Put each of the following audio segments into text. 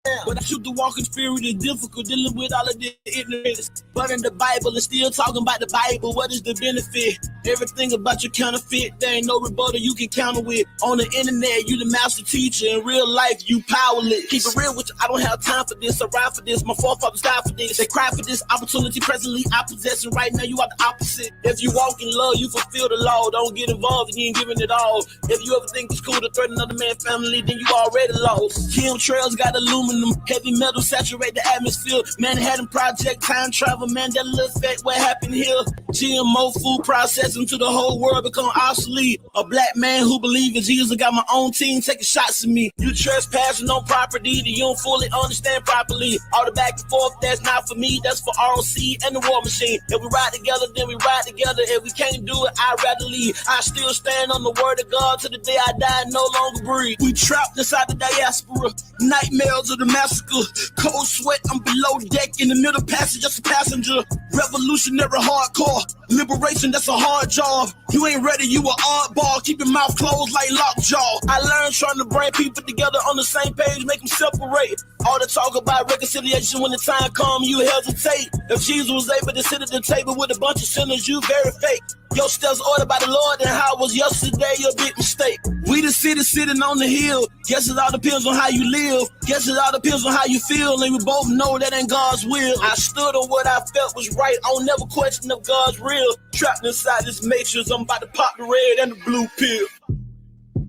But I shoot the walking spirit is difficult, dealing with all of this ignorance. But in the Bible and still talking about the Bible, what is the benefit? Everything about your counterfeit, there ain't no rebuttal you can counter with. On the internet, you the master teacher. In real life, you powerless. Keep it real with you, I don't have time for this, around for this. My forefathers died for this. They cried for this opportunity presently I possess, and right now you are the opposite. If you walk in love, you fulfill the law. Don't get involved and you ain't giving it all. If you ever think it's cool to threaten another man's family, then you already lost. Chemtrails got aluminum, heavy metal saturate the atmosphere. Manhattan Project, time travel, Mandela effect, what happened here? GMO food processing to the whole world become obsolete. A black man who believes in Jesus, I got my own team taking shots at me. You trespassing on property that you don't fully understand properly. All the back and forth, that's not for me, that's for ROC and the War Machine. If we ride together, then we ride together. If we can't do it, I'd rather leave. I still stand on the word of God till the day I die, no longer breathe. We trapped inside the diaspora, nightmares of the massacre. Cold sweat, I'm below deck in the middle passage, just a passenger. Revolutionary hardcore, liberation, that's a hard job. You ain't ready, you a oddball. Keep your mouth closed like lockjaw. I learned trying to bring people together on the same page, make them separate. All the talk about reconciliation, when the time comes, you hesitate. If Jesus was able to sit at the table with a bunch of sinners, you very fake. Your steps ordered by the Lord, and how it was yesterday, your big mistake. We the city sitting on the hill. Guess it all depends on how you live. Guess it all depends on how you feel, and we both know that ain't God's will. I stood on what I felt was right. I don't never question if God's real. Trapped inside this matrix, I'm about to pop the red and the blue pill.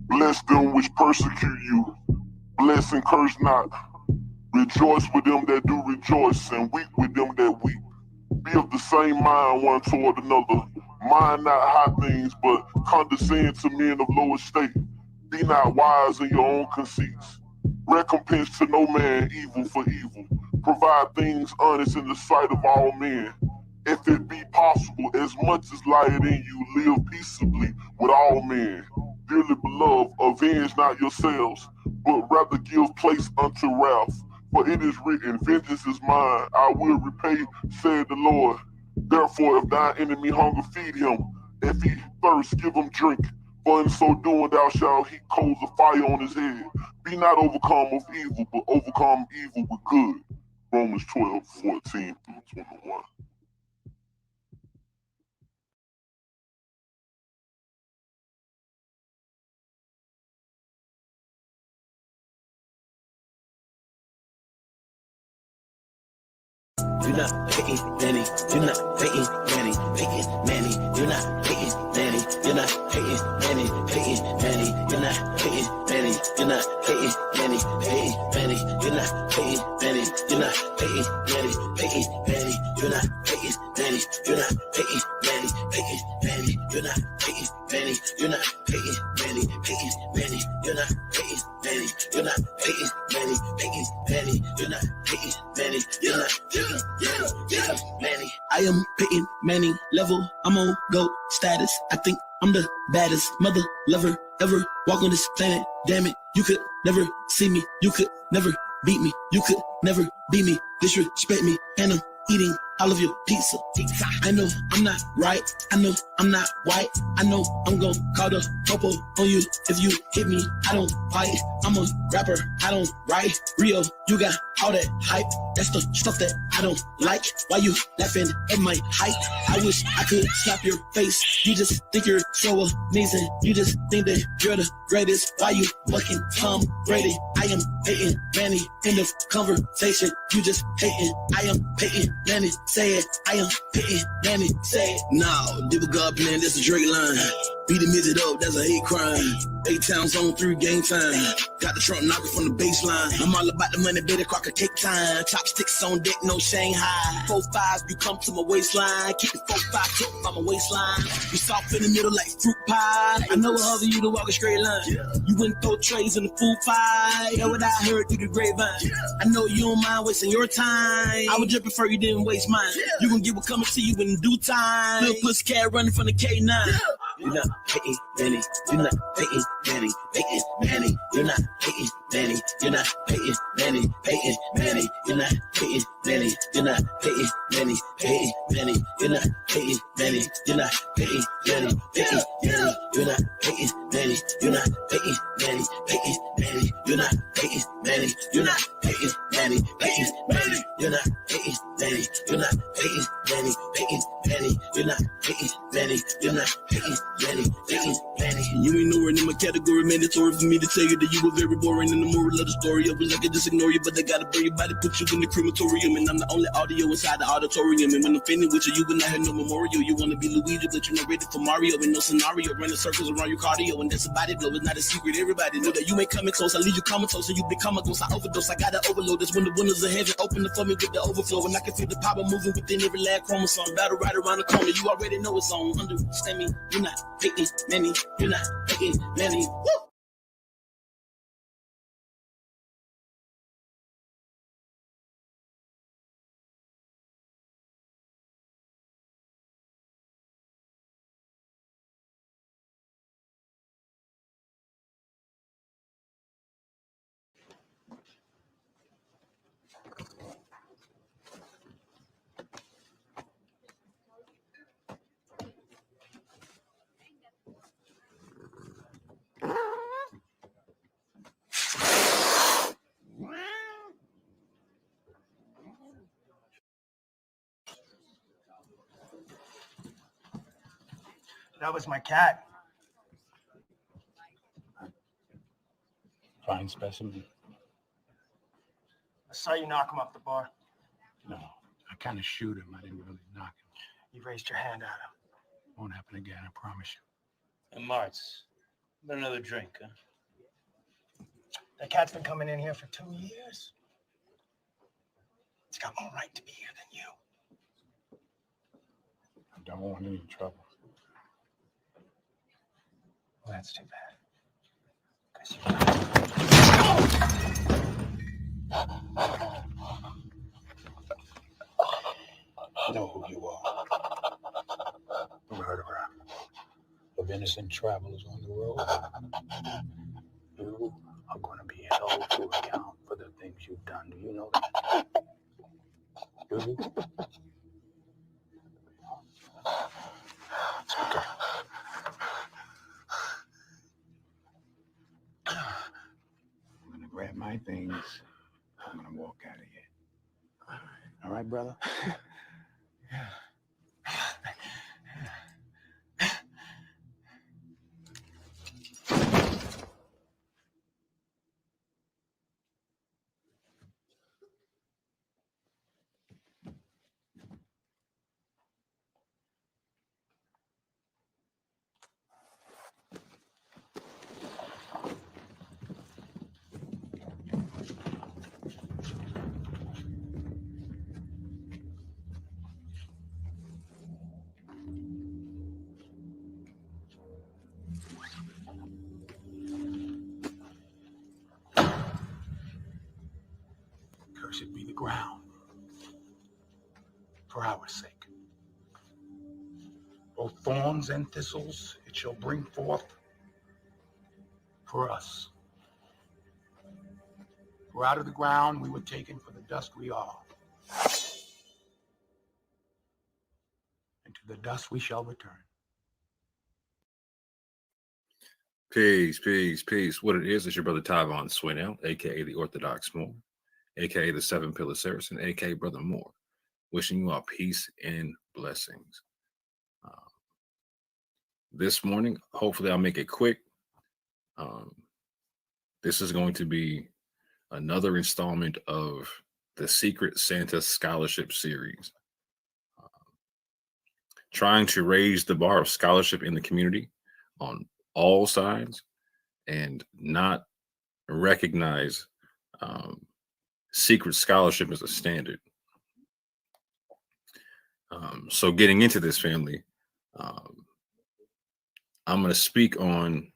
Bless them which persecute you. Bless and curse not. Rejoice with them that do rejoice, and weep with them that weep. Be of the same mind one toward another. Mind not high things, but condescend to men of low estate. Be not wise in your own conceits. Recompense to no man evil for evil. Provide things honest in the sight of all men. If it be possible, as much as lieth in you, live peaceably with all men. Dearly beloved, avenge not yourselves, but rather give place unto wrath. For it is written, vengeance is mine, I will repay, said the Lord. Therefore, if thine enemy hunger, feed him. If he thirst, give him drink. For in so doing thou shalt heap coals of fire on his head. Be not overcome of evil, but overcome evil with good. Romans 12:14-21. You're not hating Manny, you're not hating Manny, hating Manny, you're not hating Manny, you're not hating Manny, hating Manny, you're not hating Manny, you're not hating Manny, hating Manny, you're not hating Manny, you're not hating Manny, hating Manny, you're not hating Manny, you're not hating Manny, hating Manny, you're not hating Manny, you're not hating Manny, hating Manny, you're not hating Manny, you're not hating Manny, hating Manny, you're not hating Manny, you're not hating Manny. I am Peyton Manning level. I'm on GOAT status. I think I'm the baddest mother lover ever walk on this planet. Damn it, you could never see me. You could never beat me. You could never be me. Disrespect me, and I'm eating all of your pizza. I know I'm not right. I know I'm not white. I know I'm gon' call the popo on you if you hit me. I don't fight. I'm a rapper. I don't write. Rio, you got all that hype. That's the stuff that I don't like. Why you laughing at my height? I wish I could slap your face. You just think you're so amazing. You just think that you're the greatest. Why you fucking Tom Brady? I am Peyton Manny. End of conversation. You just hating. I am Peyton Manny. Say it. I am Peyton Manny. Say it. No, Dibble God plan. That's a Drake line. Beat the music up. That's a hate crime. 8 towns on 3 game time. Got the trunk knocking from the baseline. I'm all about the money, baby. Crocker cake time. Chopsticks on deck, no Shanghai. 4-5, you come to my waistline. Keep it 4-5 tilt by my waistline. You soft in the middle like fruit pie. I know it's hard for you to walk a straight line. You wouldn't throw trays in the food fight. That's what I heard through the grapevine. I know you don't mind wasting your time. I would just prefer you didn't waste mine. You gon' get what coming to you in due time. Little pussycat running from the K9. You're not hating Manny, you're not hating Manny, hating Manny, you're not hating Manny, you're not hating Manny, hating Manny, you're not hating Manny, you're not hating Manny, hating Manny, you're not hating Manny, you're not hating Manny, hating Manny, you're not hating Manny, you're not hating Manny, hating Manny, you're not hating Manny, you're not hating Manny, Peyton Manny. You're not Peyton Manny. You're not Peyton Manny. Peyton Manny. You're not Peyton Manny. You're not Peyton Manny. Peyton Manny. You ain't nowhere in my category. Mandatory for me to tell you that you were very boring. And the moral of the story, I wish I could just ignore you, but they gotta burn your body, put you in the crematorium. And I'm the only audio inside the auditorium. And when I'm finished with you, you will not have no memorial. You wanna be Luigi, but you're not ready for Mario. And no scenario, running circles around your cardio. And that's a body blow, it's not a secret. Everybody know that you ain't coming close. I leave you comatose, and you become a ghost. I overdose, I gotta overload. That's when the windows of heaven open up for me with the overflow. And I can feel the power moving within every last chromosome. Battle right around the corner, you already know it's on. Understand me? You're not Peyton Manny. You're not Peyton Manny. Woo! That was my cat. Fine specimen. I saw you knock him off the bar. No, I kind of shoot him. I didn't really knock him. You raised your hand at him. Won't happen again, I promise you. And Martz, about another drink, huh? That cat's been coming in here for 2 years. It's got more right to be here than you. I don't want any trouble. Well, that's too bad. Because I know who you are. A murderer of innocent travelers on the road. You are going to be held to account for the things you've done. Do you know that? Do you? It's okay. I'm going to grab my things. I'm going to walk out of here. All right, brother? yeah. Cursed be the ground for our sake. Both thorns and thistles it shall bring forth for us. For out of the ground we were taken, for the dust we are. And to the dust we shall return. Peace, peace, peace. What it is your brother Tyvon Swainell, a.k.a. the Orthodox Moor, a.k.a. the Seven Pillar Saracen, a.k.a. Brother Moore, wishing you all peace and blessings. This morning, hopefully I'll make it quick. This is going to be another installment of the Secret Santa Scholarship Series. Trying to raise the bar of scholarship in the community on all sides and not recognize secret scholarship as a standard. So getting into this, family, I'm going to speak on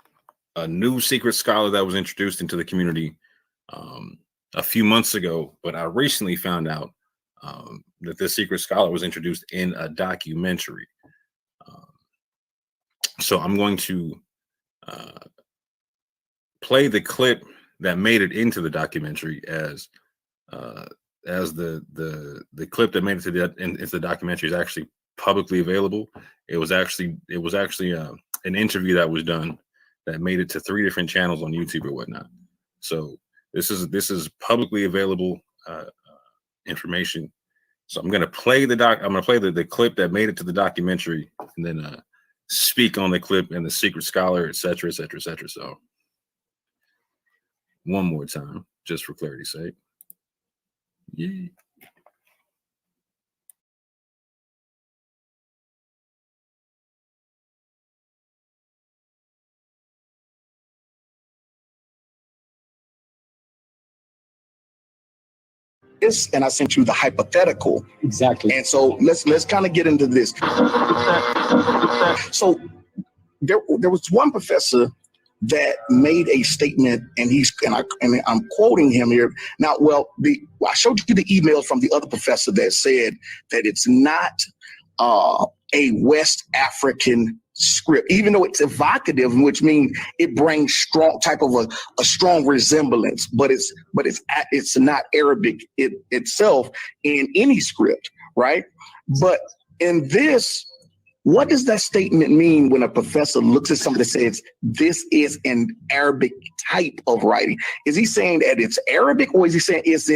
a new secret scholar that was introduced into the community a few months ago, but I recently found out that this secret scholar was introduced in a documentary. So I'm going to play the clip that made it into the documentary as the clip that made it to into the documentary is actually publicly available. It was actually an interview that was done that made it to 3 different channels on YouTube or whatnot. So this is publicly available. information. So I'm gonna play the the clip that made it to the documentary, and then speak on the clip and the secret scholar, et cetera, et cetera, et cetera. So one more time, just for clarity's sake. Yeah. This, and I sent you the hypothetical. Exactly. And so let's kind of get into this. So there was one professor that made a statement, and I'm quoting him here. Now, I showed you the email from the other professor that said that it's not a West African script, even though it's evocative, which means it brings a strong resemblance, but it's not Arabic itself in any script, right? But in this, what does that statement mean when a professor looks at something that says this is an Arabic type of writing? Is he saying that it's Arabic, or is he saying this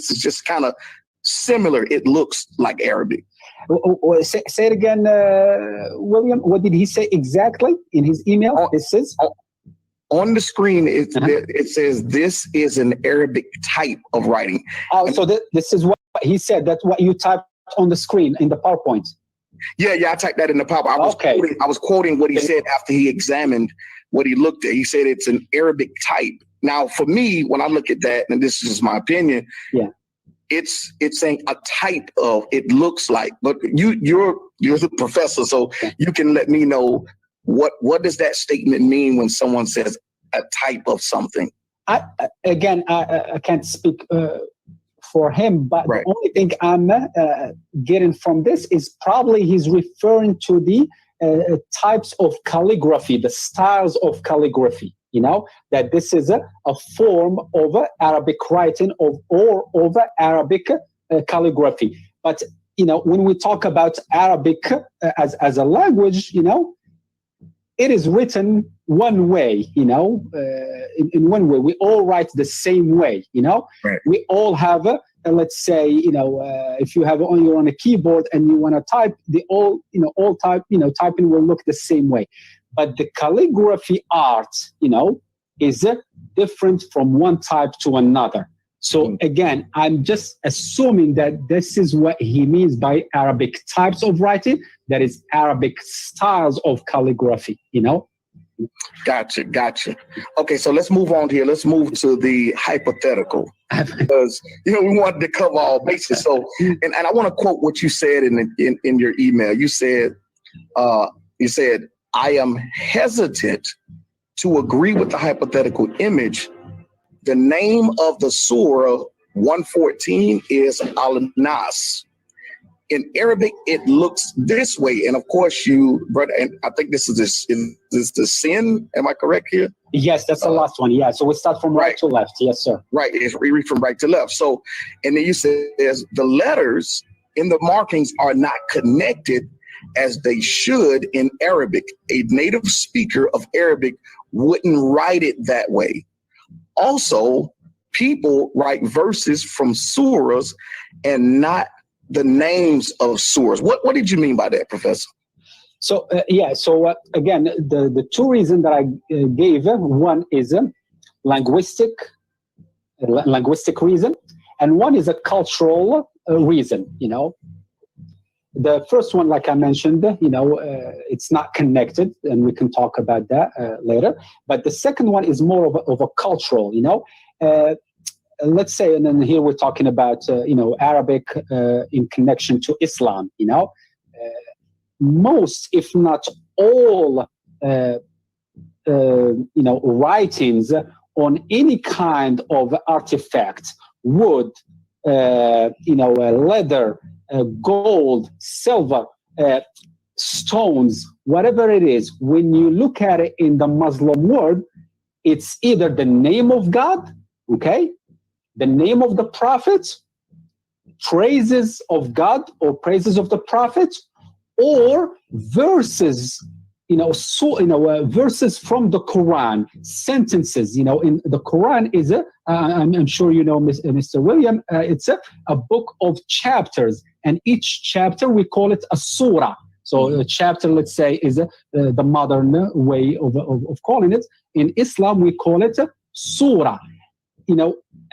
is just kind of similar? It looks like Arabic. Say it again, William. What did he say exactly in his email? This is on the screen. It says this is an Arabic type of writing. Oh, so this is what he said. That's what you typed on the screen in the PowerPoint. Yeah, I typed that in the PowerPoint. I was quoting what he said after he examined what he looked at. He said it's an Arabic type. Now, for me, when I look at that, and this is just my opinion, yeah, it's saying a type of, it looks like, but you're the professor, so you can let me know what does that statement mean when someone says a type of something. I can't speak for him, but right. The only thing I'm getting from this is probably he's referring to the types of calligraphy, the styles of calligraphy. You know, that this is a form of Arabic writing or of Arabic calligraphy. But, you know, when we talk about Arabic as a language, you know, it is written one way, you know, in one way. We all write the same way, you know. Right. We all have, let's say, you know, if you have you're on a keyboard and you want to type, typing will look the same way. But the calligraphy art, you know, is different from one type to another. So again, I'm just assuming that this is what he means by Arabic types of writing, that is Arabic styles of calligraphy, you know? Gotcha. Okay, so let's move on here. Let's move to the hypothetical, because, you know, we wanted to cover all bases. So, and I want to quote what you said in your email. You said, I am hesitant to agree with the hypothetical image. The name of the surah 114 is Al-Nas. In Arabic, it looks this way. And of course, brother, and I think this is the sin. Am I correct here? Yes, that's the last one. Yeah. So we start from right to left. Yes, sir. Right. We read from right to left. So, and then you said the letters in the markings are not connected as they should in Arabic. A native speaker of Arabic wouldn't write it that way. Also, people write verses from surahs and not the names of surahs. What did you mean by that, Professor? So, again, the two reasons that I gave, one is a linguistic reason, and one is a cultural reason, you know. The first one, like I mentioned, you know, it's not connected, and we can talk about that later. But the second one is more of a cultural, you know. Let's say, and then here we're talking about, you know, Arabic in connection to Islam, you know. Most, if not all, you know, writings on any kind of artifact, wood, you know, leather, gold, silver, stones, whatever it is, when you look at it in the Muslim world, it's either the name of God, okay, the name of the Prophet, praises of God or praises of the Prophet, or verses verses from the Quran, sentences. In the Quran is I'm sure you know, Mr. William. It's a book of chapters, and each chapter we call it a surah. So a chapter, let's say, is the modern way of calling it. In Islam, we call it surah.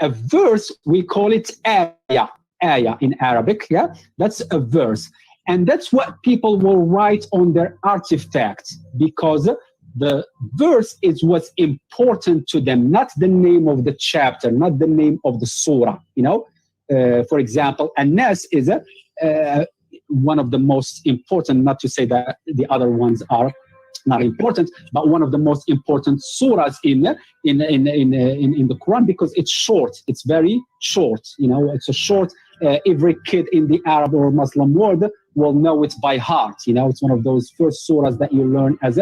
A verse, we call it ayah. Ayah in Arabic, yeah, that's a verse. And that's what people will write on their artifacts, because the verse is what's important to them, not the name of the chapter, not the name of the surah. For example, An-Nas is one of the most important, not to say that the other ones are not important, but one of the most important surahs in the Quran, because it's short. It's very short. It's a short. Every kid in the Arab or Muslim world will know it by heart. It's one of those first surahs that you learn as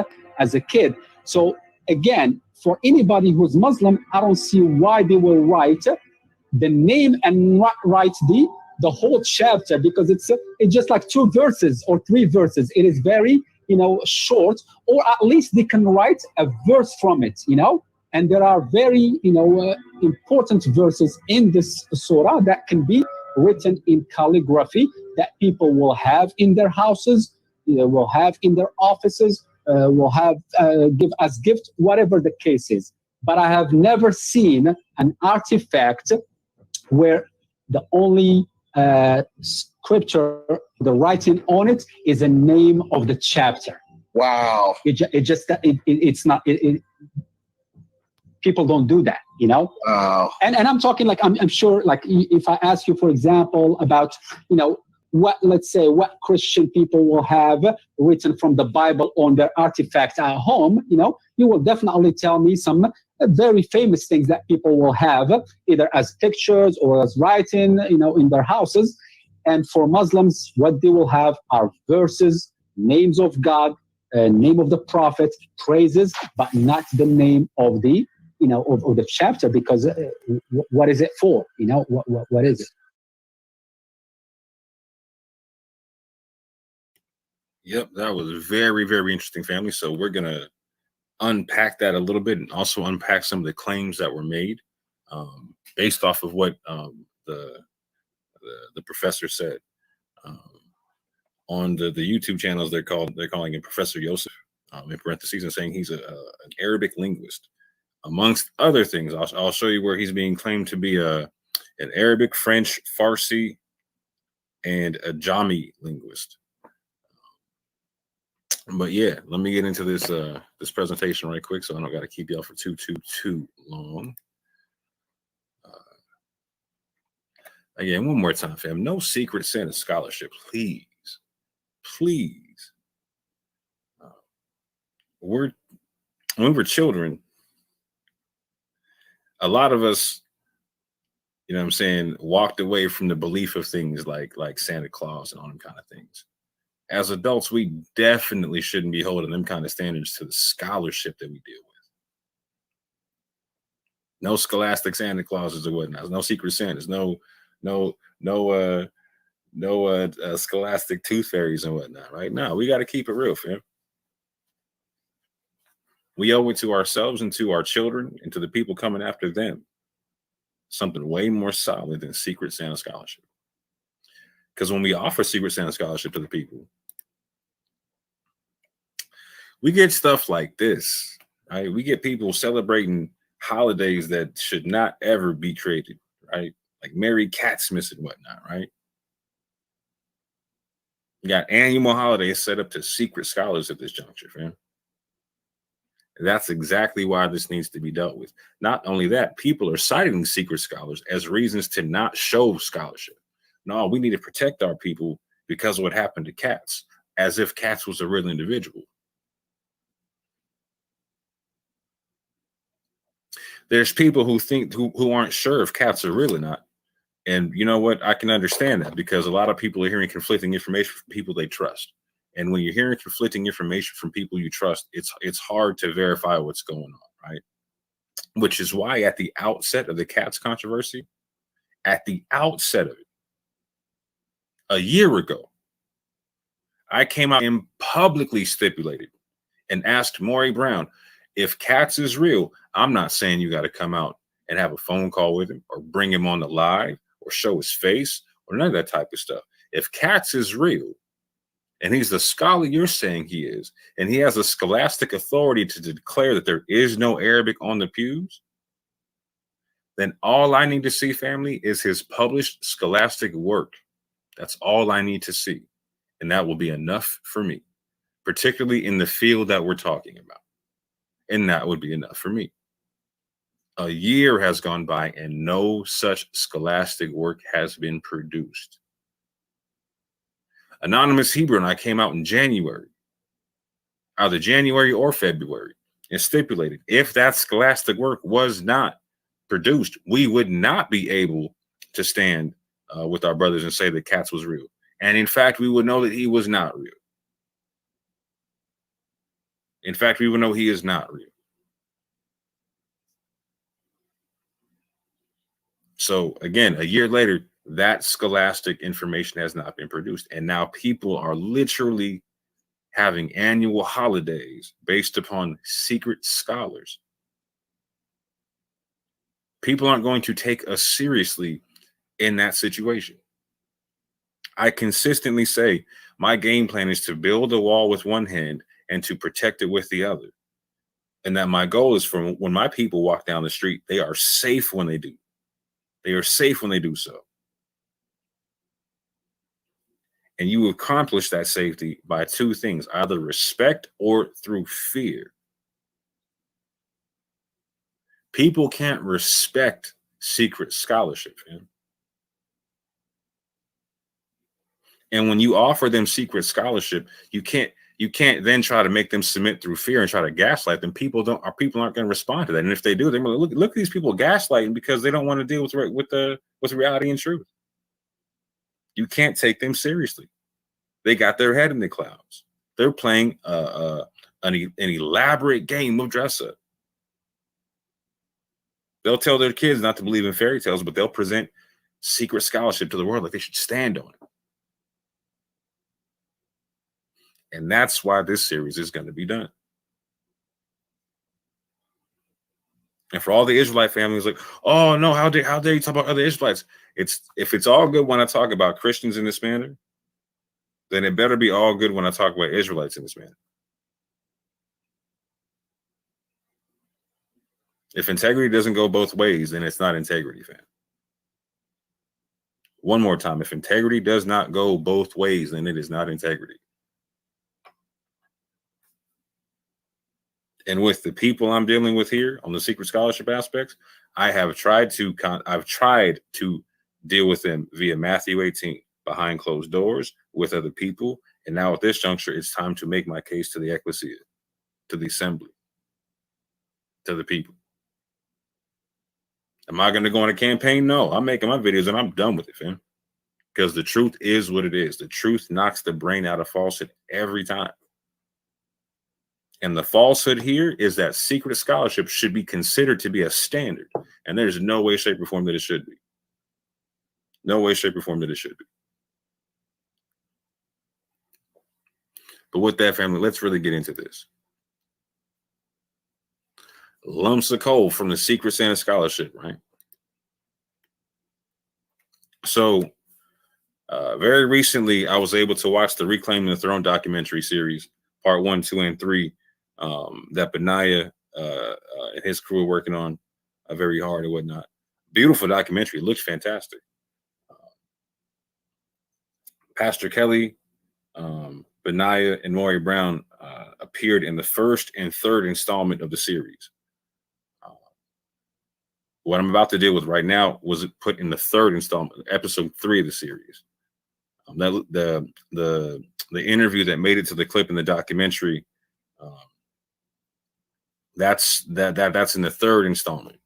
a kid. So again, for anybody who's Muslim, I don't see why they will write the name and not write the whole chapter, because it's just like 2 verses or 3 verses. It is very short, or at least they can write a verse from it. And there are very important verses in this surah that can be written in calligraphy that people will have in their houses, will have in their offices, will have give as gift, whatever the case is. But I have never seen an artifact where the only scripture, the writing on it, is a name of the chapter. Wow. It's not. People don't do that, Wow. And I'm talking like I'm sure, like if I ask you, for example, about let's say what Christian people will have written from the Bible on their artifacts at home, you will definitely tell me some very famous things that people will have either as pictures or as writing, in their houses. And for Muslims, what they will have are verses, names of God, name of the Prophet, praises, but not the name of the of the chapter, because what is it for? What is it? Yep, that was very, very interesting, family. So we're gonna unpack that a little bit, and also unpack some of the claims that were made based off of what the professor said on the YouTube channels. They're calling him Professor Yosef in parentheses, and saying he's an Arabic linguist. Amongst other things, I'll show you where he's being claimed to be an Arabic, French, Farsi, and Ajami linguist. But yeah, let me get into this this presentation right quick, so I don't got to keep y'all for too long. Again, one more time, fam. No Secret Santa scholarship, please. When we were children, a lot of us, walked away from the belief of things like Santa Claus and all them kind of things. As adults, we definitely shouldn't be holding them kind of standards to the scholarship that we deal with. No scholastic Santa Clauses or whatnot. No Secret Santas. No scholastic tooth fairies and whatnot. Right now, we got to keep it real, fam. We owe it to ourselves and to our children and to the people coming after them something way more solid than Secret Santa scholarship. Because when we offer Secret Santa scholarship to the people, we get stuff like this, right? We get people celebrating holidays that should not ever be created, right? Like Merry Catsmas and whatnot, right? We got annual holidays set up to secret scholars at this juncture, fam. That's exactly why this needs to be dealt with. Not only that, people are citing secret scholars as reasons to not show scholarship. No, we need to protect our people because of what happened to cats, as if cats was a real individual. There's people who think who aren't sure if cats are real or not. And you know what? I can understand that, because a lot of people are hearing conflicting information from people they trust. And when you're hearing conflicting information from people you trust, it's hard to verify what's going on, right? Which is why at the outset of the cats controversy, at the outset of it, a year ago, I came out and publicly stipulated and asked Maury Brown, if Katz is real, I'm not saying you got to come out and have a phone call with him or bring him on the live or show his face or none of that type of stuff. If Katz is real and he's the scholar you're saying he is, and he has a scholastic authority to declare that there is no Arabic on the pews, then all I need to see, family, is his published scholastic work. That's all I need to see. And that will be enough for me, particularly in the field that we're talking about. And that would be enough for me. A year has gone by and no such scholastic work has been produced. Anonymous Hebrew and I came out in January, either January or February, and stipulated if that scholastic work was not produced, we would not be able to stand with our brothers and say that Katz was real. And in fact, we would know that he was not real. In fact, we would know he is not real. So again, a year later, that scholastic information has not been produced. And now people are literally having annual holidays based upon secret scholars. People aren't going to take us seriously in that situation. I consistently say my game plan is to build a wall with one hand and to protect it with the other. And that my goal is for when my people walk down the street, they are safe when they do. They are safe when they do so. And you accomplish that safety by two things, either respect or through fear. People can't respect secret scholarship, man. And when you offer them secret scholarship, you can't then try to make them submit through fear and try to gaslight them. People aren't going to respond to that. And if they do, they're going to look at these people gaslighting because they don't want to deal with reality and truth. You can't take them seriously. They got their head in the clouds. They're playing an elaborate game of dress up. They'll tell their kids not to believe in fairy tales, but they'll present secret scholarship to the world like they should stand on it. And that's why this series is going to be done. And for all the Israelite families, like, oh no, how dare you talk about other Israelites? If it's all good when I talk about Christians in this manner, then it better be all good when I talk about Israelites in this manner. If integrity doesn't go both ways, then it's not integrity, fam. One more time, if integrity does not go both ways, then it is not integrity. And with the people I'm dealing with here on the secret scholarship aspects, I've tried to deal with them via Matthew 18, behind closed doors with other people. And now at this juncture, it's time to make my case to the ecclesia, to the assembly, to the people. Am I going to go on a campaign? No, I'm making my videos and I'm done with it, fam. Because the truth is what it is. The truth knocks the brain out of falsehood every time. And the falsehood here is that secret scholarship should be considered to be a standard. And there's no way, shape, or form that it should be. No way, shape, or form that it should be. But with that, family, let's really get into this. Lumps of coal from the Secret Santa Scholarship, right? So very recently, I was able to watch the Reclaiming the Throne documentary series, part 1, 2, and 3, that Benaiah and his crew are working on very hard and whatnot. Beautiful documentary. It looks fantastic. Pastor Kelly, Benaiah, and Maury Brown appeared in the first and third installment of the series. What I'm about to deal with right now was put in the third installment, episode 3 of the series. The interview that made it to the clip in the documentary, that's in the third installment.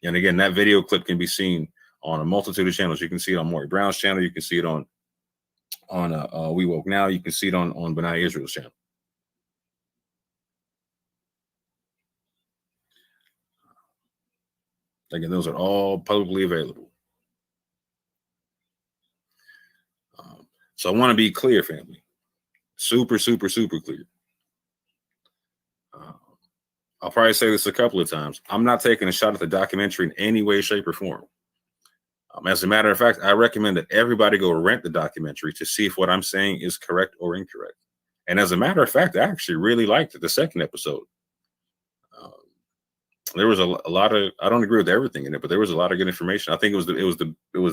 And again, that video clip can be seen on a multitude of channels. You can see it on Maury Brown's channel. You can see it on We Woke Now. You can see it on Benaiah Israel's channel. Again, those are all publicly available. So I want to be clear, family. Super, super, super clear. I'll probably say this a couple of times. I'm not taking a shot at the documentary in any way, shape, or form. As a matter of fact, I recommend that everybody go rent the documentary to see if what I'm saying is correct or incorrect. And as a matter of fact, I actually really liked the second episode. There was a lot of, I don't agree with everything in it, but there was a lot of good information. I think it was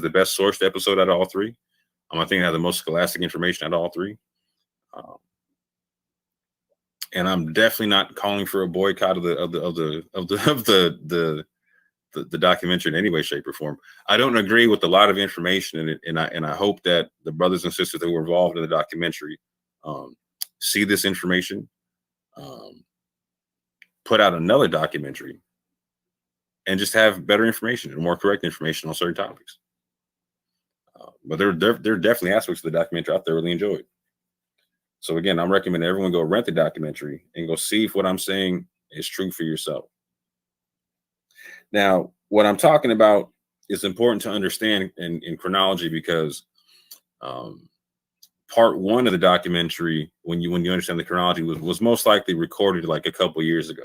the best sourced episode out of all three. I think it had the most scholastic information out of all three. And I'm definitely not calling for a boycott of the documentary in any way, shape, or form. I don't agree with a lot of information in it, and I hope that the brothers and sisters that were involved in the documentary see this information, put out another documentary, and just have better information and more correct information on certain topics. But there are definitely aspects of the documentary I thoroughly enjoyed. So again, I'm recommending everyone go rent the documentary and go see if what I'm saying is true for yourself. Now, what I'm talking about is important to understand in chronology, because part one of the documentary, when you understand the chronology, was most likely recorded like a couple years ago.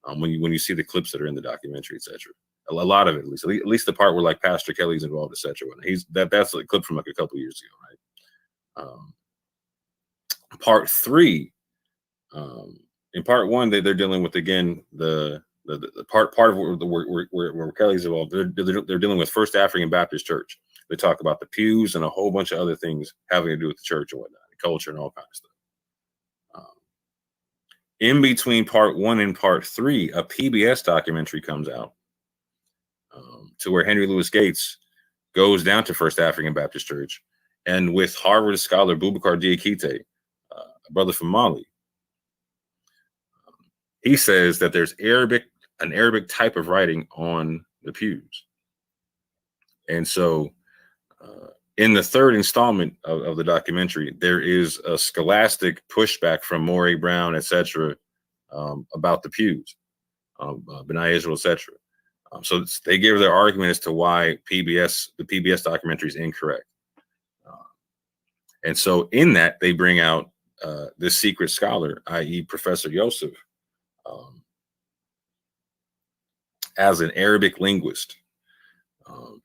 When you see the clips that are in the documentary, etc. A lot of it, at least the part where like Pastor Kelly's involved, etc. That's a clip from like a couple years ago, right? Part three, in part one, they're dealing with, again, the part of where Kelly's involved. They're dealing with First African Baptist Church. They talk about the pews and a whole bunch of other things having to do with the church and whatnot, and culture and all kinds of stuff. In between part one and part three, a PBS documentary comes out to where Henry Louis Gates goes down to First African Baptist Church, and with Harvard scholar Boubacar Diakite, a brother from Mali, he says that there's an Arabic type of writing on the pews. And so in the third installment of the documentary, there is a scholastic pushback from Morey Brown, etc., about the pews, B'nai Israel, etc. So they give their argument as to why the PBS documentary is incorrect. And so in that, they bring out this secret scholar, i.e. Professor Yosef, as an Arabic linguist.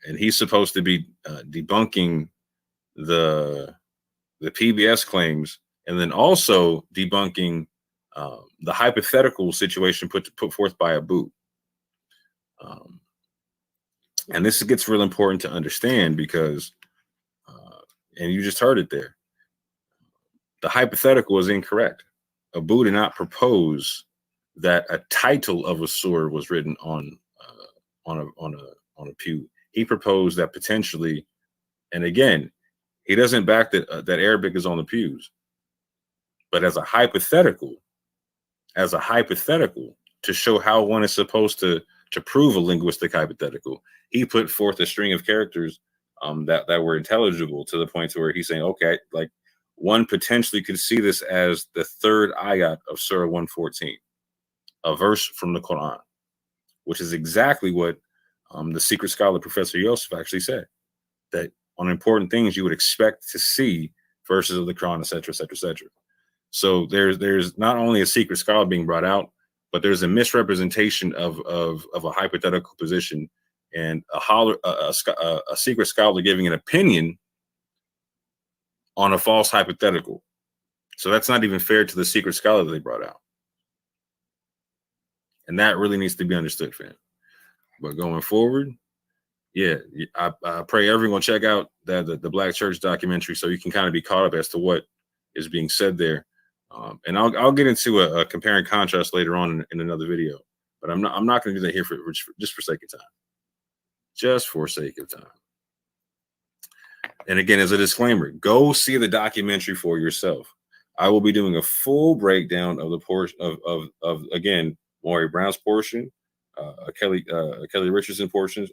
And he's supposed to be debunking the PBS claims, and then also debunking the hypothetical situation put forth by Abu. And this gets real important to understand because, and you just heard it there, the hypothetical is incorrect. Abu did not propose that a title of a surah was written on a pew. He proposed that potentially, and again, he doesn't back that Arabic is on the pews, but as a hypothetical, to show how one is supposed to prove a linguistic hypothetical, he put forth a string of characters that were intelligible, to the point to where he's saying, okay, like one potentially could see this as the third ayat of Surah 114, a verse from the Quran, which is exactly what the secret scholar Professor Yosef actually said, that on important things you would expect to see verses of the Quran, etc., etc., etc. So there's not only a secret scholar being brought out, but there's a misrepresentation of a hypothetical position, and a secret scholar giving an opinion on a false hypothetical. So that's not even fair to the secret scholar that they brought out. And that really needs to be understood, fam. But going forward, yeah, I pray everyone check out the Black Church documentary so you can kind of be caught up as to what is being said there. And I'll get into a compare and contrast later on in another video. But I'm not going to do that here just for sake of time. Just for sake of time. And again, as a disclaimer, go see the documentary for yourself. I will be doing a full breakdown of the portion of again, Maury Brown's portion, Kelly Richardson's portion,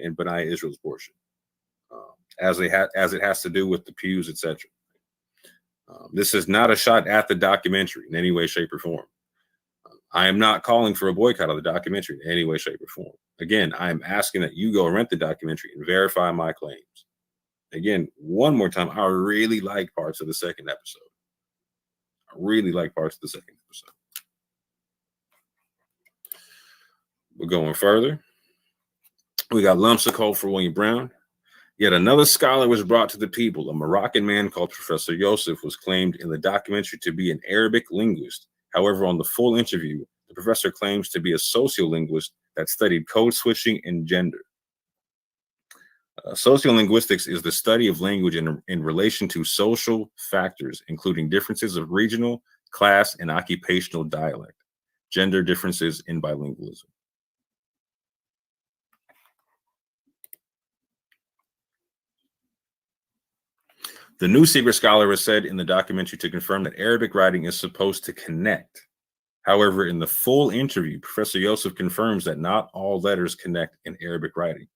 and Benaiah Israel's portion, as it has to do with the pews, etc. This is not a shot at the documentary in any way, shape, or form. I am not calling for a boycott of the documentary in any way, shape, or form. Again, I am asking that you go rent the documentary and verify my claims. Again, one more time, I really like parts of the second episode. We're going further. We got lumps of coal for William Brown. Yet another scholar was brought to the people. A Moroccan man called Professor Yosef was claimed in the documentary to be an Arabic linguist. However, on the full interview, the professor claims to be a sociolinguist that studied code switching and gender. Sociolinguistics is the study of language in relation to social factors, including differences of regional, class, and occupational dialect, gender differences in bilingualism. The new secret scholar was said in the documentary to confirm that Arabic writing is supposed to connect. However, in the full interview, Professor Yosef confirms that not all letters connect in Arabic writing.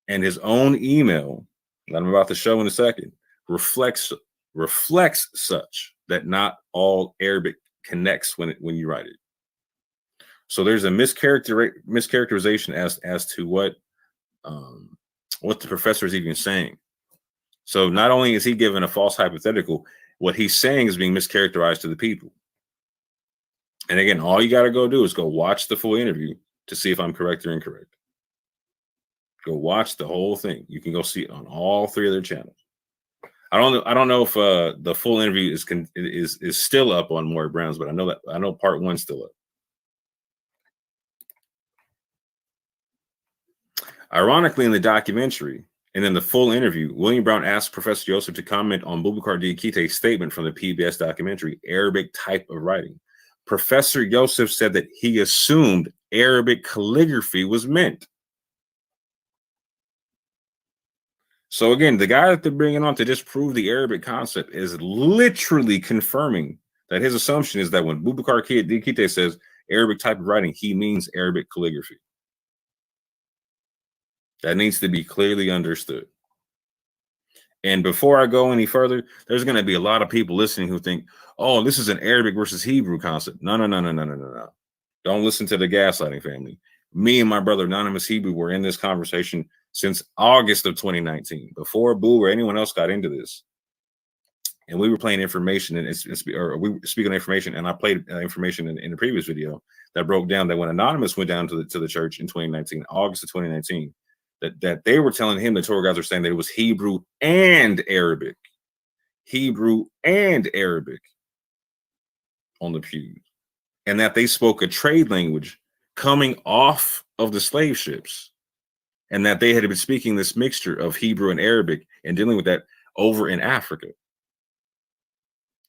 And his own email, that I'm about to show in a second, reflects such that not all Arabic connects when you write it. So there's a mischaracterization as to what the professor is even saying. So not only is he given a false hypothetical, what he's saying is being mischaracterized to the people. And again, all you got to go do is go watch the full interview to see if I'm correct or incorrect. Go watch the whole thing. You can go see it on all 3 of their channels. I don't know if the full interview is still up on Maury Brown's, but I know part 1's still up. Ironically, in the documentary and in the full interview, William Brown asked Professor Yosef to comment on Boubacar Diakite's statement from the PBS documentary, Arabic type of writing. Professor Yosef said that he assumed Arabic calligraphy was meant. So again, the guy that they're bringing on to disprove the Arabic concept is literally confirming that his assumption is that when Boubacar Diakite says Arabic type of writing, he means Arabic calligraphy. That needs to be clearly understood. And before I go any further, there's going to be a lot of people listening who think, oh, this is an Arabic versus Hebrew concept. No. Don't listen to the gaslighting family. Me and my brother, Anonymous Hebrew, were in this conversation since August of 2019, before Boo or anyone else got into this. And we were playing information, and we were speaking information, and I played information in the previous video that broke down that when Anonymous went down to the church in 2019, August of 2019, that they were telling him, the tour guides were saying that it was Hebrew and Arabic on the pews, and that they spoke a trade language coming off of the slave ships, and that they had been speaking this mixture of Hebrew and Arabic and dealing with that over in Africa,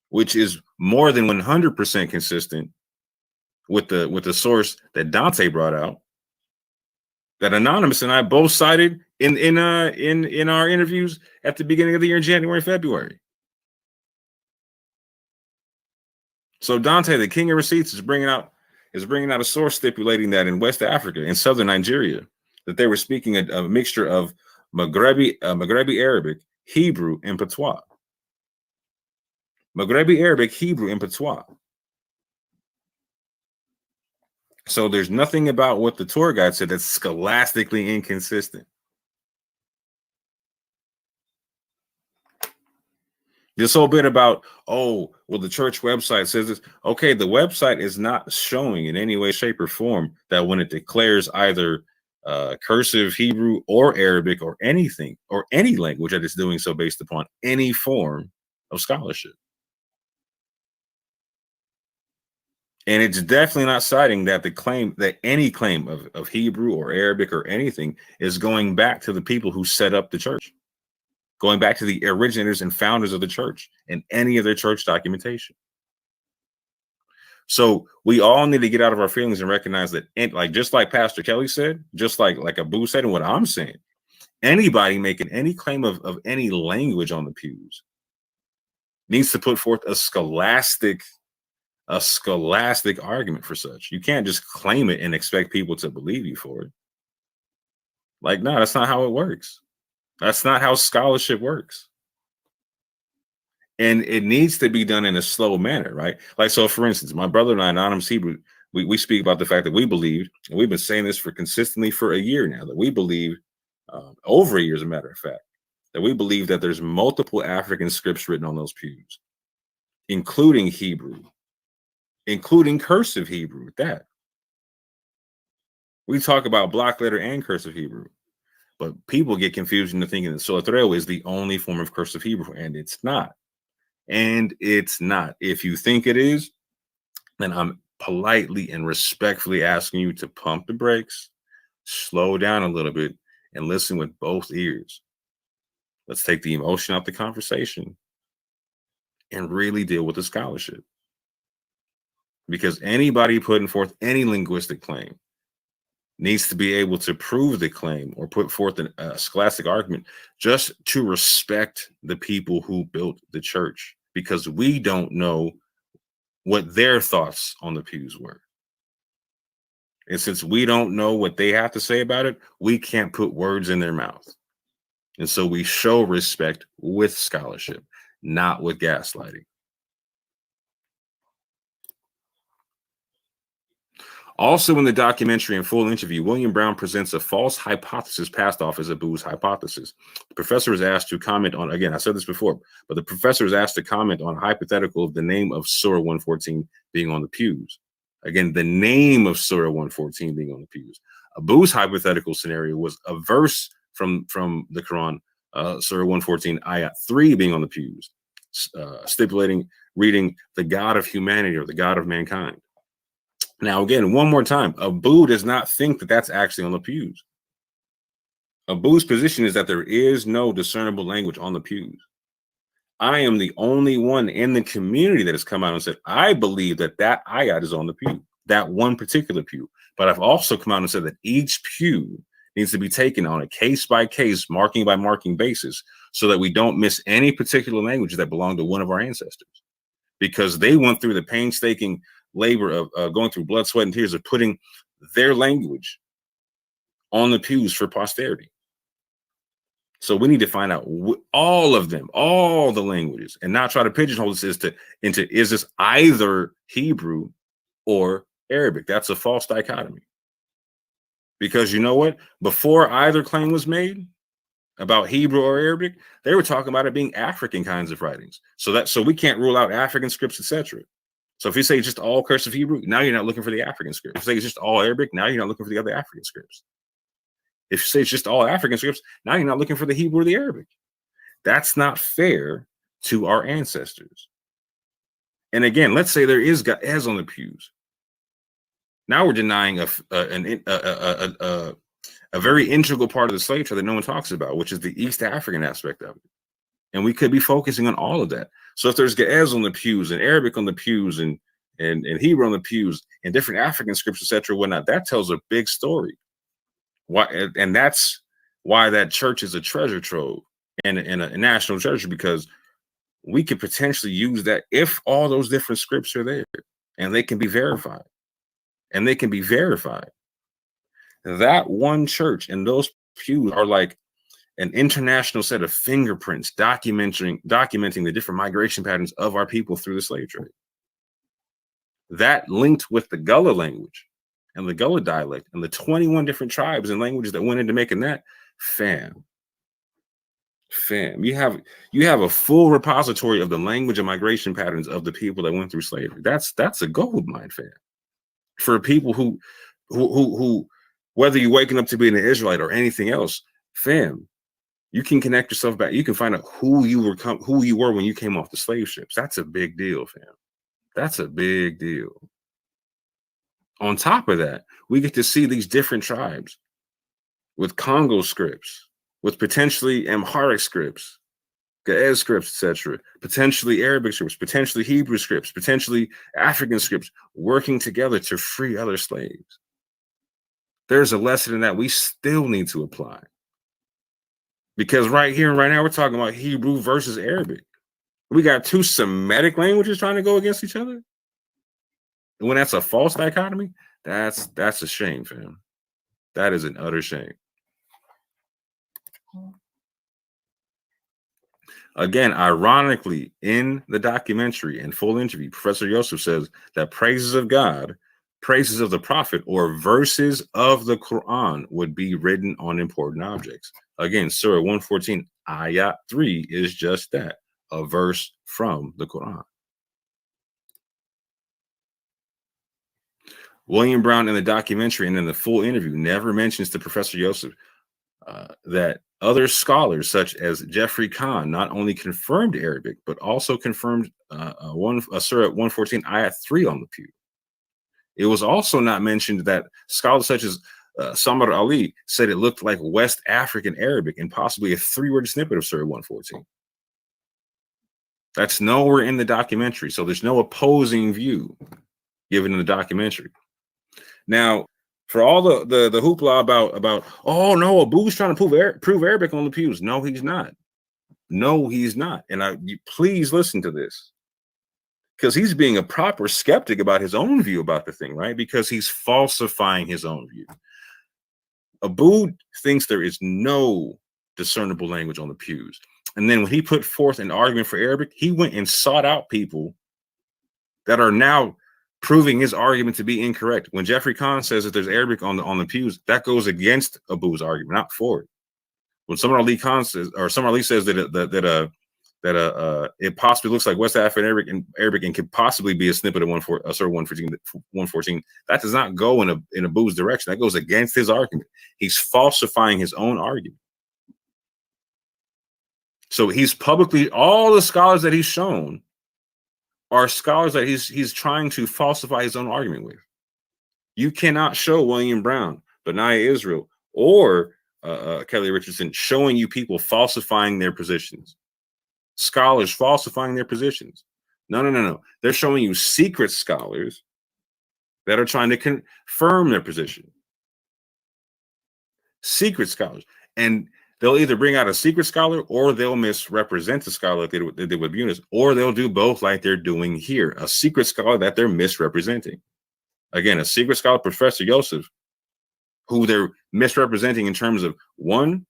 which is more than 100% consistent with the source that Dante brought out, that Anonymous and I both cited in our interviews at the beginning of the year in January, February. So Dante, the king of receipts, is bringing out a source stipulating that in West Africa, in southern Nigeria, that they were speaking a mixture of Maghrebi Arabic, Hebrew, and Patois. Maghrebi Arabic, Hebrew, and Patois. So there's nothing about what the tour guide said that's scholastically inconsistent. This whole bit about, oh, well, the church website says this. Okay, the website is not showing in any way, shape, or form that when it declares either cursive Hebrew or Arabic or anything or any language, that it's doing so based upon any form of scholarship. And it's definitely not citing that any claim of Hebrew or Arabic or anything is going back to the people who set up the church, going back to the originators and founders of the church and any of their church documentation. So we all need to get out of our feelings and recognize that, just like Pastor Kelly said, just like Abu said, and what I'm saying, anybody making any claim of any language on the pews needs to put forth a scholastic argument for such. You can't just claim it and expect people to believe you for it. No, that's not how it works. That's not how scholarship works. And it needs to be done in a slow manner, right? So for instance, my brother and I, Anonymous Hebrew, we speak about the fact that we believe, and we've been saying this consistently for a year now, that we believe, over a year as a matter of fact, that we believe that there's multiple African scripts written on those pews, including Hebrew, including cursive Hebrew, We talk about block letter and cursive Hebrew, but people get confused into thinking that Soletreo is the only form of cursive Hebrew, and it's not. And it's not. If you think it is, then I'm politely and respectfully asking you to pump the brakes, slow down a little bit, and listen with both ears. Let's take the emotion out the conversation and really deal with the scholarship. Because anybody putting forth any linguistic claim needs to be able to prove the claim or put forth a scholastic argument just to respect the people who built the church, because we don't know what their thoughts on the pews were. And since we don't know what they have to say about it, we can't put words in their mouth. And so we show respect with scholarship, not with gaslighting. Also in the documentary and full interview, William Brown presents a false hypothesis passed off as Abu's hypothesis. The professor is asked to comment on, again, I said this before, but the professor is asked to comment on a hypothetical of the name of Surah 114 being on the pews. Again, the name of Surah 114 being on the pews. Abu's hypothetical scenario was a verse from the Quran, Surah 114, Ayat 3 being on the pews, stipulating reading the God of humanity or the God of mankind. Now, again, one more time, Abu does not think that that's actually on the pews. Abu's position is that there is no discernible language on the pews. I am the only one in the community that has come out and said, I believe that that ayat is on the pew, that one particular pew. But I've also come out and said that each pew needs to be taken on a case-by-case, marking-by-marking basis so that we don't miss any particular language that belonged to one of our ancestors. Because they went through the painstaking labor of going through blood, sweat, and tears of putting their language on the pews for posterity. So we need to find out all of them, all the languages, and not try to pigeonhole this into is this either Hebrew or Arabic? That's a false dichotomy. Because you know what? Before either claim was made about Hebrew or Arabic, they were talking about it being African kinds of writings. So we can't rule out African scripts, etc. So if you say just all cursive Hebrew, now you're not looking for the African script. If you say it's just all Arabic, now you're not looking for the other African scripts. If you say it's just all African scripts, now you're not looking for the Hebrew or the Arabic. That's not fair to our ancestors. And again, let's say there is Ge'ez on the pews. Now we're denying a very integral part of the slave trade that no one talks about, which is the East African aspect of it. And we could be focusing on all of that. So if there's Ge'ez on the pews and Arabic on the pews and Hebrew on the pews and different African scripts, etc., whatnot, that tells a big story. Why? And that's why that church is a treasure trove and a national treasure, because we could potentially use that if all those different scripts are there and they can be verified. And they can be verified. That one church and those pews are like an international set of fingerprints documenting the different migration patterns of our people through the slave trade. That linked with the Gullah language and the Gullah dialect and the 21 different tribes and languages that went into making that, fam, you have a full repository of the language and migration patterns of the people that went through slavery. That's a gold mine, fam. For people who whether you're waking up to being an Israelite or anything else, fam, you can connect yourself back. You can find out who you were when you came off the slave ships. That's a big deal, fam. That's a big deal. On top of that, we get to see these different tribes with Congo scripts, with potentially Amharic scripts, Ge'ez scripts, etc., potentially Arabic scripts, potentially Hebrew scripts, potentially African scripts, working together to free other slaves. There's a lesson in that we still need to apply. Because right here and right now, we're talking about Hebrew versus Arabic. We got two Semitic languages trying to go against each other. And when that's a false dichotomy, that's a shame, fam. That is an utter shame. Again, ironically, in the documentary and full interview, Professor Yosef says that praises of God, praises of the prophet, or verses of the Quran would be written on important objects. Again, Surah 114, Ayat 3 is just that, a verse from the Quran. William Brown in the documentary and in the full interview never mentions to Professor Yosef that other scholars such as Jeffrey Kahn not only confirmed Arabic, but also confirmed Surah 114 ayat 3 on the pew. It was also not mentioned that scholars such as Samar Ali said it looked like West African Arabic and possibly a 3-word snippet of Surah 114. That's nowhere in the documentary, so there's no opposing view given in the documentary. Now, for all the hoopla about oh no, Abu's trying to prove Arabic on the pews. No, he's not. No, he's not. And please listen to this, because he's being a proper skeptic about his own view about the thing, right? Because he's falsifying his own view. Abu thinks there is no discernible language on the pews. And then when he put forth an argument for Arabic, he went and sought out people that are now proving his argument to be incorrect. When Jeffrey Kahn says that there's Arabic on the pews, that goes against Abu's argument, not for it. When Samar Ali Khan says, or Samar Ali says that it possibly looks like West African Arabic and could possibly be a snippet of Surah 114, that does not go in Abu's direction. That goes against his argument. He's falsifying his own argument. So he's publicly, all the scholars that he's shown are scholars that he's trying to falsify his own argument with. You cannot show William Brown, Benaiah Israel, or Kelly Richardson showing you people falsifying their positions. Scholars falsifying their positions. No. They're showing you secret scholars that are trying to confirm their position. Secret scholars. And they'll either bring out a secret scholar or they'll misrepresent the scholar like they did with Eunice, or they'll do both like they're doing here. A secret scholar that they're misrepresenting. Again, a secret scholar, Professor Yosef, who they're misrepresenting in terms of, one,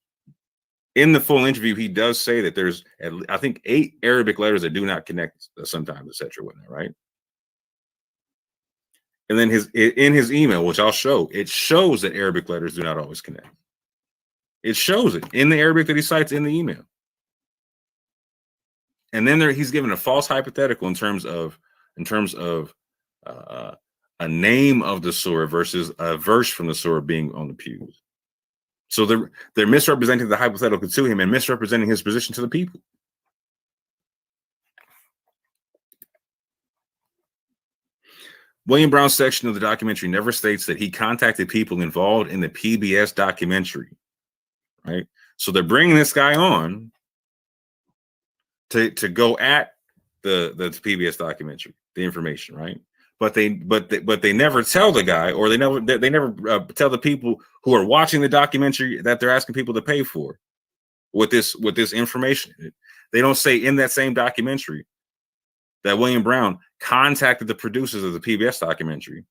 in the full interview, he does say that there's, I think, 8 Arabic letters that do not connect sometimes, etc., whatnot, right? And then in his email, which I'll show, it shows that Arabic letters do not always connect. It shows it in the Arabic that he cites in the email. And then he's given a false hypothetical in terms of a name of the surah versus a verse from the surah being on the pews. So they're misrepresenting the hypothetical to him and misrepresenting his position to the people. William Brown's section of the documentary never states that he contacted people involved in the PBS documentary, right? So they're bringing this guy on to go at the PBS documentary, the information, right? But they never tell the guy, or they never tell the people who are watching the documentary that they're asking people to pay for with this information. They don't say in that same documentary that William Brown contacted the producers of the PBS documentary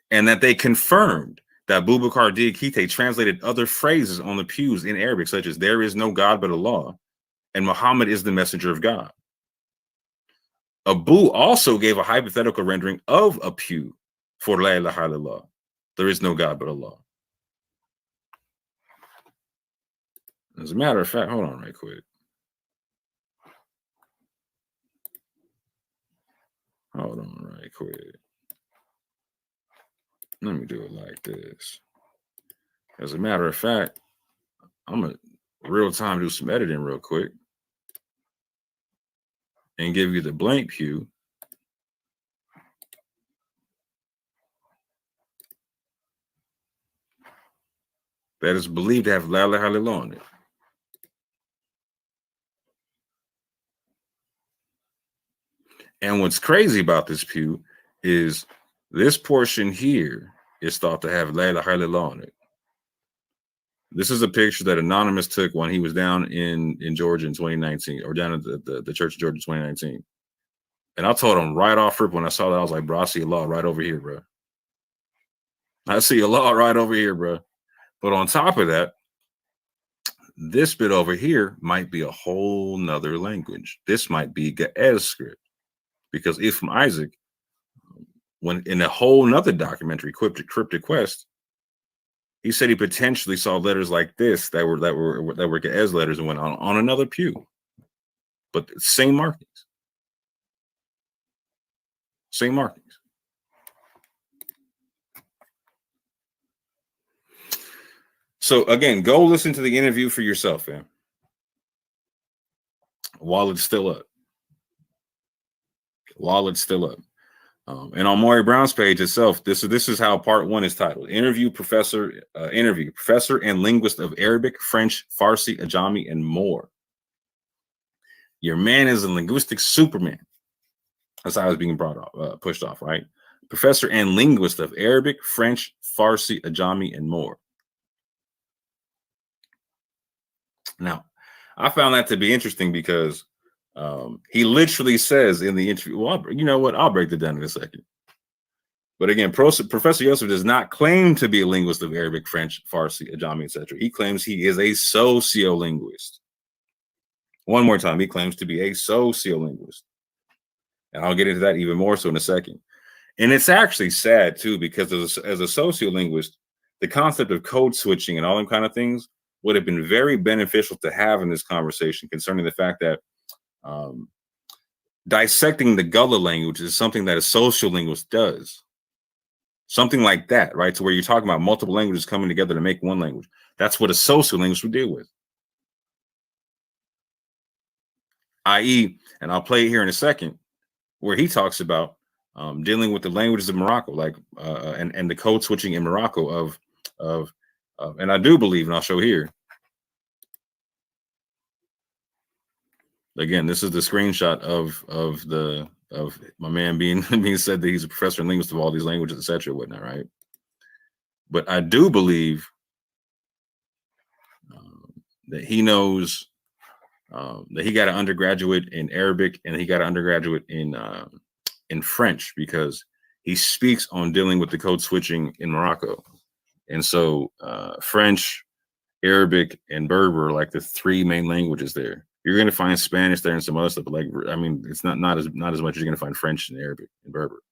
and that they confirmed that Boubacar Diakite translated other phrases on the pews in Arabic, such as "There is no God but Allah" and "Muhammad is the messenger of God." Abu also gave a hypothetical rendering of a pew for La ilaha illallah. There is no God but Allah. As a matter of fact, hold on right quick. Hold on right quick. Let me do it like this. As a matter of fact, I'm going to real time do some editing real quick and give you the blank pew. That is believed to have La ilaha illallah on it. And what's crazy about this pew is this portion here is thought to have La ilaha illallah on it. This is a picture that Anonymous took when he was down in Georgia in 2019, or down at the Church of Georgia in 2019. And I told him right off rip when I saw that, I was like, bro, I see Allah right over here, bro. I see Allah right over here, bro. But on top of that, this bit over here might be a whole nother language. This might be Ge'ez script. Because Ephraim Isaac, when in a whole nother documentary, Cryptic Quest, he said he potentially saw letters like this that were Ge'ez letters and went on another pew. But same markings. Same markings. So again, go listen to the interview for yourself, fam. While it's still up. While it's still up. And on Maury Brown's page itself, this is how part 1 is titled: interview professor and linguist of Arabic, French, Farsi, Ajami, and more. Your man is a linguistic Superman. That's how I was being pushed off, right? Professor and linguist of Arabic, French, Farsi, Ajami, and more. Now, I found that to be interesting because he literally says in the interview, well, you know what? I'll break that down in a second. But again, Professor Yosef does not claim to be a linguist of Arabic, French, Farsi, Ajami, etc. He claims he is a sociolinguist. One more time, he claims to be a sociolinguist. And I'll get into that even more so in a second. And it's actually sad, too, because as a sociolinguist, the concept of code switching and all them kind of things would have been very beneficial to have in this conversation concerning the fact that dissecting the Gullah language is something that a sociolinguist does. Something like that, right? To where you're talking about multiple languages coming together to make one language. That's what a sociolinguist would deal with. I.e., and I'll play it here in a second, where he talks about dealing with the languages of Morocco, like and the code switching in Morocco of and I do believe, and I'll show here. Again, this is the screenshot of my man being said that he's a professor and linguist of all these languages, etc., whatnot, right? But I do believe that he knows that he got an undergraduate in Arabic and he got an undergraduate in French, because he speaks on dealing with the code switching in Morocco. And so French, Arabic, and Berber are like the 3 main languages there. You're going to find Spanish there and some other stuff, but like, I mean, it's not as much as you're going to find French and Arabic and Berber.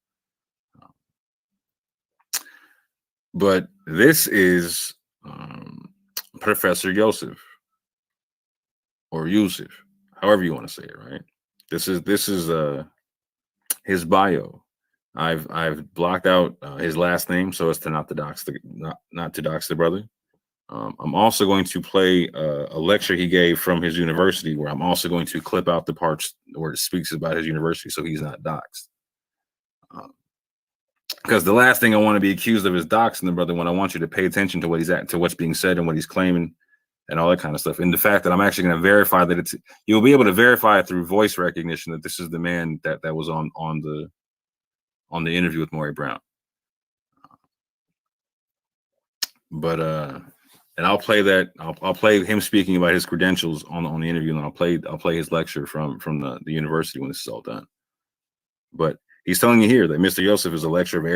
But this is Professor Yosef, or Yusuf, however you want to say it, right? This is his bio. I've blocked out his last name so as to not to dox the brother. I'm also going to play a lecture he gave from his university, where I'm also going to clip out the parts where it speaks about his university, so he's not doxed. Because the last thing I want to be accused of is doxing the brother, when I want you to pay attention to what he's at, to what's being said and what he's claiming and all that kind of stuff. And the fact that I'm actually going to verify that you'll be able to verify it through voice recognition that this is the man that was on the interview with Maury Brown. But and I'll play that. I'll play him speaking about his credentials on the interview, and I'll play his lecture from the university when this is all done. But he's telling you here that Mr. Yosef is a lecturer of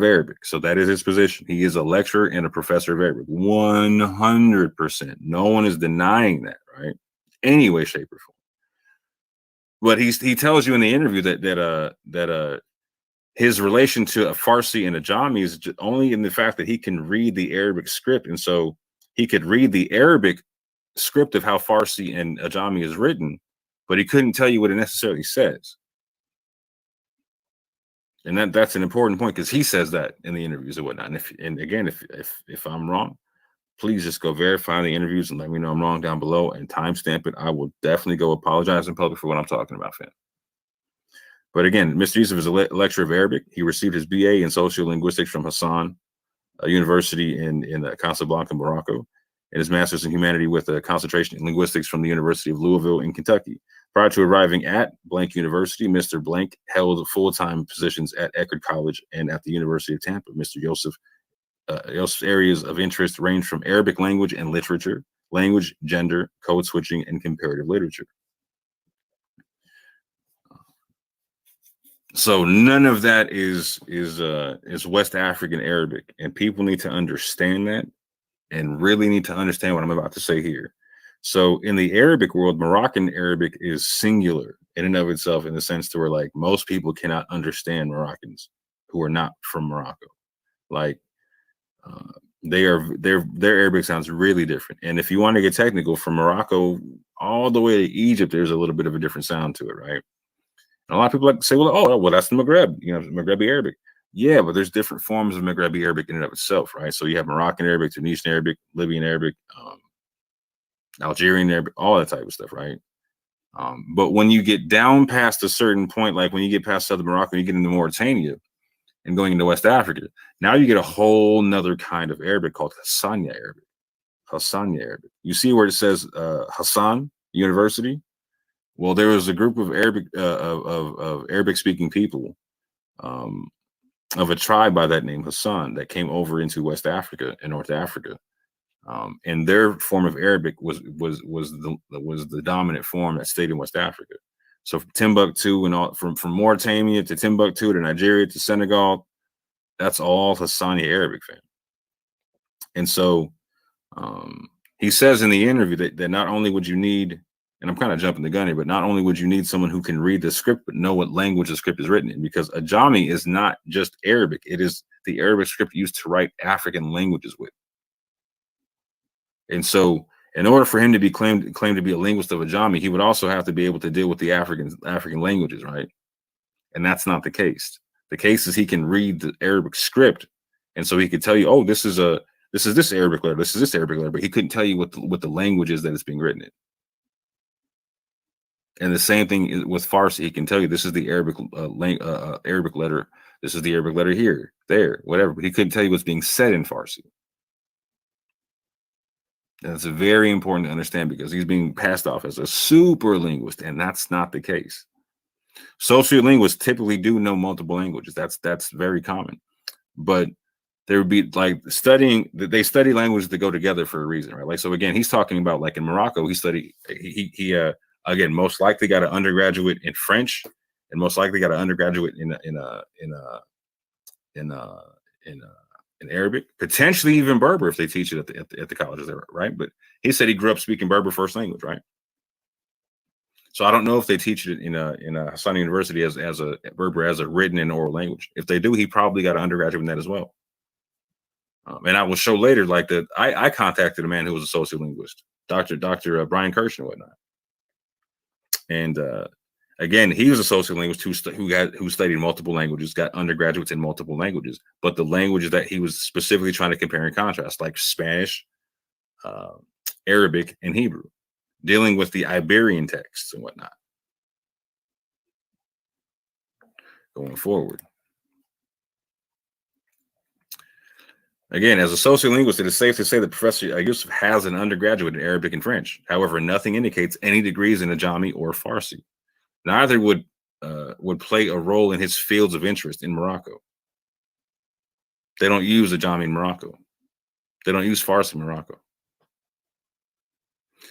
Arabic. So that is his position. He is a lecturer and a professor of Arabic. 100%. No one is denying that, right? Any way, shape, or form. But he tells you in the interview that his relation to a Farsi and Ajami is only in the fact that he can read the Arabic script. And so he could read the Arabic script of how Farsi and Ajami is written, but he couldn't tell you what it necessarily says. And that's an important point, because he says that in the interviews and whatnot. And again, if I'm wrong, please just go verify the interviews and let me know I'm wrong down below and timestamp it. I will definitely go apologize in public for what I'm talking about, fam. But again, Mr. Yusuf is a lecturer of Arabic. He received his BA in sociolinguistics from Hassan University in Casablanca, Morocco, and his master's in humanity with a concentration in linguistics from the University of Louisville in Kentucky. Prior to arriving at Blank University, Mr. Blank held full-time positions at Eckerd College and at the University of Tampa. Mr. Yosef's areas of interest range from Arabic language and literature, language, gender, code switching, and comparative literature. So none of that is West African Arabic, and people need to understand that, and really need to understand what I'm about to say here. So in the Arabic world, Moroccan Arabic is singular in and of itself, in the sense to where like most people cannot understand Moroccans who are not from Morocco. Like their Arabic sounds really different. And if you want to get technical, from Morocco all the way to Egypt, there's a little bit of a different sound to it, right? And a lot of people like to say, well, that's the Maghreb, Maghrebi Arabic. Yeah, but there's different forms of Maghrebi Arabic in and of itself, right? So you have Moroccan Arabic, Tunisian Arabic, Libyan Arabic, Algerian Arabic, all that type of stuff, right? But when you get down past a certain point, like when you get past southern Morocco, you get into Mauritania and going into West Africa, now you get a whole nother kind of Arabic called Hassania Arabic. Hassania Arabic. You see where it says Hassan University? Well, there was a group of Arabic of Arabic speaking people of a tribe by that name, Hassan, that came over into West Africa and North Africa. And their form of Arabic was the dominant form that stayed in West Africa. So from Timbuktu and all from Mauritania to Timbuktu to Nigeria to Senegal, that's all Hassani Arabic, fam. And so he says in the interview that not only would you need, and I'm kind of jumping the gun here, but not only would you need someone who can read the script but know what language the script is written in, because Ajami is not just Arabic; it is the Arabic script used to write African languages with. And so, in order for him to be claimed to be a linguist of Ajami, he would also have to be able to deal with the African languages, right? And that's not the case. The case is he can read the Arabic script, and so he could tell you, oh, this is this Arabic letter, this is this Arabic letter, but he couldn't tell you what the language is that it's being written in. And the same thing with Farsi, he can tell you this is the Arabic Arabic letter, this is the Arabic letter here, there, whatever, but he couldn't tell you what's being said in Farsi. That's very important to understand because he's being passed off as a super linguist, and that's not the case. Sociolinguists typically do know multiple languages. That's very common. But there would be like they study languages that go together for a reason, right? Like, so again, he's talking about like in Morocco, he again most likely got an undergraduate in French and most likely got an undergraduate in Arabic, potentially even Berber if they teach it at the colleges there, right? But he said he grew up speaking Berber first language, right? So I don't know if they teach it in a Hassani University as a Berber as a written and oral language. If they do, he probably got an undergraduate in that as well. And I will show later, like that I contacted a man who was a sociolinguist, Dr. Brian Kirsch and whatnot. And again, he was a sociolinguist who studied multiple languages, got undergraduates in multiple languages, but the languages that he was specifically trying to compare and contrast, like Spanish, Arabic, and Hebrew, dealing with the Iberian texts and whatnot. Going forward. Again, as a sociolinguist, it is safe to say that Professor Yusuf has an undergraduate in Arabic and French. However, nothing indicates any degrees in Ajami or Farsi. Neither would play a role in his fields of interest in Morocco. They don't use Ajami in Morocco. They don't use Farsi in Morocco.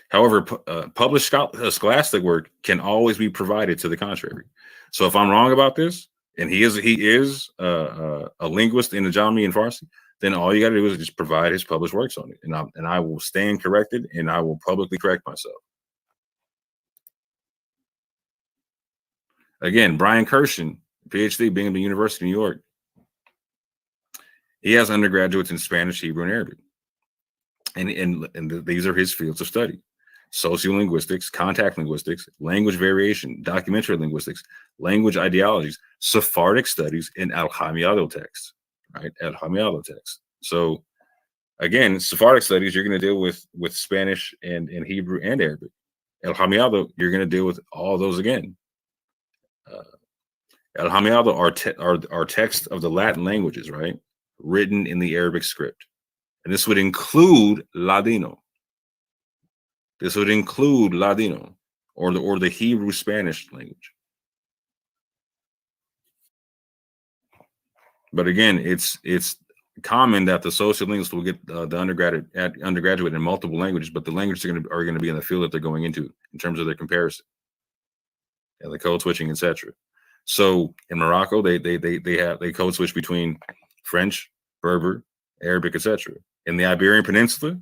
However, published scholastic work can always be provided to the contrary. So if I'm wrong about this, and he is a linguist in Ajami and Farsi, then all you got to do is just provide his published works on it, and I will stand corrected, and I will publicly correct myself. Again, Brian Kirshen, PhD, Binghamton University, New York. He has undergraduates in Spanish, Hebrew, and Arabic, and these are his fields of study: sociolinguistics, contact linguistics, language variation, documentary linguistics, language ideologies, Sephardic studies, and Al-Hamiado texts. Right, Al-Hamiado text. So again, Sephardic studies, you're going to deal with Spanish and Hebrew and Arabic. Al-Hamiado, you're going to deal with all those again. Al-Hamiado are texts of the Latin languages, right, written in the Arabic script, and this would include Ladino. This would include Ladino or the Hebrew Spanish language. But again, it's common that the sociolinguist will get the undergraduate in multiple languages, but the languages are going to be in the field that they're going into in terms of their comparison and the code switching, etc. So in Morocco, they code switch between French, Berber, Arabic, etc. In the Iberian Peninsula,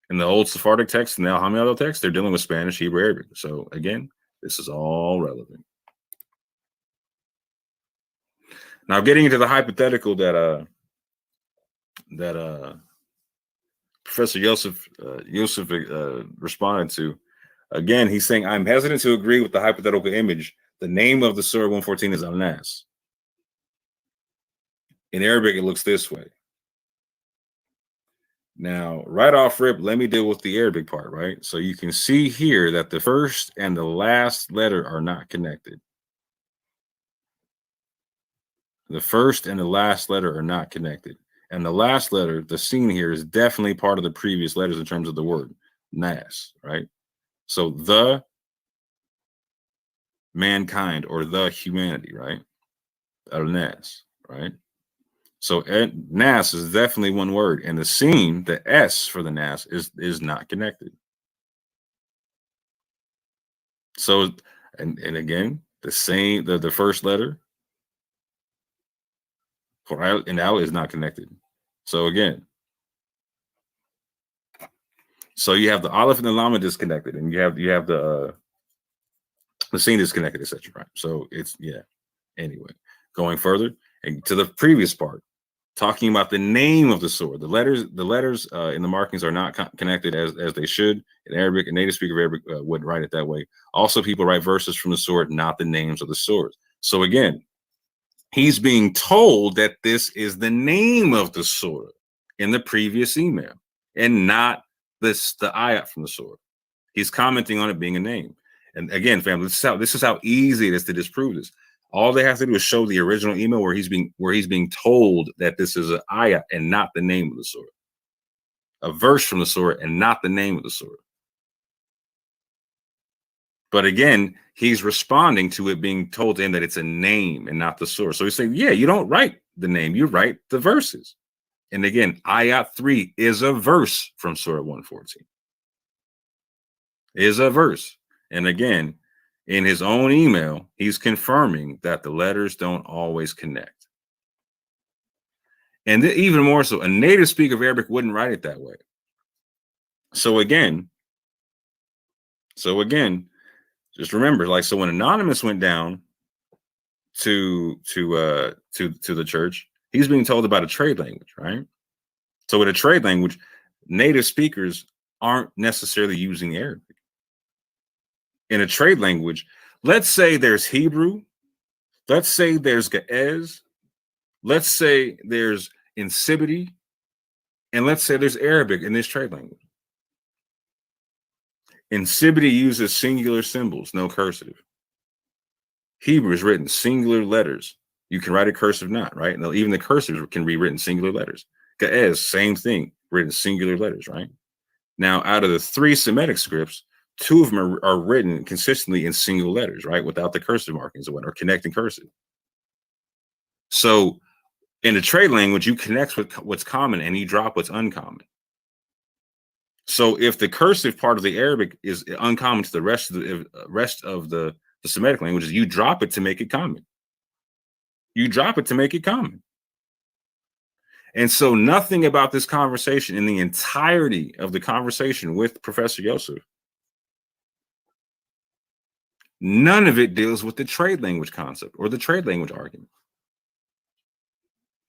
in the old Sephardic text and the Al-Hamiado text, they're dealing with Spanish, Hebrew, Arabic. So again, this is all relevant. Now, getting into the hypothetical that Professor Yusuf responded to, again, he's saying, I'm hesitant to agree with the hypothetical image. The name of the Surah 114 is Al-Nas. In Arabic, it looks this way. Now, right off rip, let me deal with the Arabic part, right? So you can see here that the first and the last letter are not connected. The first and the last letter are not connected. And the last letter, the scene here, is definitely part of the previous letters in terms of the word, nas, right? So the mankind or the humanity, right? Al-nas, right? So nas is definitely one word, and the scene, the S for the nas, is not connected. So, and again, the same, the first letter for al and al is not connected. So again, so you have the aleph and the llama disconnected, and you have the scene disconnected, etc. Right? So it's Anyway, going further and to the previous part, talking about the name of the sword. The letters in the markings are not connected as they should in Arabic. A native speaker of Arabic wouldn't write it that way. Also, people write verses from the sword, not the names of the swords. So again, he's being told that this is the name of the sword in the previous email and not the ayat from the sword. He's commenting on it being a name. And again, family, this is how easy it is to disprove this. All they have to do is show the original email where he's being told that this is an ayah and not the name of the surah, a verse from the surah and not the name of the surah. But again, he's responding to it being told to him that it's a name and not the surah. So he's saying, yeah, you don't write the name, you write the verses. And again, ayat 3 is a verse from Surah 114. Is a verse. And again, in his own email, he's confirming that the letters don't always connect. And even more so, a native speaker of Arabic wouldn't write it that way. So again, just remember, like, so when Anonymous went down to the church, he's being told about a trade language, right? So with a trade language, native speakers aren't necessarily using Arabic. In a trade language, let's say there's Hebrew, let's say there's Ge'ez, let's say there's Insipidity, and let's say there's Arabic in this trade language. Insipidity uses singular symbols, no cursive. Hebrew is written singular letters. You can write a cursive not, right? Now, even the cursive can be written singular letters. Ge'ez, same thing, written singular letters, right? Now, out of the 3 Semitic scripts, 2 of them are written consistently in single letters, right? Without the cursive markings or connecting cursive. So in the trade language, you connect with what's common and you drop what's uncommon. So if the cursive part of the Arabic is uncommon to the rest of the Semitic languages, you drop it to make it common. You drop it to make it common. And so nothing about this conversation in the entirety of the conversation with Professor Yosef, none of it deals with the trade language concept or the trade language argument.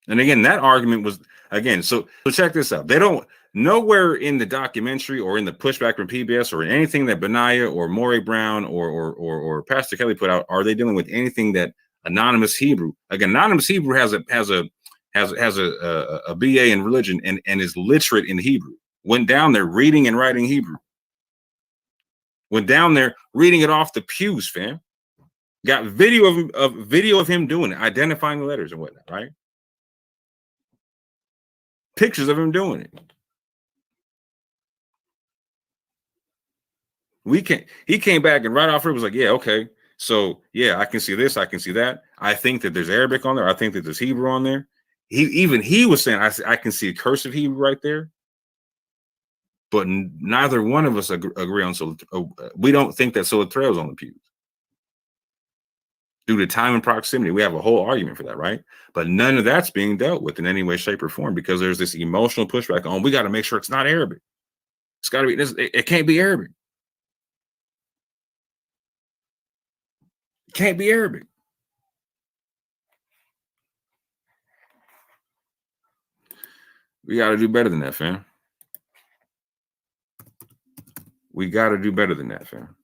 And again, that argument was, again, so check this out. They don't, nowhere in the documentary or in the pushback from PBS or in anything that Benaya or Maury Brown or Pastor Kelly put out, are they dealing with anything that Anonymous Hebrew, again, Anonymous Hebrew has a BA in religion and is literate in Hebrew, went down there reading and writing Hebrew. Went down there reading it off the pews, fam. Got video of him doing it, identifying the letters and whatnot, right? Pictures of him doing it. He came back and right off it was like, yeah, okay. So yeah, I can see this, I can see that. I think that there's Arabic on there. I think that there's Hebrew on there. He was saying, I can see a cursive Hebrew right there. But neither one of us agree on we don't think that Solathreo is on the pews. Due to time and proximity, we have a whole argument for that, right? But none of that's being dealt with in any way, shape, or form because there's this emotional pushback on, we got to make sure it's not Arabic. It's got to be this, it can't be Arabic. It can't be Arabic. We got to do better than that, fam. We got to do better than that, fam.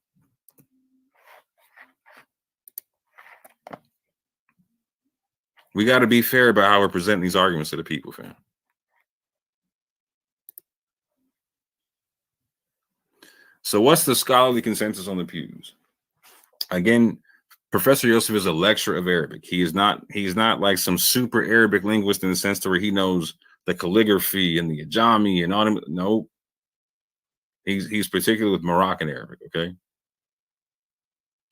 We got to be fair about how we're presenting these arguments to the people, fam. So what's the scholarly consensus on the pews? Again, Professor Yosef is a lecturer of Arabic. He's not like some super Arabic linguist in the sense to where he knows the calligraphy and the Ajami and all them. No. He's particular with Moroccan Arabic, okay?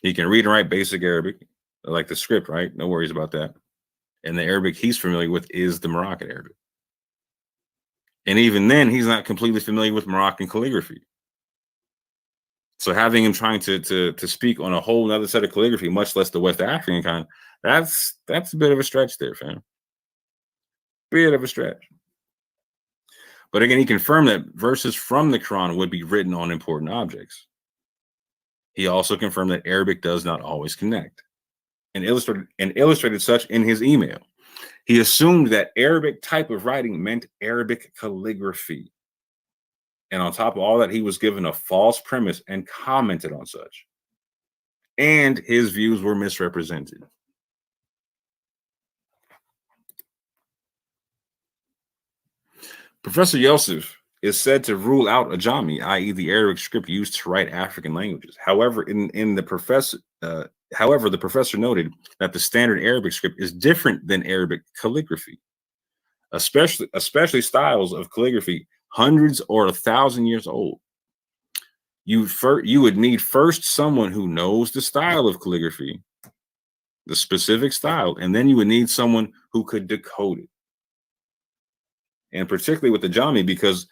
He can read and write basic Arabic, like the script, right? No worries about that. And the Arabic he's familiar with is the Moroccan Arabic. And even then, he's not completely familiar with Moroccan calligraphy. So having him trying to speak on a whole other set of calligraphy, much less the West African kind, that's a bit of a stretch there, fam. Bit of a stretch. But again, he confirmed that verses from the Quran would be written on important objects. He also confirmed that Arabic does not always connect, and illustrated such in his email. He assumed that Arabic type of writing meant Arabic calligraphy. And on top of all that, he was given a false premise and commented on such. And his views were misrepresented. Professor Yosef is said to rule out Ajami, i.e., the Arabic script used to write African languages. However, the professor noted that the standard Arabic script is different than Arabic calligraphy, especially styles of calligraphy hundreds or 1,000 years old. You would need first someone who knows the style of calligraphy, the specific style, and then you would need someone who could decode it. And particularly with the Ajami, because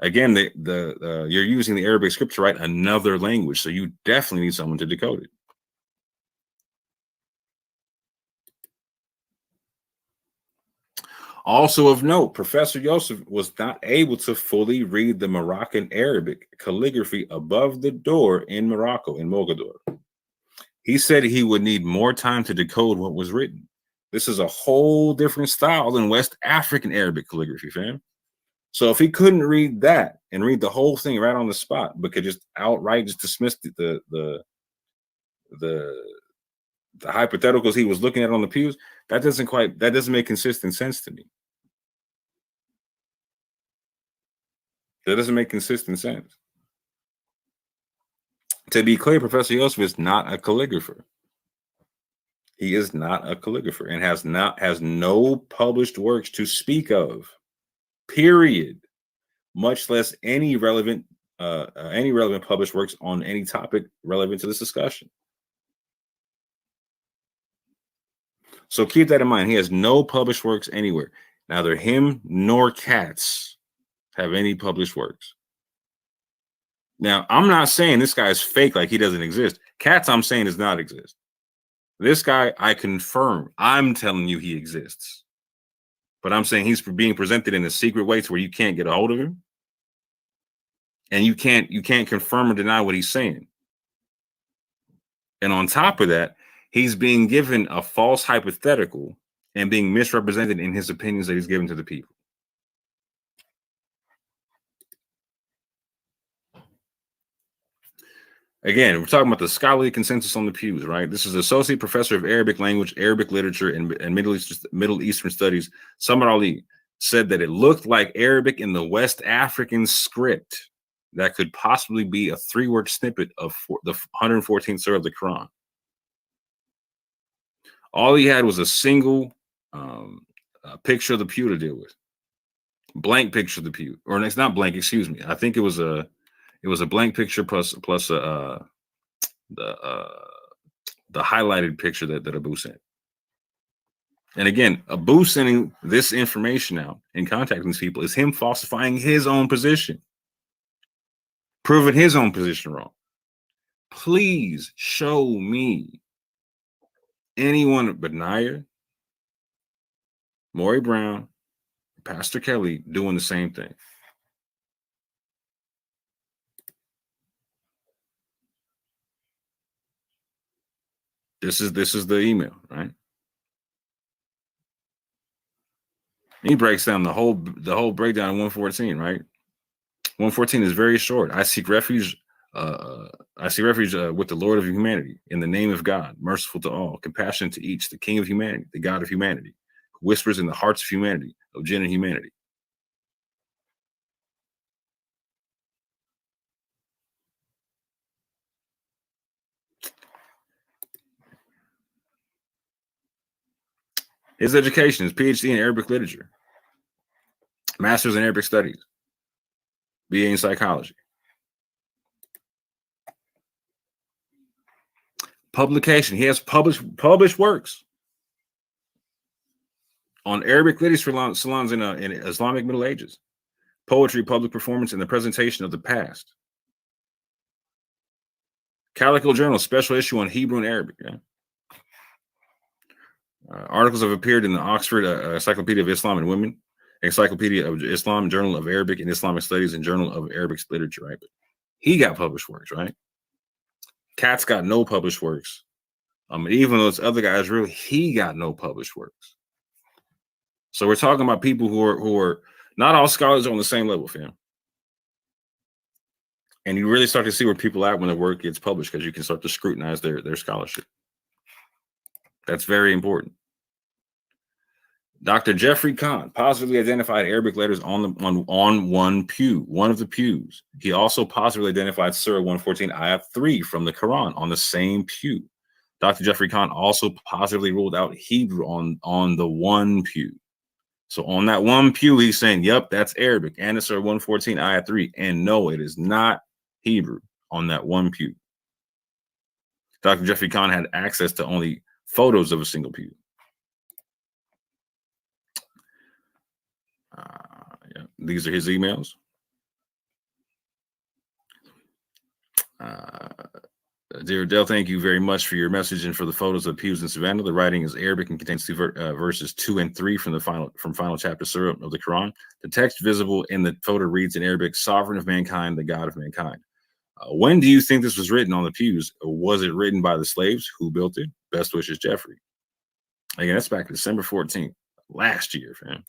again, you're using the Arabic script to write another language, so you definitely need someone to decode it. Also of note, Professor Yosef was not able to fully read the Moroccan Arabic calligraphy above the door in Morocco, in Mogador. He said he would need more time to decode what was written. This is a whole different style than West African Arabic calligraphy, fam. So if he couldn't read that and read the whole thing right on the spot, but could just outright just dismiss the hypotheticals he was looking at on the pews, that doesn't make consistent sense to me. That doesn't make consistent sense. To be clear, Professor Yosef is not a calligrapher. He is not a calligrapher and has no published works to speak of, period. Much less any relevant published works on any topic relevant to this discussion. So keep that in mind. He has no published works anywhere. Neither him nor Katz have any published works. Now, I'm not saying this guy is fake, like he doesn't exist. Katz, I'm saying, does not exist. This guy, I confirm. I'm telling you he exists. But I'm saying he's being presented in a secret way to where you can't get a hold of him. And you can't confirm or deny what he's saying. And on top of that, he's being given a false hypothetical and being misrepresented in his opinions that he's given to the people. Again, we're talking about the scholarly consensus on the pews, right? This is Associate Professor of Arabic Language, Arabic Literature, and Middle Eastern Studies, Samar Ali, said that it looked like Arabic in the West African script that could possibly be a 3-word snippet of the 114th surah of the Quran. All he had was a single picture of the pew to deal with. Blank picture of the pew. Or it's not blank, excuse me. I think it was a blank picture plus the highlighted picture that Abu sent. And again, Abu sending this information out and contacting these people is him falsifying his own position, proving his own position wrong. Please show me anyone but Naya, Maury Brown, Pastor Kelly doing the same thing. This is the email, right? He breaks down the whole breakdown in 114, right? 114 is very short. I seek refuge with the Lord of humanity, in the name of God, merciful to all, compassionate to each, the King of humanity, the God of humanity. whispers in the hearts of humanity, of jinn and humanity. His education is PhD in Arabic literature, master's in Arabic studies, BA in psychology. Publication. He has published works on Arabic literature salons in Islamic Middle Ages, poetry, public performance, and the presentation of the past. Calico Journal, special issue on Hebrew and Arabic. Yeah. Articles have appeared in the Oxford Encyclopedia of Islam and Women, Encyclopedia of Islam, Journal of Arabic and Islamic Studies, and Journal of Arabic Literature. Right, but he got published works, right? Cat's got no published works. Even though those other guys he got no published works. So we're talking about people who are not all scholars are on the same level, fam. And you really start to see where people are when the work gets published, because you can start to scrutinize their scholarship. That's very important. Dr. Jeffrey Kahn positively identified Arabic letters on one pew, one of the pews. He also positively identified Surah 114, Ayat 3 from the Quran on the same pew. Dr. Jeffrey Kahn also positively ruled out Hebrew on the one pew. So on that one pew, he's saying, yep, that's Arabic. And it's Surah 114, Ayat 3. And no, it is not Hebrew on that one pew. Dr. Jeffrey Kahn had access to only photos of a single pew. Yeah, these are his emails. Dear Adele, thank you very much for your message and for the photos of pews in Savannah. The writing is Arabic and contains verses 2 and 3 from final chapter surah of the Quran. The text visible in the photo reads in Arabic, "Sovereign of mankind, the God of mankind." When do you think this was written on the pews? Or was it written by the slaves? Who built it? Best wishes, Jeffrey. Again, that's back December 14th, last year, fam.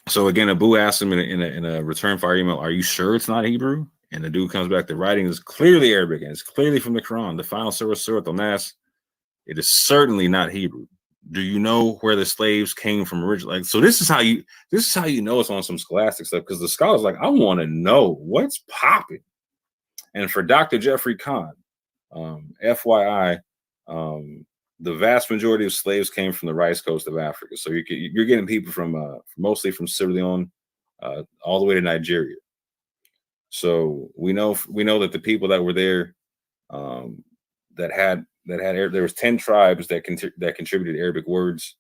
So again, Abu asked him in a return fire email, "Are you sure it's not Hebrew?" And the dude comes back, the writing is clearly Arabic and it's clearly from the Quran. The final surah, Surah Al-Nas, it is certainly not Hebrew. Do you know where the slaves came from originally? Like, so this is how you know it's on some scholastic stuff, because the scholars like, I want to know what's popping. And for Dr. Jeffrey Kahn, FYI, the vast majority of slaves came from the rice coast of Africa. So you're getting people from mostly from Sierra Leone, all the way to Nigeria. So we know that the people that were there, there was 10 tribes that contributed Arabic words,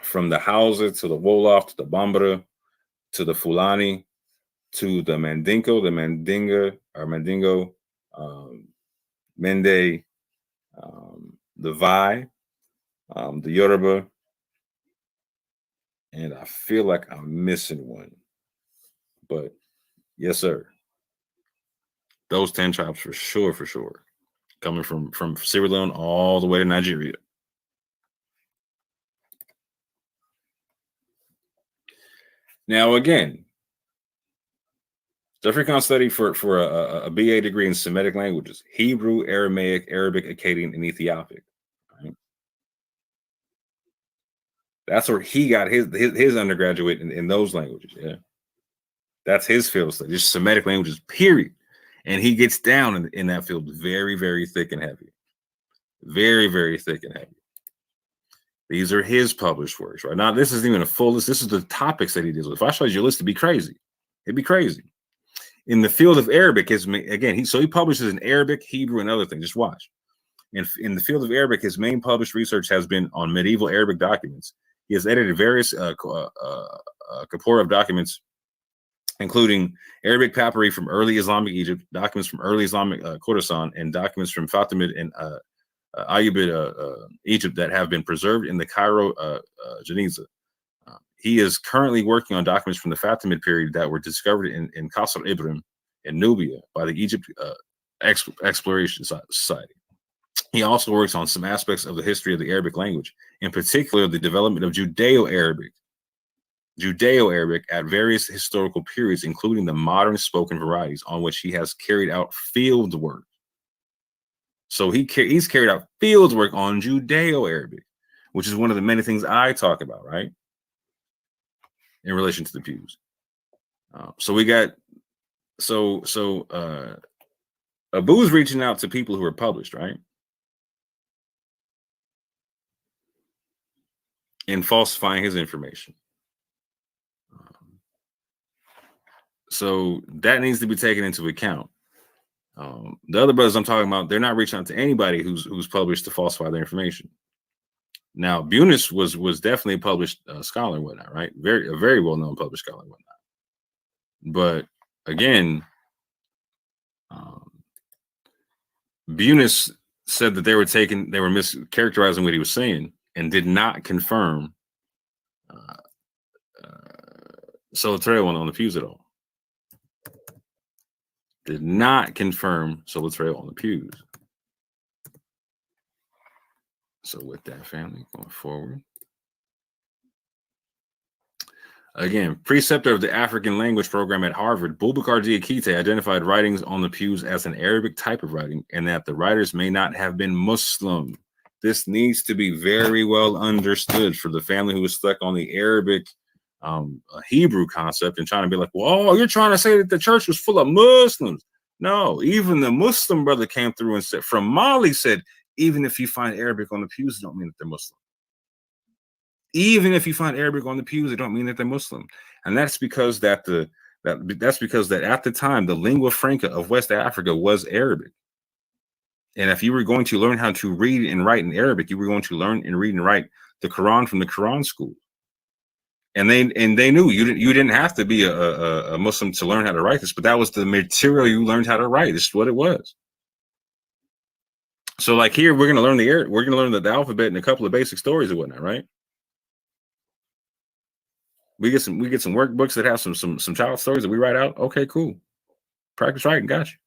from the Hausa to the Wolof to the Bambara to the Fulani to the Mandingo, Mende, the Vai, the Yoruba, and I feel like I'm missing one. But yes, sir. Those 10 tribes for sure. Coming from Sierra Leone all the way to Nigeria. Now, again, Jeffrey Kahn studied for a BA degree in Semitic languages: Hebrew, Aramaic, Arabic, Akkadian, and Ethiopic. Right? That's where he got his undergraduate in those languages. Yeah, that's his field study, just Semitic languages, period. And he gets down in that field very, very thick and heavy. Very, very thick and heavy. These are his published works, right? Now, this isn't even a full list. This is the topics that he deals with. If I showed you a list, it'd be crazy. It'd be crazy. In the field of Arabic, he publishes in Arabic, Hebrew, and other things. Just watch. In the field of Arabic, his main published research has been on medieval Arabic documents. He has edited various corpora of documents, including Arabic papyri from early Islamic Egypt, documents from early Islamic Khorasan, and documents from Fatimid and Ayyubid Egypt that have been preserved in the Cairo Geniza. He is currently working on documents from the Fatimid period that were discovered in Qasr Ibrahim in Nubia by the Egypt Exploration Society. He also works on some aspects of the history of the Arabic language, in particular the development of Judeo-Arabic. Judeo-Arabic at various historical periods, including the modern spoken varieties on which he has carried out field work. So he's carried out field work on Judeo-Arabic, which is one of the many things I talk about, right? In relation to the pews. So we got, Abu's reaching out to people who are published, right? And falsifying his information. So that needs to be taken into account. The other brothers I'm talking about, they're not reaching out to anybody who's published to falsify their information. Now, Bunis was definitely a published scholar and whatnot, right? A very well-known published scholar and whatnot. But again, Bunis said that they were mischaracterizing what he was saying and did not confirm Solatreo on the pews at all. Did not confirm Solatreo on the pews. So with that, family, going forward. Again, preceptor of the African language program at Harvard, Boubacar Diakite identified writings on the pews as an Arabic type of writing and that the writers may not have been Muslim. This needs to be very well understood for the family who is stuck on the Arabic Hebrew concept and trying to be like, well, you're trying to say that the church was full of Muslims. No, even the Muslim brother came through and said, from Mali said, even if you find Arabic on the pews, it don't mean that they're Muslim. Even if you find Arabic on the pews, it don't mean that they're Muslim. And that's because that at the time, the lingua franca of West Africa was Arabic. And if you were going to learn how to read and write in Arabic, you were going to learn and read and write the Quran from the Quran school. And they knew you didn't have to be a Muslim to learn how to write this, but that was the material you learned how to write. This is what it was. So like here, we're gonna learn the alphabet and a couple of basic stories and whatnot, right? We get some workbooks that have some child stories that we write out. Okay, cool. Practice writing, got you.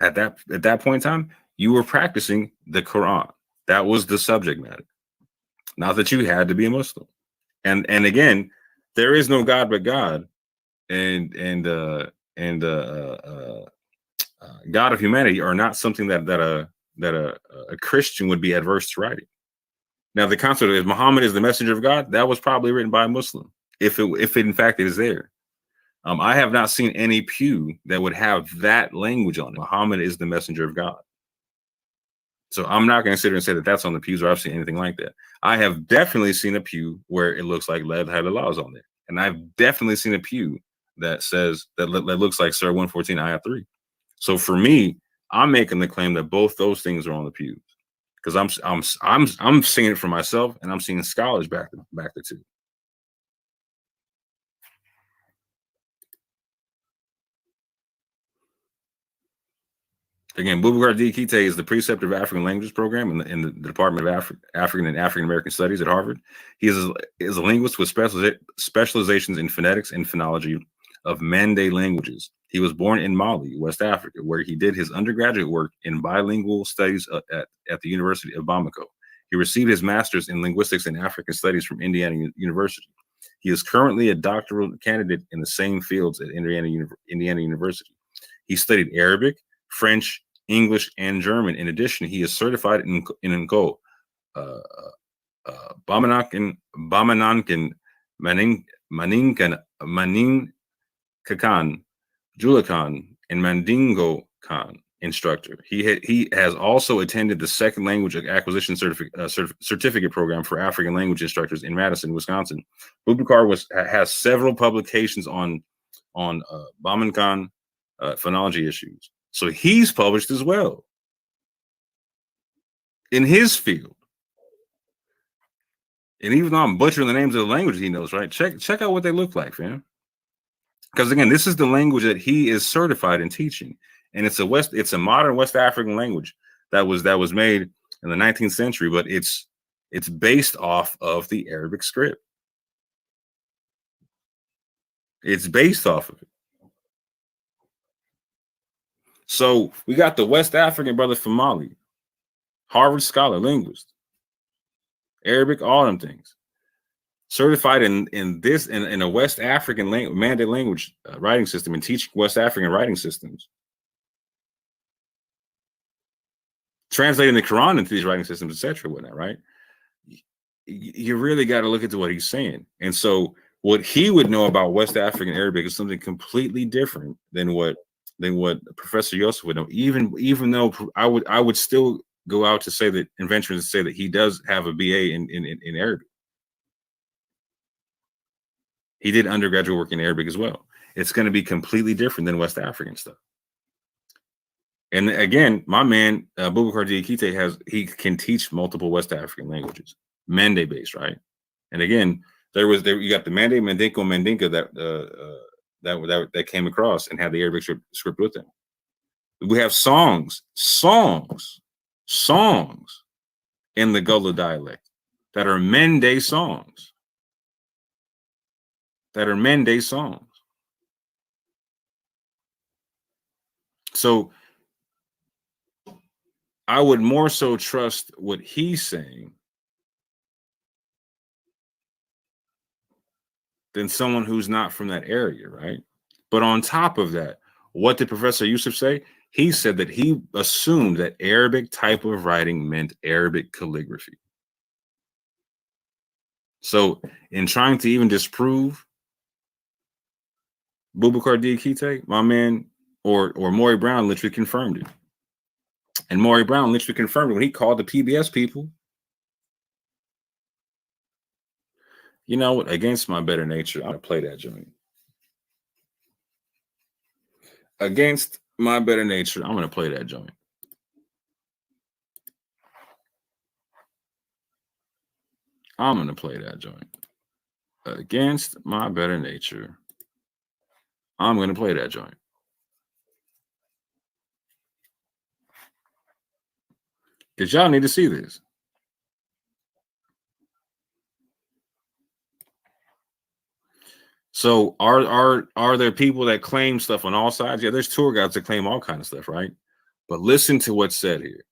At that point in time, you were practicing the Quran. That was the subject matter. Not that you had to be a Muslim. And again, there is no God but God, and God of humanity are not something that a Christian would be adverse to writing. Now, the concept is Muhammad is the messenger of God. That was probably written by a Muslim, if it in fact it is there. I have not seen any pew that would have that language on it. Muhammad is the messenger of God. So I'm not going to sit here and say that that's on the pews or I've seen anything like that. I have definitely seen a pew where it looks like La ilaha illallah is on there. And I've definitely seen a pew that says that looks like Surah 114 ayah 3. So for me, I'm making the claim that both those things are on the pews because I'm seeing it for myself and I'm seeing scholars back the two. Again, Boubacar Diakite is the preceptor of African languages program in the Department of African and African American Studies at Harvard. He is a linguist with specializations in phonetics and phonology of Mande languages. He was born in Mali, West Africa, where he did his undergraduate work in bilingual studies at the University of Bamako. He received his master's in linguistics and African studies from Indiana University. He is currently a doctoral candidate in the same fields at Indiana University. He studied Arabic, French, English, and German. In addition, he is certified in Ngo, Bamanankan, Maninkakan, Julakan, and Mandingo Khan instructor. He has also attended the second language acquisition certificate program for African language instructors in Madison, Wisconsin. Boubacar has several publications on Bamanankan phonology issues. So he's published as well in his field. And even though I'm butchering the names of the languages he knows, right? Check out what they look like, fam. Because again, this is the language that he is certified in teaching. And it's a modern West African language that was made in the 19th century, but it's based off of the Arabic script. It's based off of it. So we got the West African brother from Mali, Harvard scholar, linguist, Arabic, all them things. certified in a West African mandate language writing system and teach West African writing systems, translating the Quran into these writing systems, etc. Whatnot, right? You really got to look into what he's saying. And so what he would know about West African Arabic is something completely different than what Professor Yosef would know. Even though I would still go out to say that and venture to say that he does have a BA in Arabic. He did undergraduate work in Arabic as well. It's going to be completely different than West African stuff. And again, my man Boubacar Diakite he can teach multiple West African languages, mandate based, right? And again, you got the mandate Mandinka that came across and had the Arabic script with them. We have songs in the Gullah dialect that are Mende songs. So I would more so trust what he's saying than someone who's not from that area, right? But on top of that, what did Professor Yusuf say? He said that he assumed that Arabic type of writing meant Arabic calligraphy. So in trying to even disprove Boubacar Diakite, my man, or Maury Brown literally confirmed it. And Maury Brown literally confirmed it when he called the PBS people. You know what? Against my better nature, I'm going to play that joint. Against my better nature, I'm going to play that joint. I'm going to play that joint. Against my better nature, I'm going to play that joint. Because y'all need to see this. So are there people that claim stuff on all sides? Yeah, there's tour guides that claim all kinds of stuff, right? But listen to what's said here.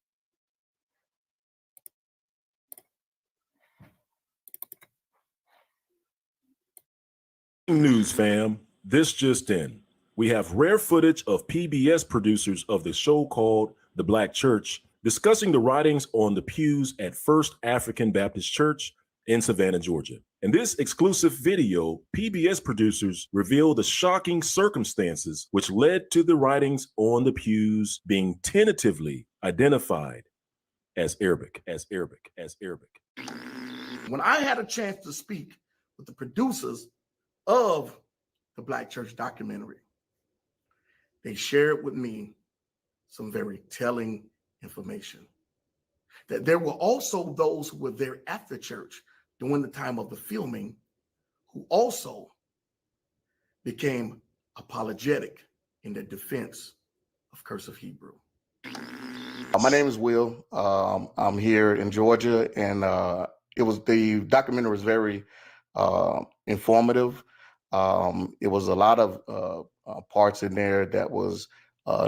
News fam, this just in. We have rare footage of PBS producers of the show called The Black Church discussing the writings on the pews at First African Baptist Church in Savannah, Georgia. In this exclusive video, PBS producers reveal the shocking circumstances which led to the writings on the pews being tentatively identified as Arabic. When I had a chance to speak with the producers of the Black Church documentary, they shared with me some very telling information. That there were also those who were there at the church during the time of the filming who also became apologetic in their defense of cursive Hebrew. My name is Will. I'm here in Georgia, and the documentary was very informative. It was a lot of parts in there that was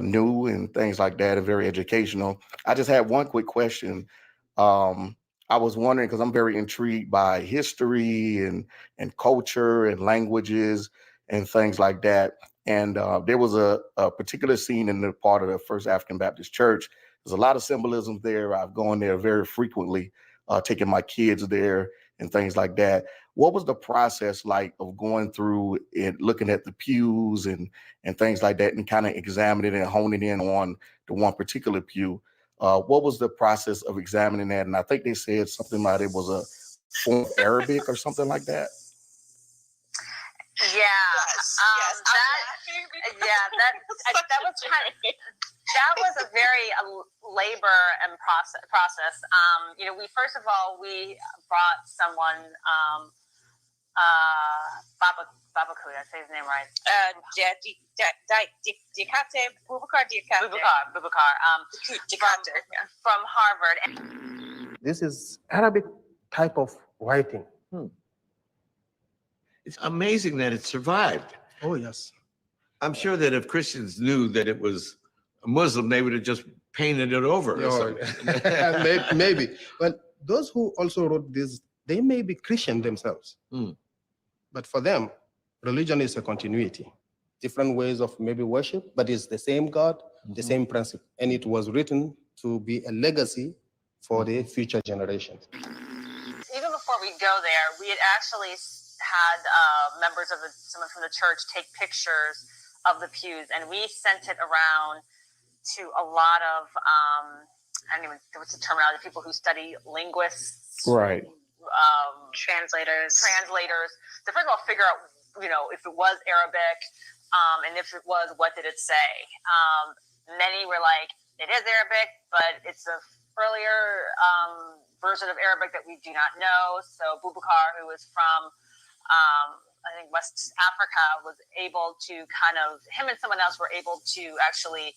new and things like that, and very educational. I just had one quick question. I was wondering, because I'm very intrigued by history and culture and languages and things like that. And there was a particular scene in the part of the First African Baptist Church. There's a lot of symbolism there. I've gone there very frequently, taking my kids there and things like that. What was the process like of going through and looking at the pews and things like that, and kind of examining and honing in on the one particular pew? What was the process of examining that? And I think they said something about it was a form of Arabic or something like that. That was kind of, that was a very labor and process. We first of all, we brought someone, Babaku, I say his name right. Boubacar, from Harvard. This is Arabic type of writing. It's amazing that it survived. Oh, yes. I'm sure that if Christians knew that it was a Muslim, they would have just painted it over. Maybe. But those who also wrote this They may be Christian themselves, but for them, religion is a continuity. Different ways of maybe worship, but it's the same God, the same principle. And it was written to be a legacy for the future generations. Even before we go there, we had actually had members of someone from the church take pictures of the pews, and we sent it around to a lot of, I don't even know what's the terminology, people who study linguists. Right. Translators. So first of all, figure out, if it was Arabic, and if it was, what did it say? Many were like, it is Arabic, but it's a earlier version of Arabic that we do not know. So Boubacar, who was from, I think, West Africa, was able to him and someone else were able to actually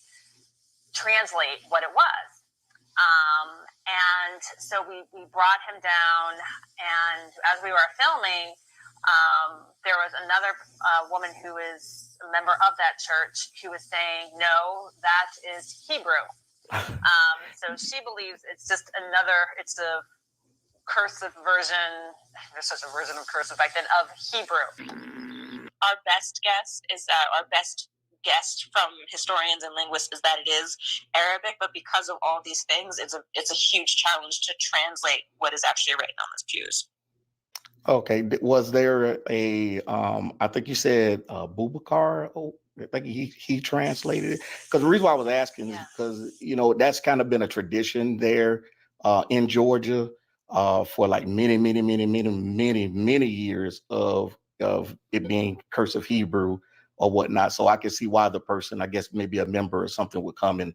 translate what it was. And so we brought him down, and as we were filming, there was another woman who is a member of that church who was saying, no, that is Hebrew. So she believes it's just it's a cursive version, there's such a version of cursive back then, of Hebrew. Our best guess is that our best guess from historians and linguists is that it is Arabic, but because of all these things, it's a huge challenge to translate what is actually written on those pews. Okay. Was there I think you said Boubacar? Oh, I think he translated it. Because the reason why I was asking is because, that's kind of been a tradition there in Georgia for like many years of it being cursive Hebrew or whatnot. So I can see why the person, I guess maybe a member or something, would come and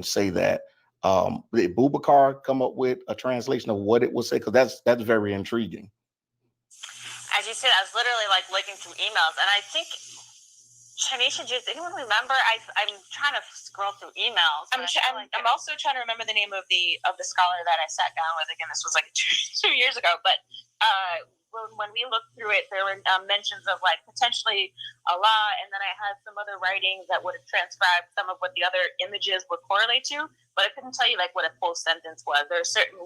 say that. Did Boubacar come up with a translation of what it would say? Because that's very intriguing. As you said, I was literally like looking through emails, and I think, Shanisha, does anyone remember? I'm trying to scroll through emails. I'm also trying to remember the name of the scholar that I sat down with. Again, this was like 2 years ago, but when we looked through it, there were mentions of like potentially Allah, and then I had some other writings that would have transcribed some of what the other images would correlate to, but I couldn't tell you like what a full sentence was. There are certain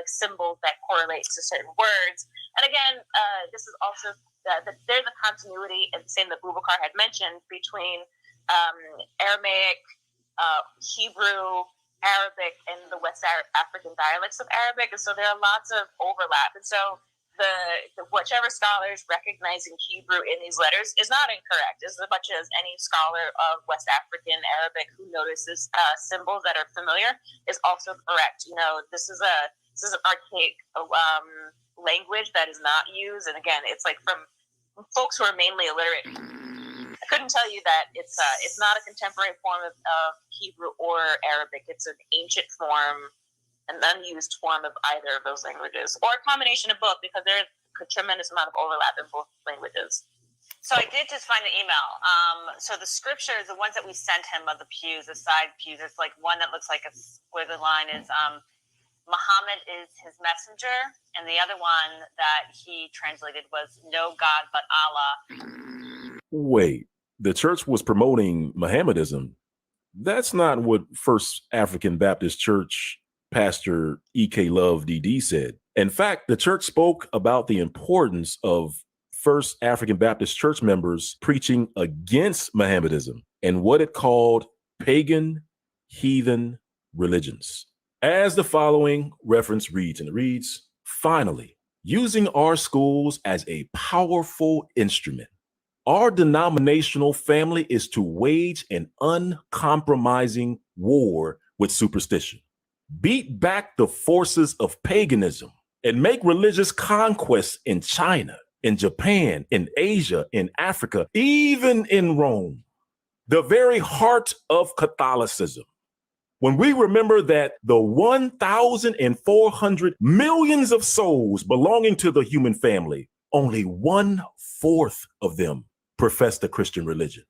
symbols that correlate to certain words. And again, this is also there's a continuity, and same that Boubacar had mentioned, between Aramaic, Hebrew, Arabic, and the West African dialects of Arabic. And so there are lots of overlap. And so the whichever scholars recognizing Hebrew in these letters is not incorrect, as much as any scholar of West African Arabic who notices symbols that are familiar is also correct. This is an archaic language that is not used, and again, it's like from folks who are mainly illiterate. I couldn't tell you that it's not a contemporary form of Hebrew or Arabic. It's an ancient form, an unused form of either of those languages, or a combination of both, because there's a tremendous amount of overlap in both languages. So I did just find the email. So the scriptures, the ones that we sent him of the pews, the side pews, it's like one that looks like where the line is, Muhammad is his messenger, and the other one that he translated was no God but Allah. Wait, the church was promoting Mohammedanism. That's not what First African Baptist Church Pastor E.K. Love D.D. said. In fact, the church spoke about the importance of First African Baptist Church members preaching against Mohammedanism and what it called pagan, heathen religions. As the following reference reads, and it reads, finally, using our schools as a powerful instrument, our denominational family is to wage an uncompromising war with superstition, beat back the forces of paganism, and make religious conquests in China, in Japan, in Asia, in Africa, even in Rome, the very heart of Catholicism. When we remember that the 1,400 millions of souls belonging to the human family, only 1/4 of them profess the Christian religion.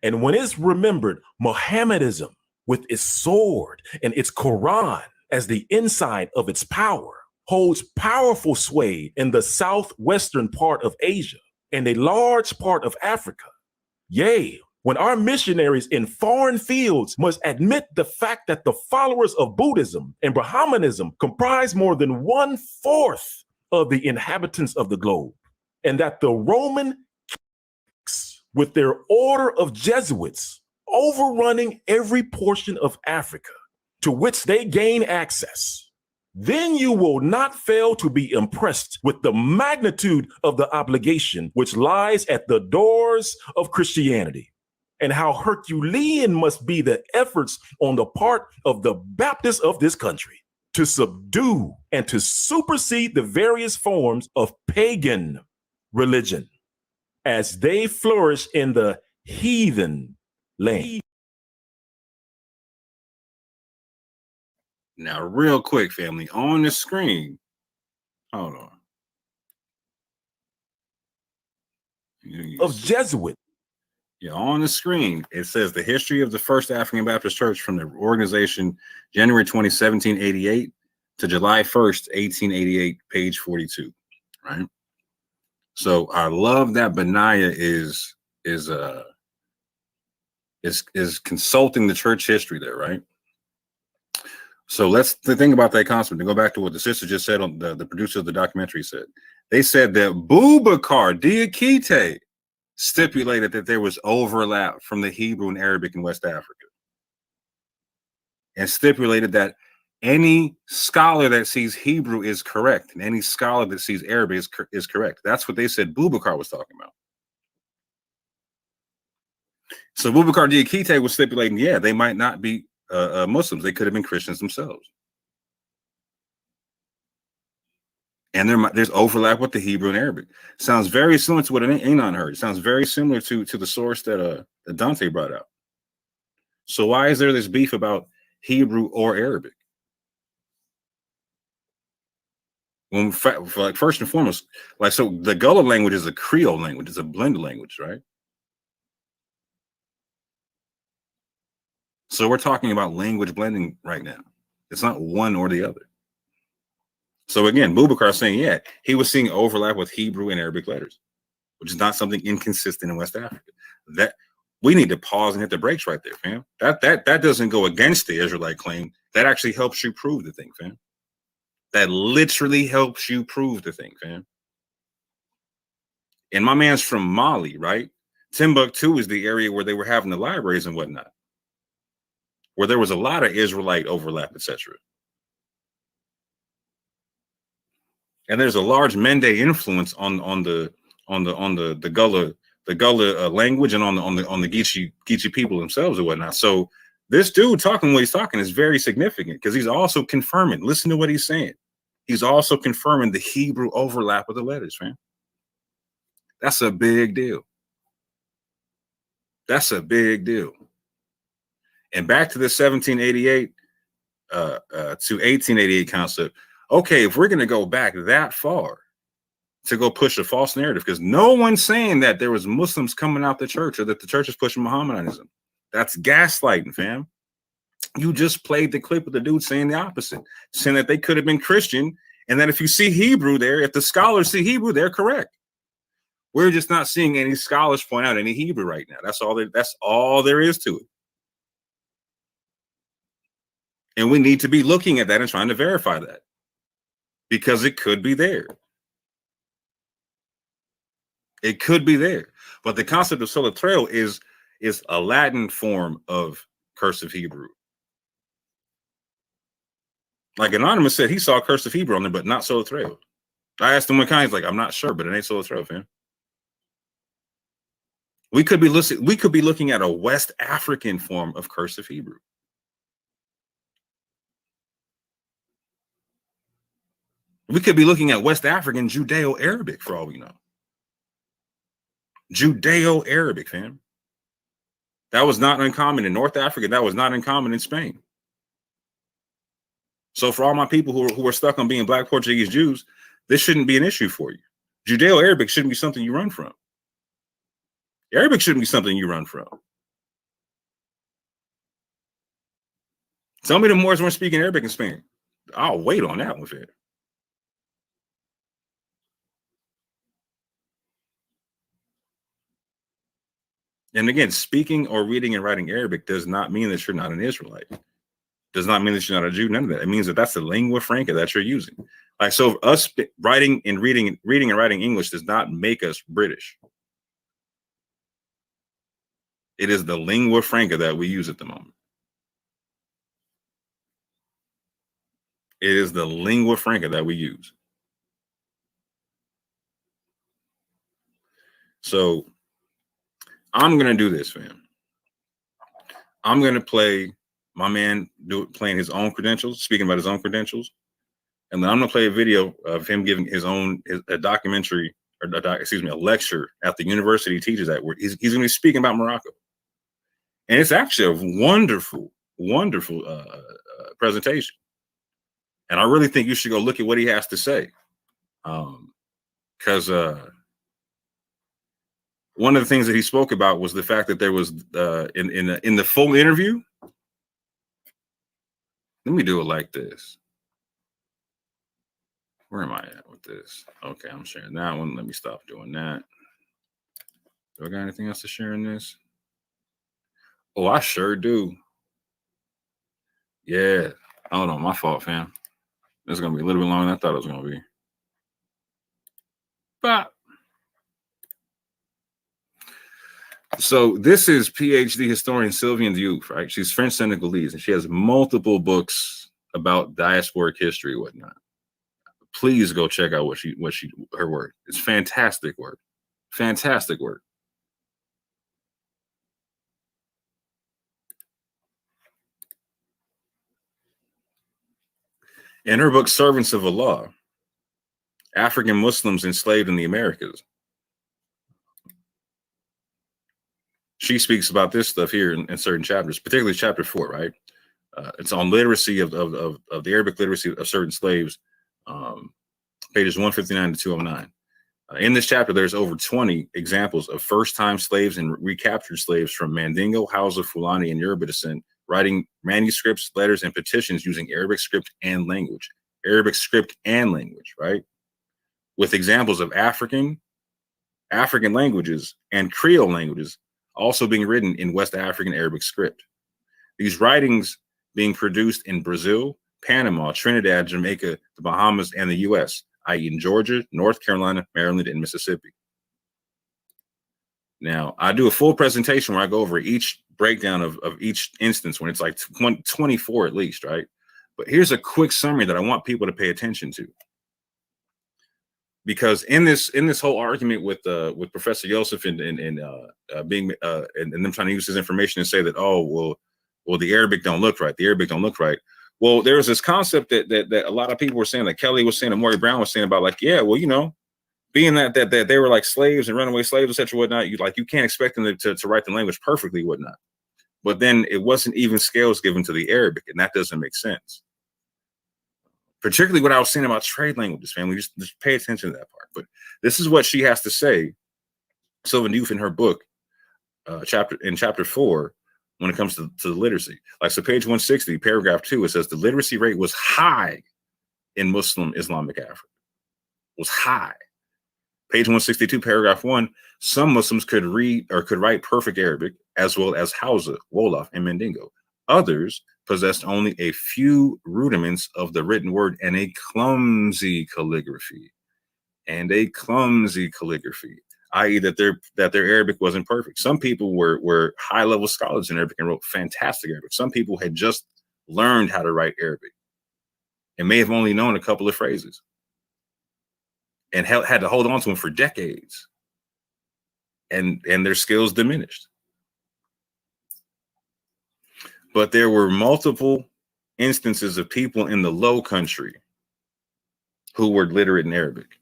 And when it's remembered, Mohammedanism, with its sword and its Quran as the ensign of its power, holds powerful sway in the southwestern part of Asia and a large part of Africa. Yea, when our missionaries in foreign fields must admit the fact that the followers of Buddhism and Brahmanism comprise more than 1/4 of the inhabitants of the globe, and that the Roman with their order of Jesuits overrunning every portion of Africa to which they gain access, then you will not fail to be impressed with the magnitude of the obligation which lies at the doors of Christianity, and how Herculean must be the efforts on the part of the Baptists of this country to subdue and to supersede the various forms of pagan religion as they flourish in the heathen land. Now, real quick, family, on the screen, hold on. Of Jesuit. Yeah, on the screen, it says the history of the First African Baptist Church from the organization January 20, 1788 to July 1st, 1888, page 42, right? So I love that Benaiah is consulting the church history there, right? So let's think about that concept and go back to what the sister just said on the producer of the documentary said. They said that Boubacar Diakite stipulated that there was overlap from the Hebrew and Arabic in West Africa, and stipulated that any scholar that sees Hebrew is correct, and any scholar that sees Arabic is correct. That's what they said Boubacar was talking about. So Boubacar Diakite was stipulating, yeah, they might not be Muslims. They could have been Christians themselves. And there's overlap with the Hebrew and Arabic. Sounds very similar to what Anon heard. It sounds very similar to the source that Dante brought out. So why is there this beef about Hebrew or Arabic? When like first and foremost, like, so the Gullah language is a Creole language. It's a blended language, right? So we're talking about language blending right now. It's not one or the other. So again, Boubacar is saying, yeah, he was seeing overlap with Hebrew and Arabic letters, which is not something inconsistent in West Africa. That we need to pause and hit the brakes right there, fam. That doesn't go against the Israelite claim. That actually helps you prove the thing, fam. That literally helps you prove the thing, fam. And my man's from Mali, right? Timbuktu is the area where they were having the libraries and whatnot, where there was a lot of Israelite overlap, etc. And there's a large Mende influence on the Gullah language and on the Geechee people themselves and whatnot. So this dude talking what he's talking is very significant because he's also confirming. Listen to what he's saying. He's also confirming the Hebrew overlap of the letters, man. That's a big deal. That's a big deal. And back to the 1788 to 1888 concept. Okay, if we're going to go back that far to go push a false narrative, because no one's saying that there was Muslims coming out the church or that the church is pushing Mohammedanism. That's gaslighting, fam. You just played the clip of the dude saying the opposite, saying that they could have been Christian, and that if you see Hebrew there, if the scholars see Hebrew, they're correct. We're just not seeing any scholars point out any Hebrew right now. That's all there is to it. And we need to be looking at that and trying to verify that, because it could be there. It could be there. But the concept of Soletreo is a Latin form of cursive Hebrew. Like Anonymous said, he saw cursive Hebrew on there, but not Soletreo. I asked him what kind. He's like, I'm not sure, but it ain't Soletreo, fam. We could be looking at a West African form of cursive Hebrew. We could be looking at West African Judeo-Arabic for all we know. Judeo-Arabic, fam. That was not uncommon in North Africa. That was not uncommon in Spain. So for all my people who are stuck on being Black Portuguese Jews, this shouldn't be an issue for you. Judeo-Arabic shouldn't be something you run from. Arabic shouldn't be something you run from. Tell me the Moors weren't speaking Arabic in Spain. I'll wait on that one, fam. And again, speaking or reading and writing Arabic does not mean that you're not an Israelite. Does not mean that you're not a Jew. None of that. It means that that's the lingua franca that you're using. Like, so us reading and writing English does not make us British. It is the lingua franca that we use at the moment. It is the lingua franca that we use. So I'm going to do this, fam. I'm going to play my man playing his own credentials, speaking about his own credentials. And then I'm going to play a video of him giving a documentary, or a lecture at the university he teaches at, where he's going to be speaking about Morocco. And it's actually a wonderful, wonderful presentation. And I really think you should go look at what he has to say. Because one of the things that he spoke about was the fact that there was in the full interview. Let me do it like this. Where am I at with this? Okay, I'm sharing that one. Let me stop doing that. Do I got anything else to share in this? Oh, I sure do. Yeah. Hold on, my fault, fam. This is gonna be a little bit longer than I thought it was gonna be. But so this is PhD historian Sylvian Diouf, right? She's French Senegalese, and she has multiple books about diasporic history and whatnot. Please go check out her work. It's fantastic work. Fantastic work. In her book, Servants of Allah, African Muslims Enslaved in the Americas, she speaks about this stuff here in certain chapters, particularly chapter 4, right? It's on literacy of the Arabic literacy of certain slaves, pages 159 to 209. In this chapter, there's over 20 examples of first-time slaves and recaptured slaves from Mandingo, Hausa, Fulani, and Yoruba descent, writing manuscripts, letters, and petitions using Arabic script and language. Arabic script and language, right? With examples of African languages and Creole languages also being written in West African Arabic script. These writings being produced in Brazil, Panama, Trinidad, Jamaica, the Bahamas, and the US, i.e. in Georgia, North Carolina, Maryland, and Mississippi. Now, I do a full presentation where I go over each breakdown of each instance when it's like 24 at least, right? But here's a quick summary that I want people to pay attention to. Because in this whole argument with Professor Yosef and them trying to use his information and say that, oh, well, the Arabic don't look right. The Arabic don't look right. Well, there was this concept that a lot of people were saying, like Kelly was saying, and Maury Brown was saying about, like, yeah, well, you know, being that they were like slaves and runaway slaves, etc., whatnot, you can't expect them to write the language perfectly, whatnot. But then it wasn't even scales given to the Arabic, and that doesn't make sense. Particularly what I was saying about trade languages, family. Just pay attention to that part. But this is what she has to say, Sylvan Diouf, in her book, chapter 4, when it comes to the literacy. Like, so page 160, paragraph 2, it says the literacy rate was high in Muslim Islamic Africa. Was high. Page 162, paragraph 1, some Muslims could read or could write perfect Arabic, as well as Hausa, Wolof, and Mandingo. Others possessed only a few rudiments of the written word and a clumsy calligraphy. i.e., that their Arabic wasn't perfect. Some people were high-level scholars in Arabic and wrote fantastic Arabic. Some people had just learned how to write Arabic and may have only known a couple of phrases and had to hold on to them for decades, and their skills diminished. But there were multiple instances of people in the Low Country who were literate in Arabic,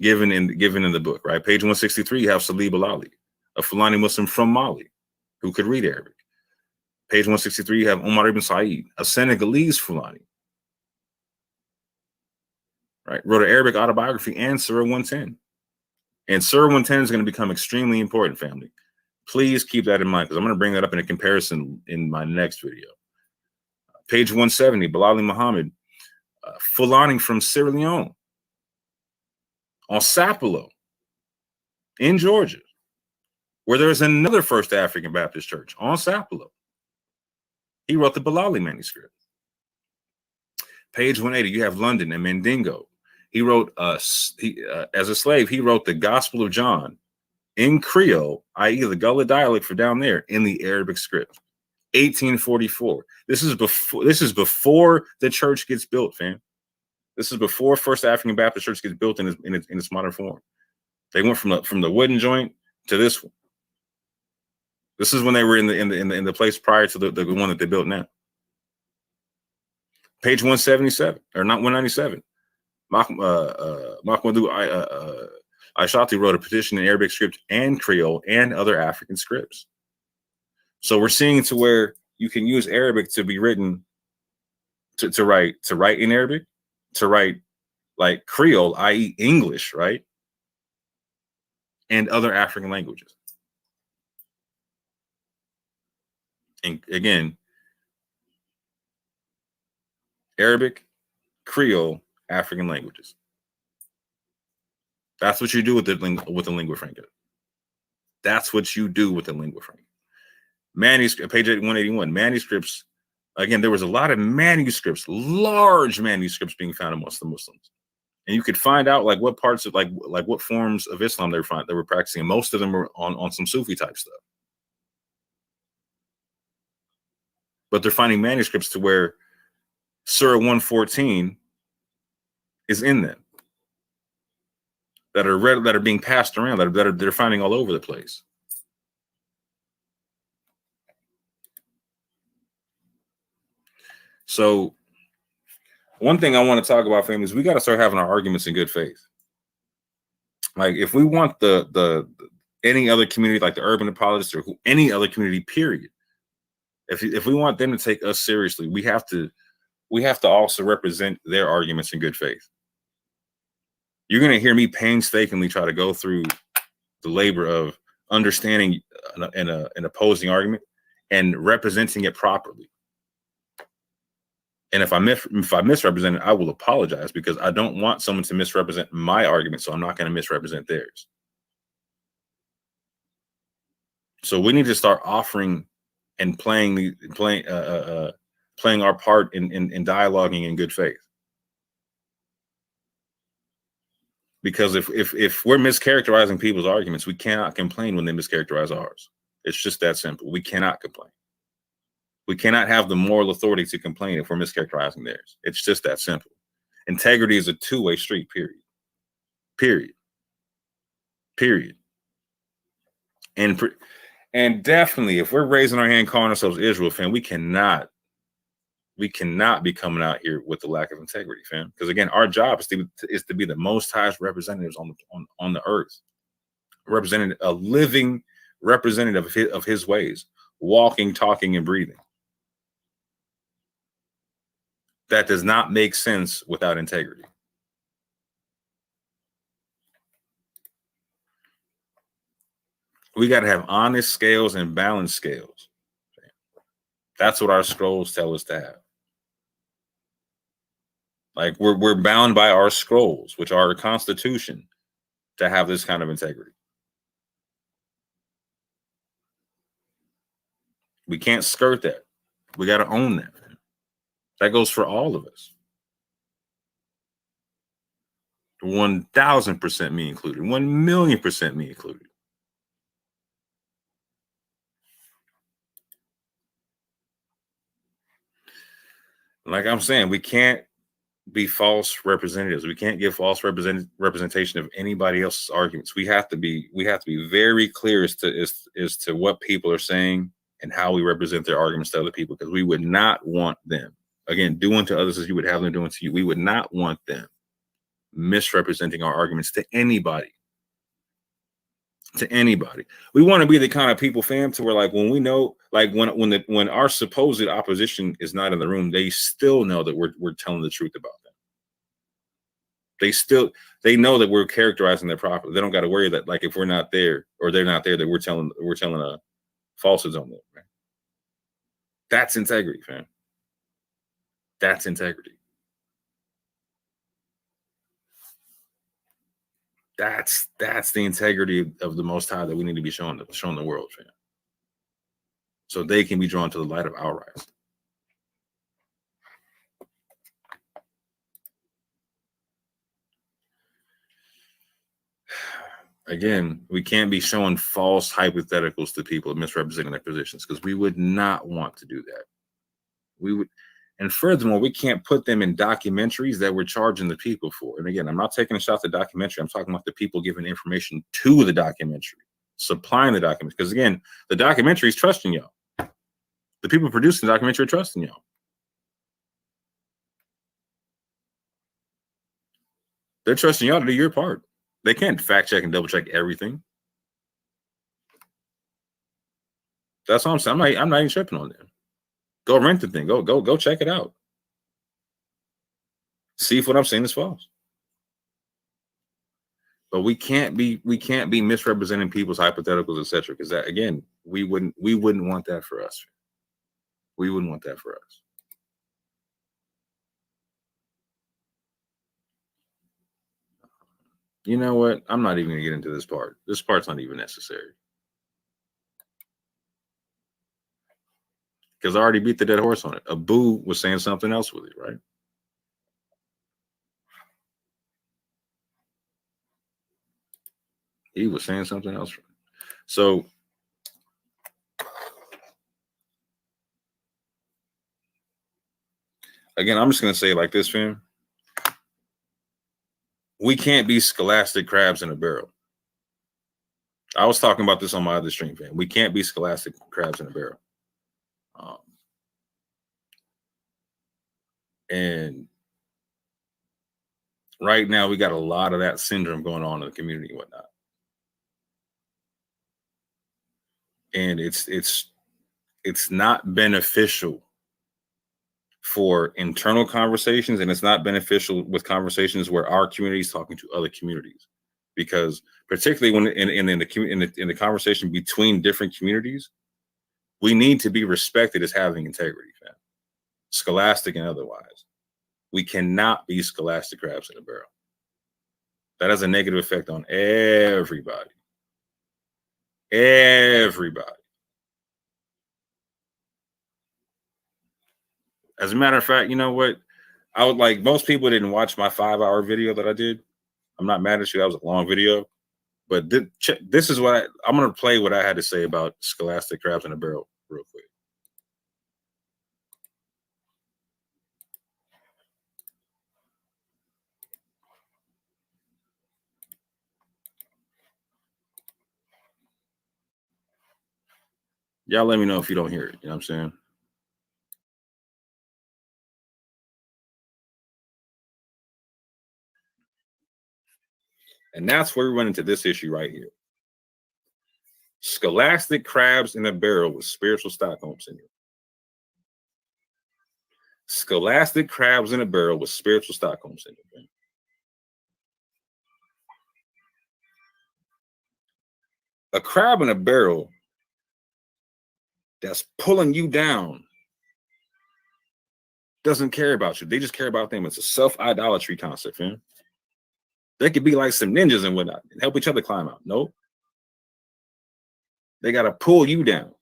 given in the book, right? Page 163, you have Salib al-Ali, a Fulani Muslim from Mali who could read Arabic. Page 163, you have Omar ibn Said, a Senegalese Fulani, right? Wrote an Arabic autobiography and Surah 110. And Surah 110 is going to become extremely important, family. Please keep that in mind, because I'm going to bring that up in a comparison in my next video. Page 170, Bilali Muhammad, Fulani from Sierra Leone, on Sapelo in Georgia, where there's another First African Baptist Church on Sapelo. He wrote the Bilali manuscript. Page 180, you have London and Mandingo. He wrote, as a slave, he wrote the Gospel of John in Creole, i.e. the Gullah dialect for down there, in the Arabic script. 1844. This is before the church gets built, fam. This is before First African Baptist Church gets built in its modern form. They went from the wooden joint to this one. This is when they were in the place prior to the one that they built now. Page 177, or not 197. Mahmoudou Aishati wrote a petition in Arabic script and Creole and other African scripts. So we're seeing to where you can use Arabic to be written, to write in Arabic, to write like Creole, i.e. English, right? And other African languages. And again, Arabic, Creole, African languages. That's what you do with the lingua franca. That's what you do with the lingua franca. Manuscript, page 181, manuscripts. Again, there was a lot of manuscripts, large manuscripts being found amongst the Muslims. And you could find out like what parts of like what forms of Islam they were practicing. And most of them were on some Sufi type stuff. But they're finding manuscripts to where Surah 114 is in them, that are read, that are being passed around, they're finding all over the place. So one thing I want to talk about, family, is we got to start having our arguments in good faith. Like if we want the any other community, like the urban apologists or any other community, period. If we want them to take us seriously, we have to also represent their arguments in good faith. You're going to hear me painstakingly try to go through the labor of understanding an opposing argument and representing it properly. And if I misrepresent it, I will apologize, because I don't want someone to misrepresent my argument, so I'm not going to misrepresent theirs. So we need to start offering and playing our part in dialoguing in good faith. Because if we're mischaracterizing people's arguments, we cannot complain when they mischaracterize ours. It's just that simple. We cannot complain. We cannot have the moral authority to complain if we're mischaracterizing theirs. It's just that simple. Integrity is a two-way street, period. Period. Period. And definitely, if we're raising our hand calling ourselves Israel, fam, we cannot be coming out here with the lack of integrity, fam. Because again, our job is to be the Most High's representatives on the earth, representing a living representative of his ways, walking, talking, and breathing. That does not make sense without integrity. We got to have honest scales and balanced scales. That's what our scrolls tell us to have. Like we're bound by our scrolls, which are a constitution, to have this kind of integrity. We can't skirt that. We got to own that. That goes for all of us. 1,000% me included. 1,000,000% me included. Like I'm saying, we can't be false representatives. We can't give false representation of anybody else's arguments. We have to be very clear as to what people are saying and how we represent their arguments to other people, because we would not want them, again, doing to others as you would have them doing to you. We would not want them misrepresenting our arguments to anybody. To anybody. We want to be the kind of people, fam, to where like when we know, like when our supposed opposition is not in the room, they still know that we're telling the truth about them. They know that we're characterizing them properly. They don't got to worry that like if we're not there or they're not there, that we're telling falsehoods on them. Right? That's integrity, fam. That's integrity. That's the integrity of the Most High that we need to be showing the world, fam. So they can be drawn to the light of our eyes. again, we can't be showing false hypotheticals to people misrepresenting their positions, because we would not want to do that. We would, and furthermore, we can't put them in documentaries that we're charging the people for. And again, I'm not taking a shot at the documentary. I'm talking about the people giving information to the documentary, supplying the documentary. Because again, the documentary is trusting y'all. The people producing the documentary are trusting y'all. They're trusting y'all to do your part. They can't fact check and double check everything. That's all I'm saying. I'm not even tripping on them. Go rent the thing. Go check it out. See if what I'm saying is false. But we can't be misrepresenting people's hypotheticals, etc. Because that, again, we wouldn't want that for us. We wouldn't want that for us. You know what? I'm not even gonna get into this part. This part's not even necessary. Because I already beat the dead horse on it. Abu was saying something else with it, right? He was saying something else. So again, I'm just gonna say it like this, fam. We can't be scholastic crabs in a barrel. I was talking about this on my other stream, fam. We can't be scholastic crabs in a barrel. And right now, we got a lot of that syndrome going on in the community and whatnot. And it's not beneficial for internal conversations, and it's not beneficial with conversations where our community is talking to other communities, because particularly when in the conversation between different communities, we need to be respected as having integrity, fam. Scholastic and otherwise. We cannot be scholastic crabs in a barrel. That has a negative effect on everybody. Everybody. As a matter of fact, you know what? I would like, most people didn't watch my 5-hour video that I did. I'm not mad at you. That was a long video. But this is what I'm going to play what I had to say about scholastic crabs in a barrel real quick. Y'all let me know if you don't hear it. You know what I'm saying? And that's where we run into this issue right here. Scholastic crabs in a barrel with spiritual Stockholm syndrome. Scholastic crabs in a barrel with spiritual Stockholm syndrome. A crab in a barrel that's pulling you down doesn't care about you. They just care about them. It's a self-idolatry concept, man. They could be like some ninjas and whatnot and help each other climb out. Nope. They got to pull you down.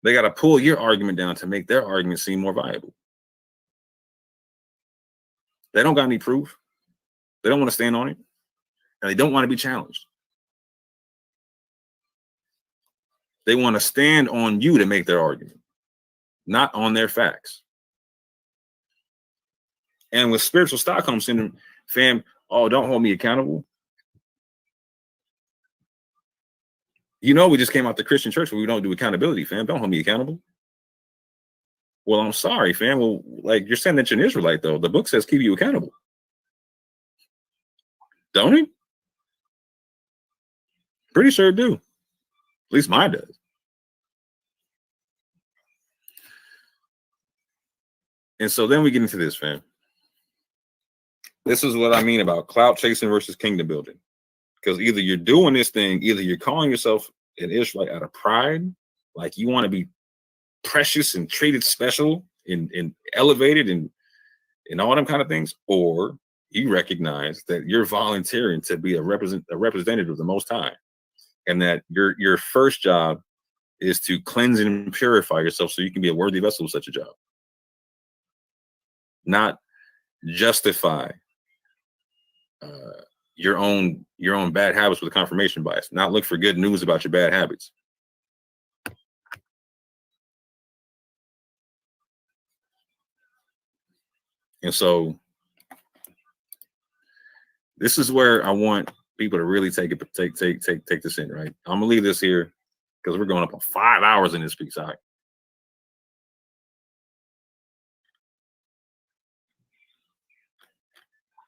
They got to pull your argument down to make their argument seem more viable. They don't got any proof. They don't want to stand on it. And they don't want to be challenged. They want to stand on you to make their argument, not on their facts. And with spiritual Stockholm syndrome, fam, oh, don't hold me accountable. You know, we just came out the Christian church where we don't do accountability, fam. Don't hold me accountable. Well, I'm sorry, fam. Well, like, you're saying that you're an Israelite, though. The book says keep you accountable. Don't it? Pretty sure it do. At least mine does. And so then we get into this, fam. This is what I mean about clout chasing versus kingdom building. Because either you're doing this thing, either you're calling yourself an Israelite out of pride, like you want to be precious and treated special and elevated and all them kind of things, or you recognize that you're volunteering to be a representative of the Most High, and that your first job is to cleanse and purify yourself so you can be a worthy vessel of such a job. Not justify your own bad habits with a confirmation bias, not look for good news about your bad habits. And so this is where I want people to really take this in, right? I'm gonna leave this here because we're going up on 5 hours in this piece. All right.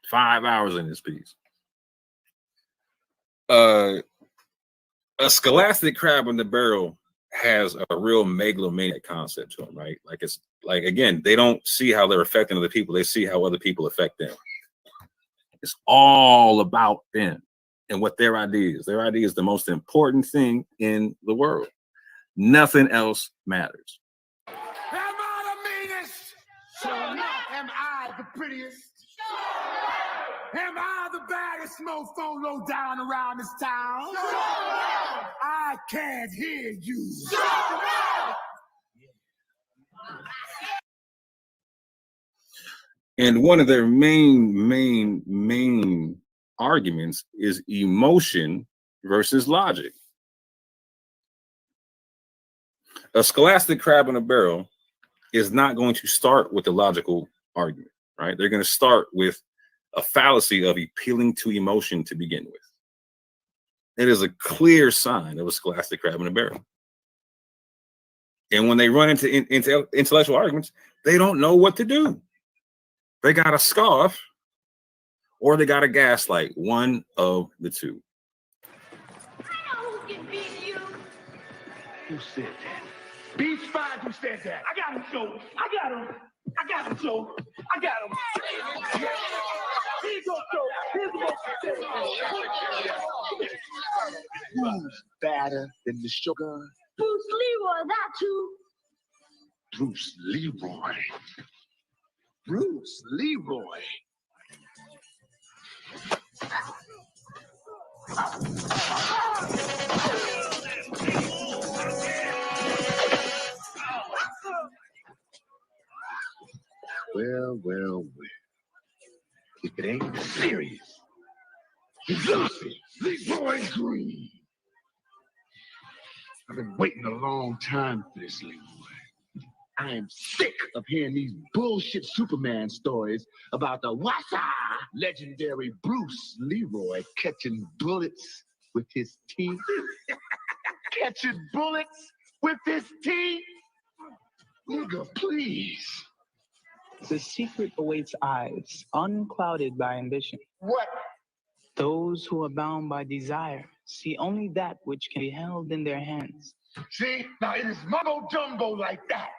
5 hours in this piece. A scholastic crab in the barrel has a real megalomaniac concept to them, right? Like, it's like, again, they don't see how they're affecting other people. They see how other people affect them. It's all about them and what their idea is. Their idea is the most important thing in the world. Nothing else matters. Am I the meanest? Sure enough. Am I the prettiest? Sure. Am I the baddest mofo low down around this town? Sure. I can't hear you. Sure. And one of their main arguments is emotion versus logic. A scholastic crab in a barrel is not going to start with a logical argument, right? They're going to start with a fallacy of appealing to emotion to begin with. It is a clear sign of a scholastic crab in a barrel. And when they run into intellectual arguments, they don't know what to do. They got to scoff or they got to gaslight, one of the two. I know who can beat you. Who said that? Beats fine, who said that? I got him, Joe. I got him. I got him, Joe. I got him. Here you go, Joe. Here's the most. Who's badder than the sugar? Bruce Leroy, that too. Bruce Leroy. Bruce Leroy. Well. If it ain't serious, Lucy, Leroy Green. I've been waiting a long time for this, Leroy. I am sick of hearing these bullshit Superman stories about the Wassa legendary Bruce Leroy catching bullets with his teeth. Catching bullets with his teeth? Nigga, please. The secret awaits eyes, unclouded by ambition. What? Those who are bound by desire see only that which can be held in their hands. See? Now it is mumbo jumbo like that.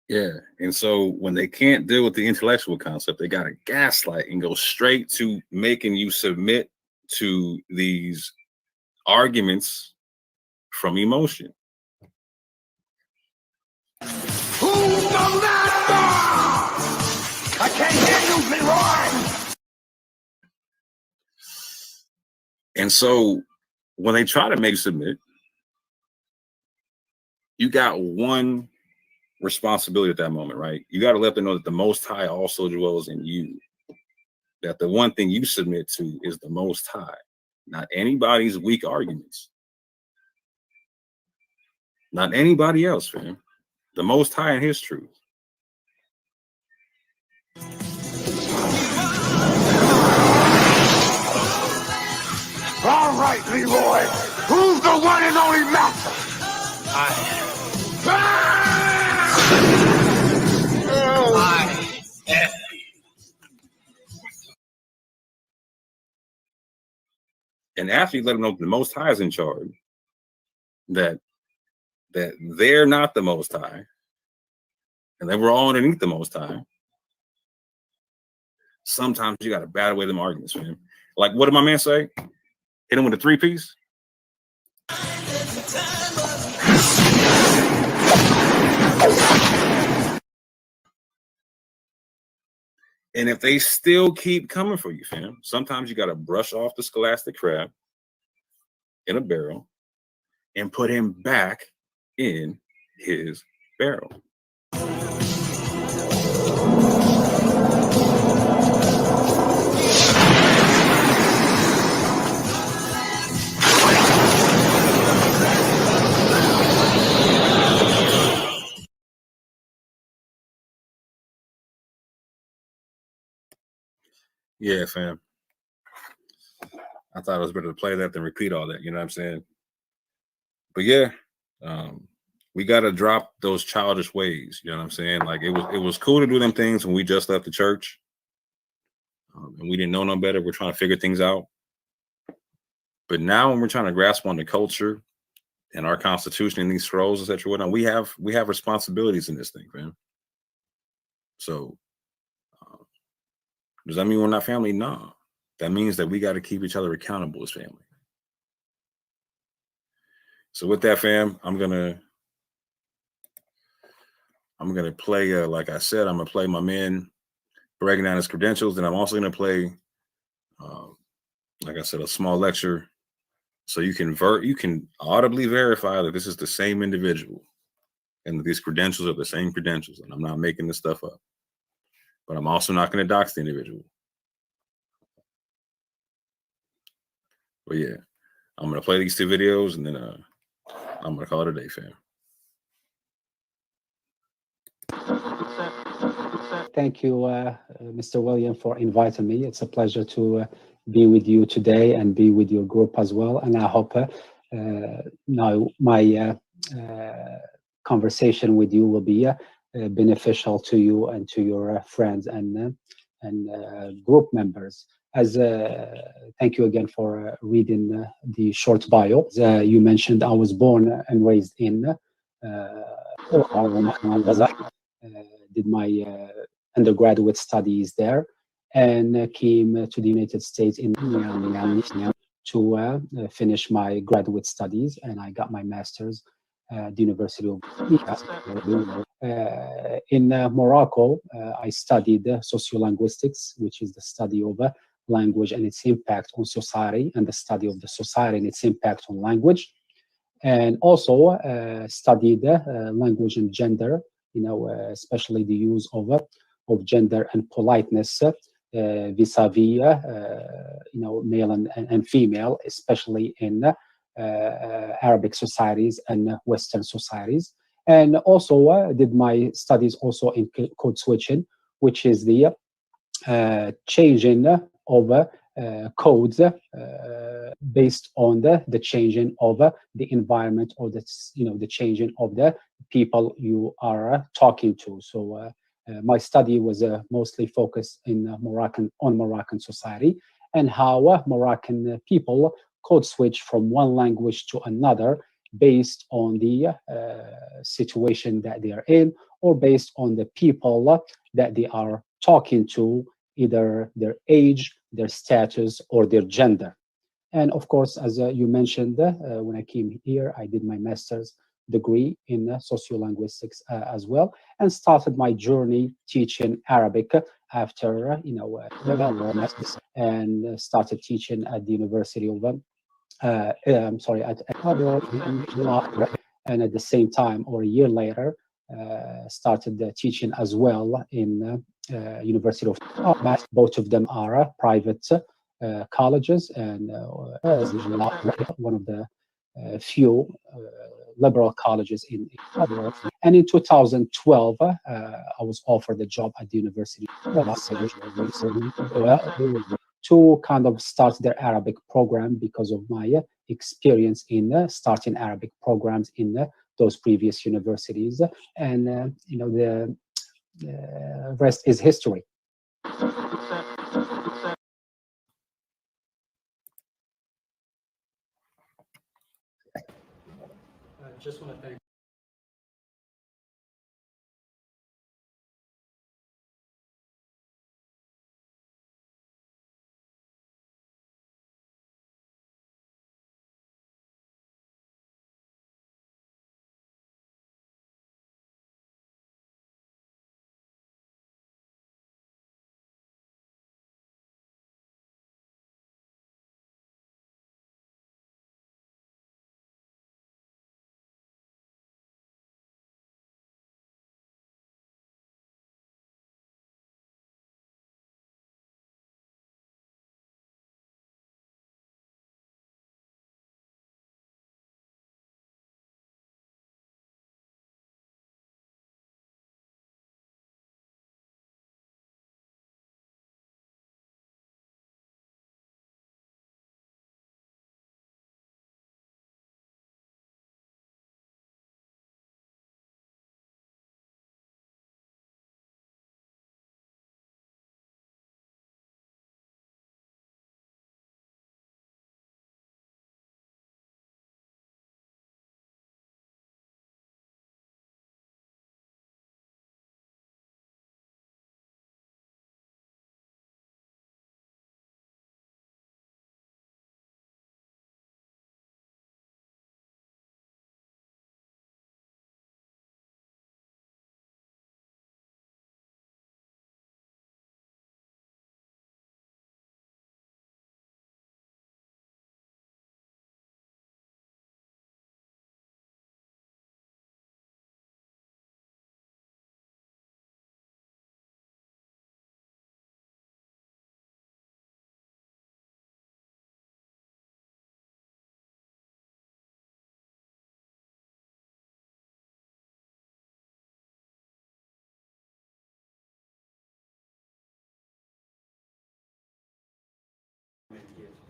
Yeah. And so when they can't deal with the intellectual concept, they got to gaslight and go straight to making you submit to these arguments from emotion. Who's the master? I can't hear you, Leroy. And so when they try to make you submit, you got one responsibility at that moment, right? You got to let them know that the Most High also dwells in you. That the one thing you submit to is the Most High, not anybody's weak arguments. Not anybody else, fam. The Most High and His truth. All right, Leroy. Who's the one and only master? I am. And after you let them know the Most High is in charge, that they're not the Most High, and that we're all underneath the Most High, sometimes you got to bat away them arguments, man. Like, what did my man say? Hit him with a 3-piece. And if they still keep coming for you, fam, sometimes you got to brush off the scholastic crab in a barrel and put him back in his barrel. Yeah, fam. I thought it was better to play that than repeat all that. You know what I'm saying? But yeah, we got to drop those childish ways. You know what I'm saying? Like it was cool to do them things when we just left the church, and we didn't know no better. We're trying to figure things out. But now, when we're trying to grasp on the culture and our constitution and these scrolls, etc., whatnot, we have responsibilities in this thing, man. So does that mean we're not family? No. That means that we got to keep each other accountable as family. So with that, fam, I'm gonna play. Like I said, I'm gonna play my man breaking down his credentials, and I'm also gonna play, like I said, a small lecture, so you can audibly verify that this is the same individual, and that these credentials are the same credentials, and I'm not making this stuff up. But I'm also not going to dox the individual. But yeah, I'm going to play these 2 videos, and then I'm going to call it a day, fam. Thank you, Mr. William, for inviting me. It's a pleasure to be with you today and be with your group as well. And I hope now my conversation with you will be beneficial to you and to your friends and group members. As thank you again for reading the short bio. You mentioned I was born and raised in did my undergraduate studies there, and came to the United States in to finish my graduate studies, and I got my master's at the University of in Morocco. I studied sociolinguistics, which is the study of language and its impact on society, and the study of the society and its impact on language, and also studied language and gender, especially the use of gender and politeness vis-a-vis, male and female, especially in Arabic societies and Western societies. And also did my studies also in code switching, which is the changing of codes based on the changing of the environment, or the changing of the people you are talking to. So my study was mostly focused on Moroccan society, and how Moroccan people code switch from one language to another based on the situation that they are in, or based on the people that they are talking to, either their age, their status, or their gender. And of course, as you mentioned, when I came here, I did my master's degree in sociolinguistics as well, and started my journey teaching Arabic after, and started teaching at the University of, I'm sorry, and at the same time, or a year later, started teaching as well in University of both of them are private colleges, and one of the few liberal colleges in Ecuador. And in 2012, I was offered a job at the University to kind of start their Arabic program because of my experience in starting Arabic programs in those previous universities. And the rest is history. I just want to thank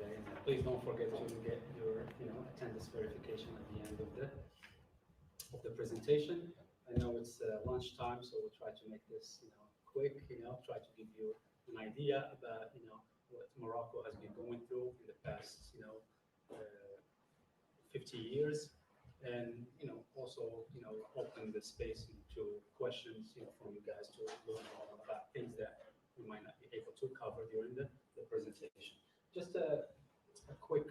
And please don't forget to get your attendance verification at the end of the presentation. I know it's lunchtime, so we'll try to make this quick. Try to give you an idea about what Morocco has been going through in the past 50 years, and also open the space to questions from you guys to learn more about things that we might not be able to cover during the presentation. Just a quick,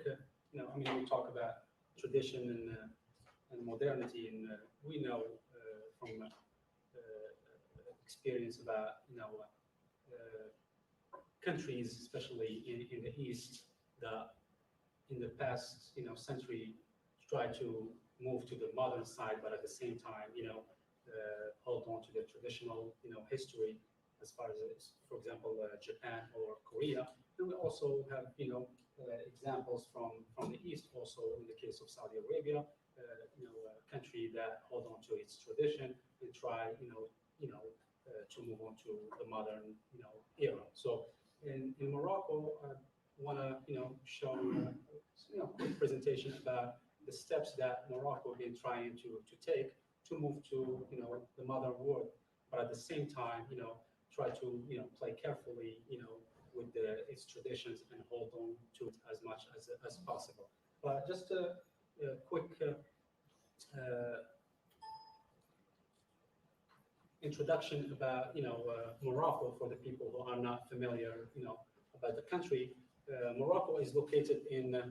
we talk about tradition and modernity, and we know from experience about countries, especially in the East, that in the past century try to move to the modern side, but at the same time hold on to their traditional history, as far as for example Japan or Korea. And we also have examples from the East, also in the case of Saudi Arabia, a country that hold on to its tradition and try to move on to the modern era. So in Morocco, I want to show a quick presentation about the steps that Morocco has been trying to take to move to the modern world, but at the same time try to play carefully with its traditions and hold on to it as much as possible. But just a quick introduction about Morocco for the people who are not familiar about the country. Morocco is located in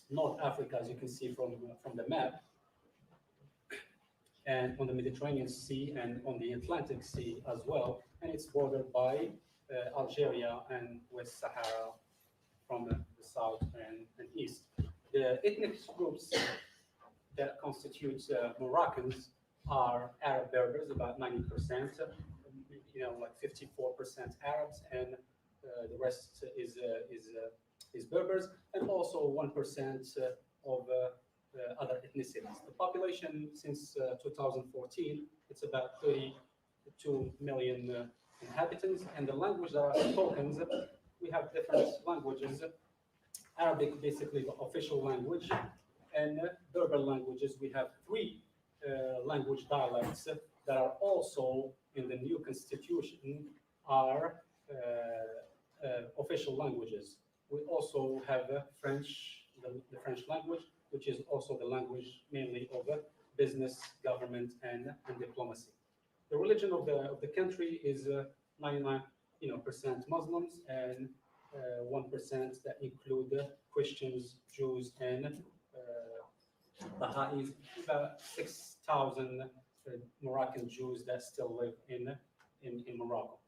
North Africa, as you can see from the map, and on the Mediterranean Sea and on the Atlantic Sea as well, and it's bordered by Algeria and West Sahara from the south and east. The ethnic groups that constitute Moroccans are Arab Berbers, about 90%, like 54% Arabs, and the rest is Berbers, and also 1% of other ethnicities. The population since 2014, it's about 32 million inhabitants, and the language that are spoken, we have different languages. Arabic, basically the official language, and Berber languages. We have three language dialects that are also in the new constitution are official languages. We also have French, the French language, which is also the language mainly of business, government, and diplomacy. The religion of the country is 99% Muslims, and 1% that include Christians, Jews, and Baha'is. About 6,000 Moroccan Jews that still live in Morocco.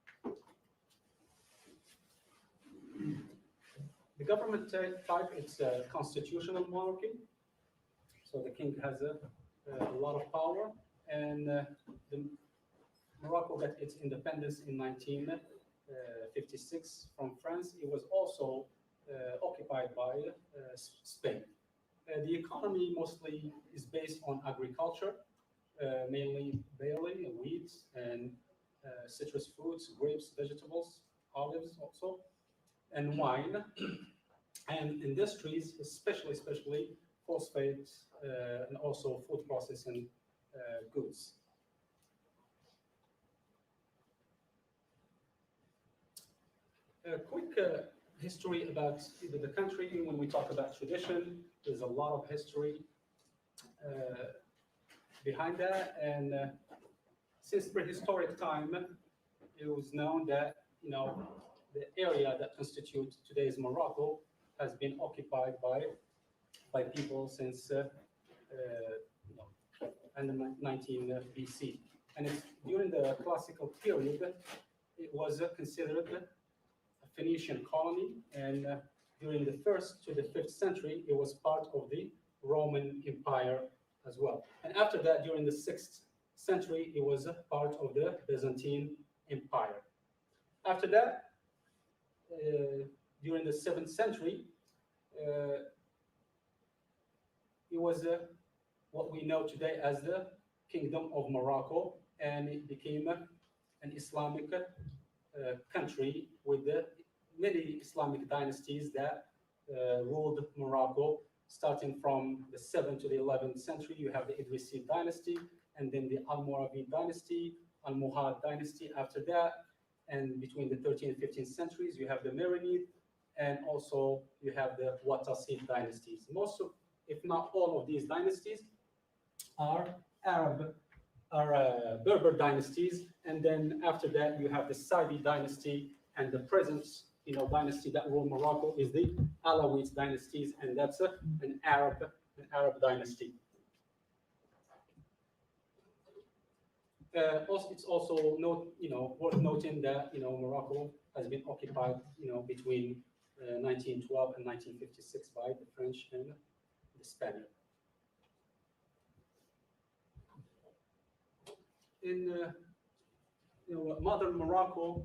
The government type, it's a constitutional monarchy, so the king has a lot of power, and Morocco got its independence in 1956 from France. It was also occupied by Spain. The economy mostly is based on agriculture, mainly barley, wheat, and citrus fruits, grapes, vegetables, olives also, and wine, and industries, especially phosphates, and also food processing goods. A quick history about the country. When we talk about tradition, there's a lot of history behind that, and since prehistoric time, it was known that the area that constitutes today's Morocco has been occupied by people since 19 BC, and it's during the classical period it was considered a Phoenician colony, and during the 1st to the 5th century, it was part of the Roman Empire as well. And after that, during the 6th century, it was part of the Byzantine Empire. After that, during the 7th century, it was what we know today as the Kingdom of Morocco, and it became an Islamic country with many Islamic dynasties that ruled Morocco, starting from the 7th to the 11th century. You have the Idrisid dynasty, and then the Almoravid dynasty, Almohad dynasty after that. And between the 13th and 15th centuries, you have the Merenid, and also you have the Wattasid dynasties. Most of, if not all of these dynasties are Berber dynasties. And then after that, you have the Saidi dynasty, and the present dynasty that rule Morocco is the Alawite dynasties, and that's an Arab dynasty. Also, it's also worth noting that Morocco has been occupied between 1912 and 1956 by the French and the Spaniards. In modern Morocco,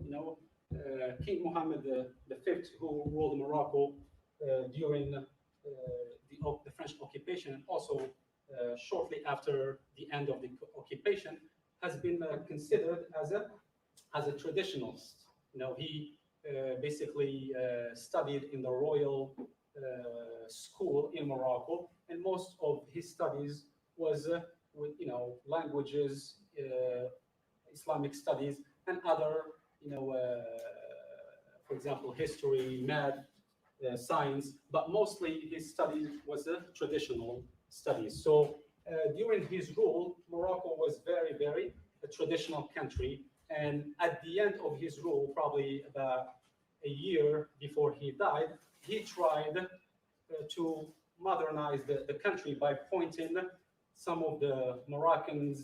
King Mohammed V, who ruled Morocco during the French occupation, and also shortly after the end of the occupation, has been considered as a traditionalist. He basically studied in the royal school in Morocco, and most of his studies was with languages, Islamic studies, and other for example, history, math, science, but mostly his study was a traditional studies. So during his rule, Morocco was very, very a traditional country. And at the end of his rule, probably about a year before he died, he tried to modernize the country by appointing some of the Moroccan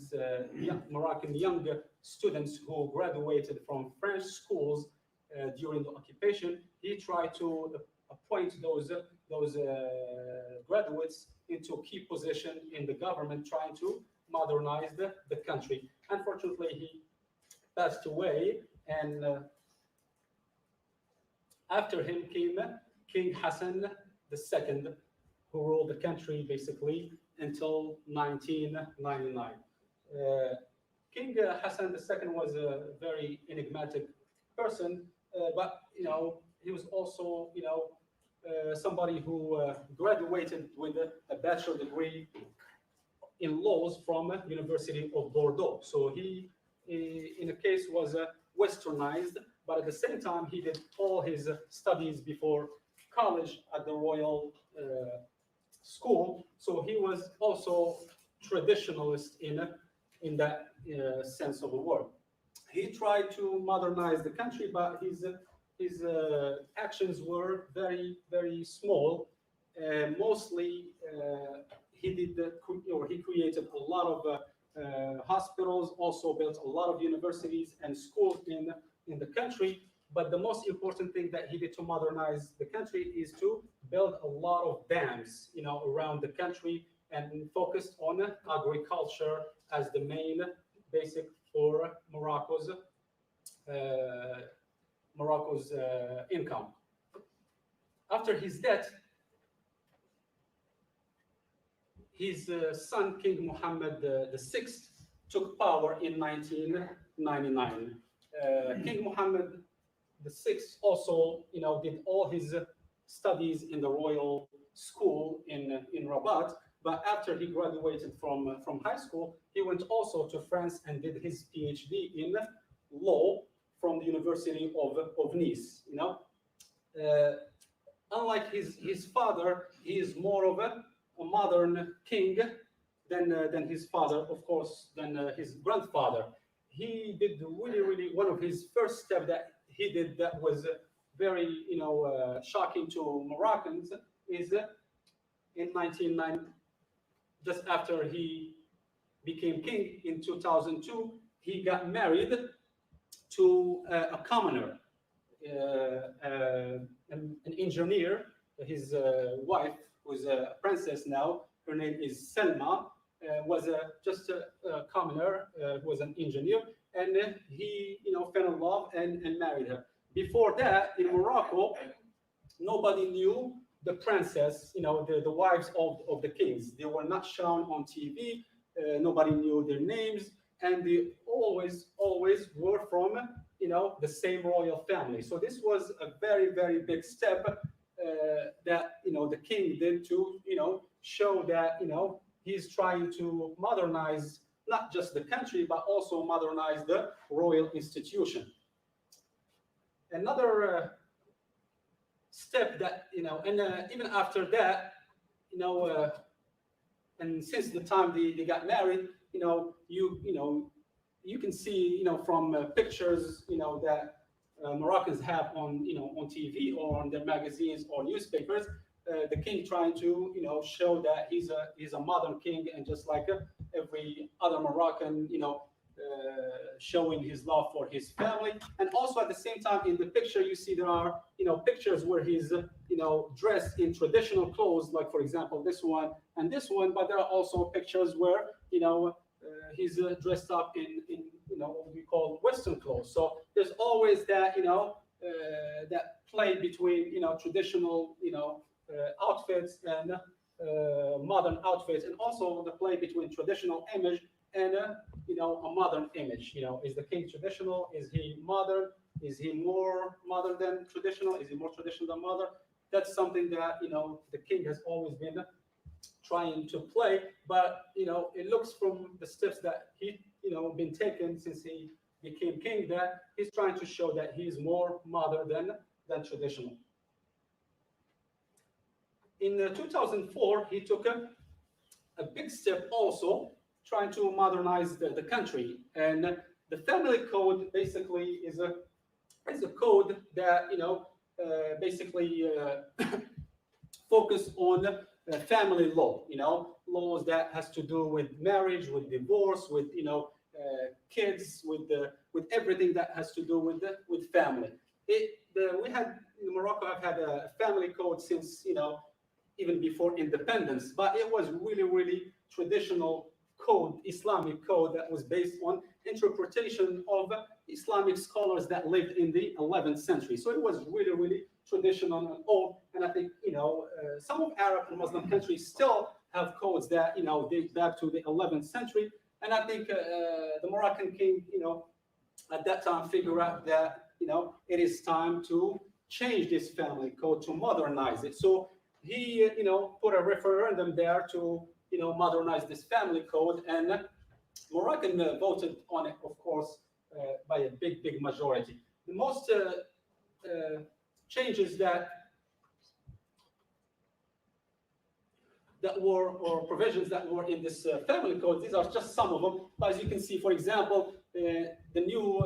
young students who graduated from French schools during the occupation. He tried to appoint those graduates into key position in the government, trying to modernize the country. Unfortunately, he passed away, and after him came King Hassan II, who ruled the country basically until 1999. King Hassan II was a very enigmatic person, but he was also somebody who graduated with a bachelor degree in laws from University of Bordeaux. So he, in a case, was westernized, but at the same time, he did all his studies before college at the royal school. So he was also traditionalist in that sense of the word. He tried to modernize the country, but his actions were very, very small. Mostly, he created a lot of hospitals, also built a lot of universities and schools in the country. But the most important thing that he did to modernize the country is to build a lot of dams, around the country, and focused on agriculture as the main basic for Morocco's income. After his death, his son, King Mohammed VI, took power in 1999. King Mohammed VI also, did all his studies in the royal school in Rabat. But after he graduated from high school, he went also to France and did his PhD in law from the University of Nice. Unlike his father, he is more of a modern king than his father, of course, than his grandfather. He did really one of his first steps that he did that was very shocking to Moroccans is in 1990, just after he became king in 2002, he got married to a commoner, an engineer. His wife, who's a princess now, her name is Selma, was just a commoner, was an engineer, and he fell in love and married her. Before that, in Morocco, nobody knew the princess, the wives of the kings. They were not shown on TV. Nobody knew their names, and they always were from the same royal family. So this was a very, very big step that the king did to show that he's trying to modernize not just the country but also modernize the royal institution. Another step that and even after that, and since the time they got married, you can see from pictures that Moroccans have on on TV or on their magazines or newspapers, the king trying to show that he's a modern king, and just like every other Moroccan, showing his love for his family. And also at the same time in the picture you see there are pictures where he's dressed in traditional clothes, like for example this one and this one, but there are also pictures where he's dressed up in what we call Western clothes. So there's always that that play between traditional outfits and modern outfits, and also the play between traditional image and a modern image. Is the king traditional? Is he modern? Is he more modern than traditional? Is he more traditional than modern? That's something that the king has always been trying to play, but it looks from the steps that he been taken since he became king that he's trying to show that he's more modern than traditional. In 2004, he took a big step also, trying to modernize the country, and the family code basically is a code that basically focus on family law, laws that has to do with marriage, with divorce, with kids, with everything that has to do with family. We had in Morocco, I've had a family code since even before independence, but it was really traditional code, Islamic code, that was based on interpretation of Islamic scholars that lived in the 11th century. So it was really traditional and old. And I think some of Arab and Muslim countries still have codes that date back to the 11th century. And I think the Moroccan king, at that time, figured out that it is time to change this family code, to modernize it. So he put a referendum there to modernize this family code, and Moroccan voted on it, of course, by a big majority. The most changes that were, or provisions that were in this family code, these are just some of them. But as you can see, for example, the new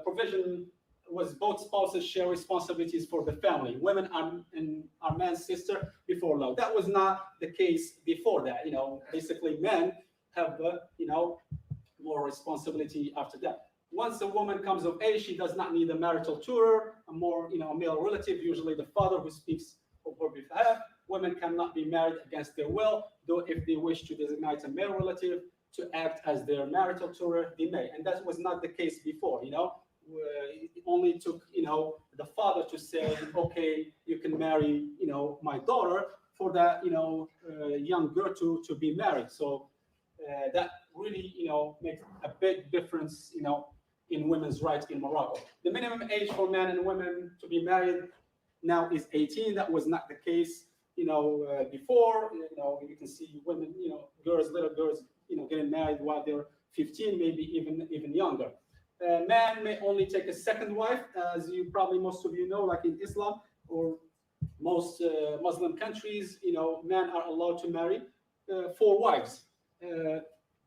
provision was both spouses share responsibilities for the family. Women are man's sister before law. That was not the case before that. Basically men have more responsibility after that. Once a woman comes of age, she does not need a marital tutor, a more male relative, usually the father who speaks on her behalf. Women cannot be married against their will, though if they wish to designate a male relative to act as their marital tutor, they may. And that was not the case before. It only took the father to say, okay, you can marry my daughter, for that young girl to be married. So that really makes a big difference in women's rights in Morocco. The minimum age for men and women to be married now is 18. That was not the case before. You can see women, little girls getting married while they're 15, maybe even younger. Man may only take a second wife, as you probably most of you know, like in Islam or most Muslim countries, men are allowed to marry 4 wives.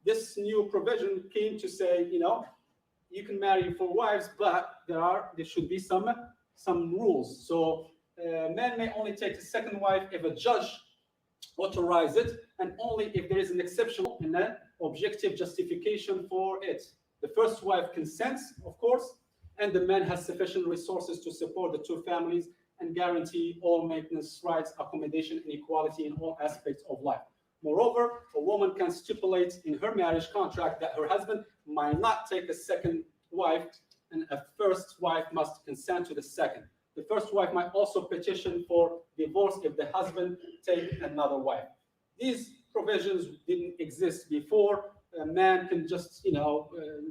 This new provision came to say, you can marry 4 wives, but there should be some rules. So men may only take a second wife if a judge authorizes it, and only if there is an exceptional and an objective justification for it. The first wife consents, of course, and the man has sufficient resources to support the 2 families and guarantee all maintenance rights, accommodation, and equality in all aspects of life. Moreover, a woman can stipulate in her marriage contract that her husband might not take a second wife, and a first wife must consent to the second. The first wife might also petition for divorce if the husband takes another wife. These provisions didn't exist before. A man can just,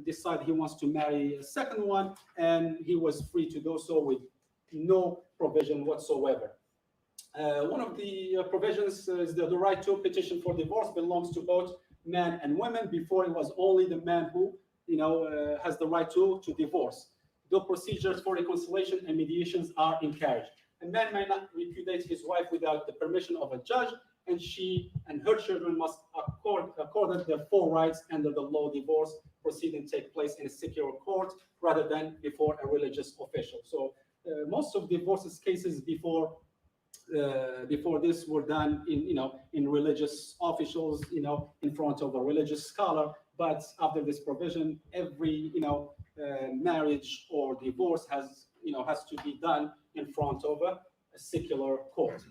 decide he wants to marry a second one, and he was free to do so with no provision whatsoever. One of the provisions is the right to petition for divorce belongs to both men and women. Before, it was only the man who, has the right to divorce. The procedures for reconciliation and mediations are encouraged. A man may not repudiate his wife without the permission of a judge, and she and her children must accorded their full rights under the law. Divorce proceeding take place in a secular court rather than before a religious official. So most of divorces cases before this were done in religious officials, in front of a religious scholar. But after this provision, every marriage or divorce has to be done in front of a secular court.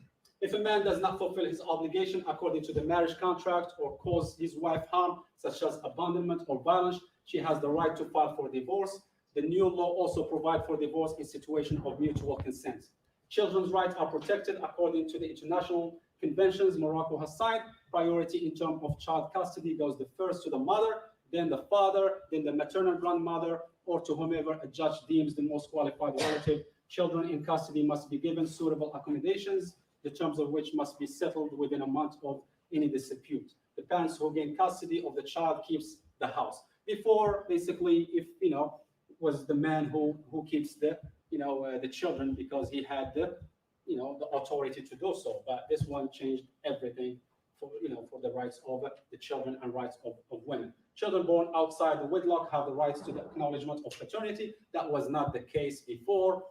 If a man does not fulfill his obligation according to the marriage contract or cause his wife harm, such as abandonment or violence, she has the right to file for divorce. The new law also provides for divorce in situation of mutual consent. Children's rights are protected according to the international conventions Morocco has signed. Priority in terms of child custody goes first to the mother, then the father, then the maternal grandmother, or to whomever a judge deems the most qualified relative. Children in custody must be given suitable accommodations, the terms of which must be settled within a month of any dispute. The parents who gain custody of the child keeps the house. Before, basically, if was the man who keeps the children because he had the authority to do so. But this one changed everything for the rights of the children and rights of women. Children born outside the wedlock have the rights to the acknowledgement of paternity. That was not the case before.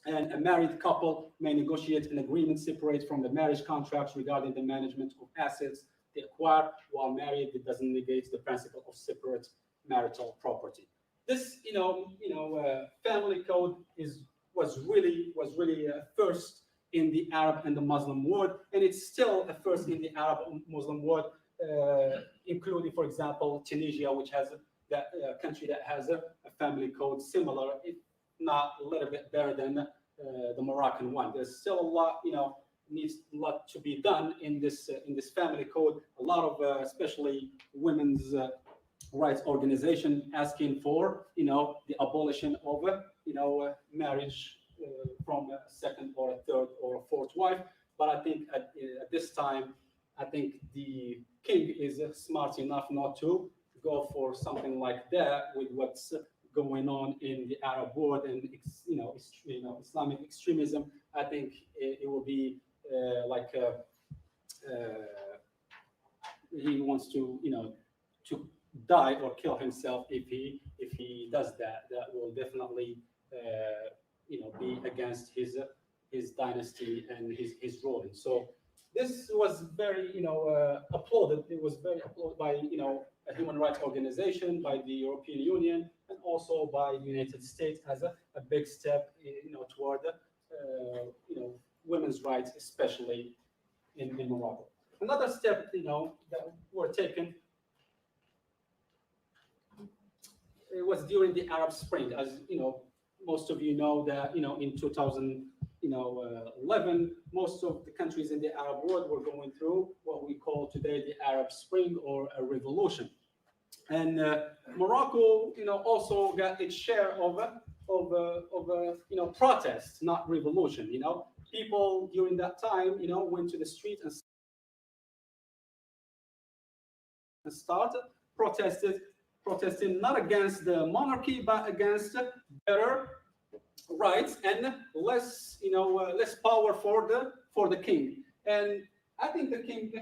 And a married couple may negotiate an agreement separate from the marriage contracts regarding the management of assets they acquire while married. It doesn't negate the principle of separate marital property. This, family code was really a first in the Arab and the Muslim world, and it's still a first in the Arab and Muslim world, including, for example, Tunisia, which has that country that has a family code similar, if not a little bit better than the Moroccan one. There's still a lot, needs a lot to be done in this family code. A lot of, especially women's rights organization asking for, the abolition of, marriage from a second or a third or a fourth wife. But I think at this time, I think the king is smart enough not to go for something like that with what's going on in the Arab world and Islamic extremism. I think it will be he wants to to die or kill himself if he does that. That will definitely be against his dynasty and his ruling. So this was very applauded. It was very applauded by a human rights organization, by the European Union, and also by the United States as a big step toward women's rights, especially in Morocco. Another step that were taken, it was during the Arab Spring. As most of you know that in 2011, most of the countries in the Arab world were going through what we call today the Arab Spring or a revolution. And Morocco, also got its share of protests, not revolution. People during that time, went to the street and started protesting not against the monarchy but against better rights and less power for the king. And I think the king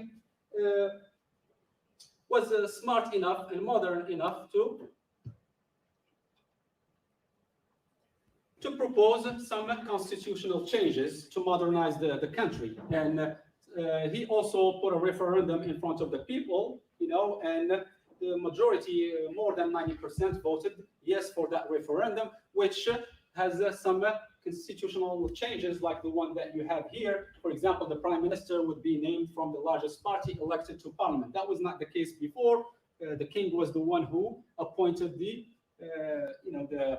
was smart enough and modern enough to propose some constitutional changes to modernize the country. And he also put a referendum in front of the people, and the majority, more than 90%, voted yes for that referendum, which has some constitutional changes like the one that you have here. For example, the prime minister would be named from the largest party elected to parliament. That was not the case before. The king was the one who appointed the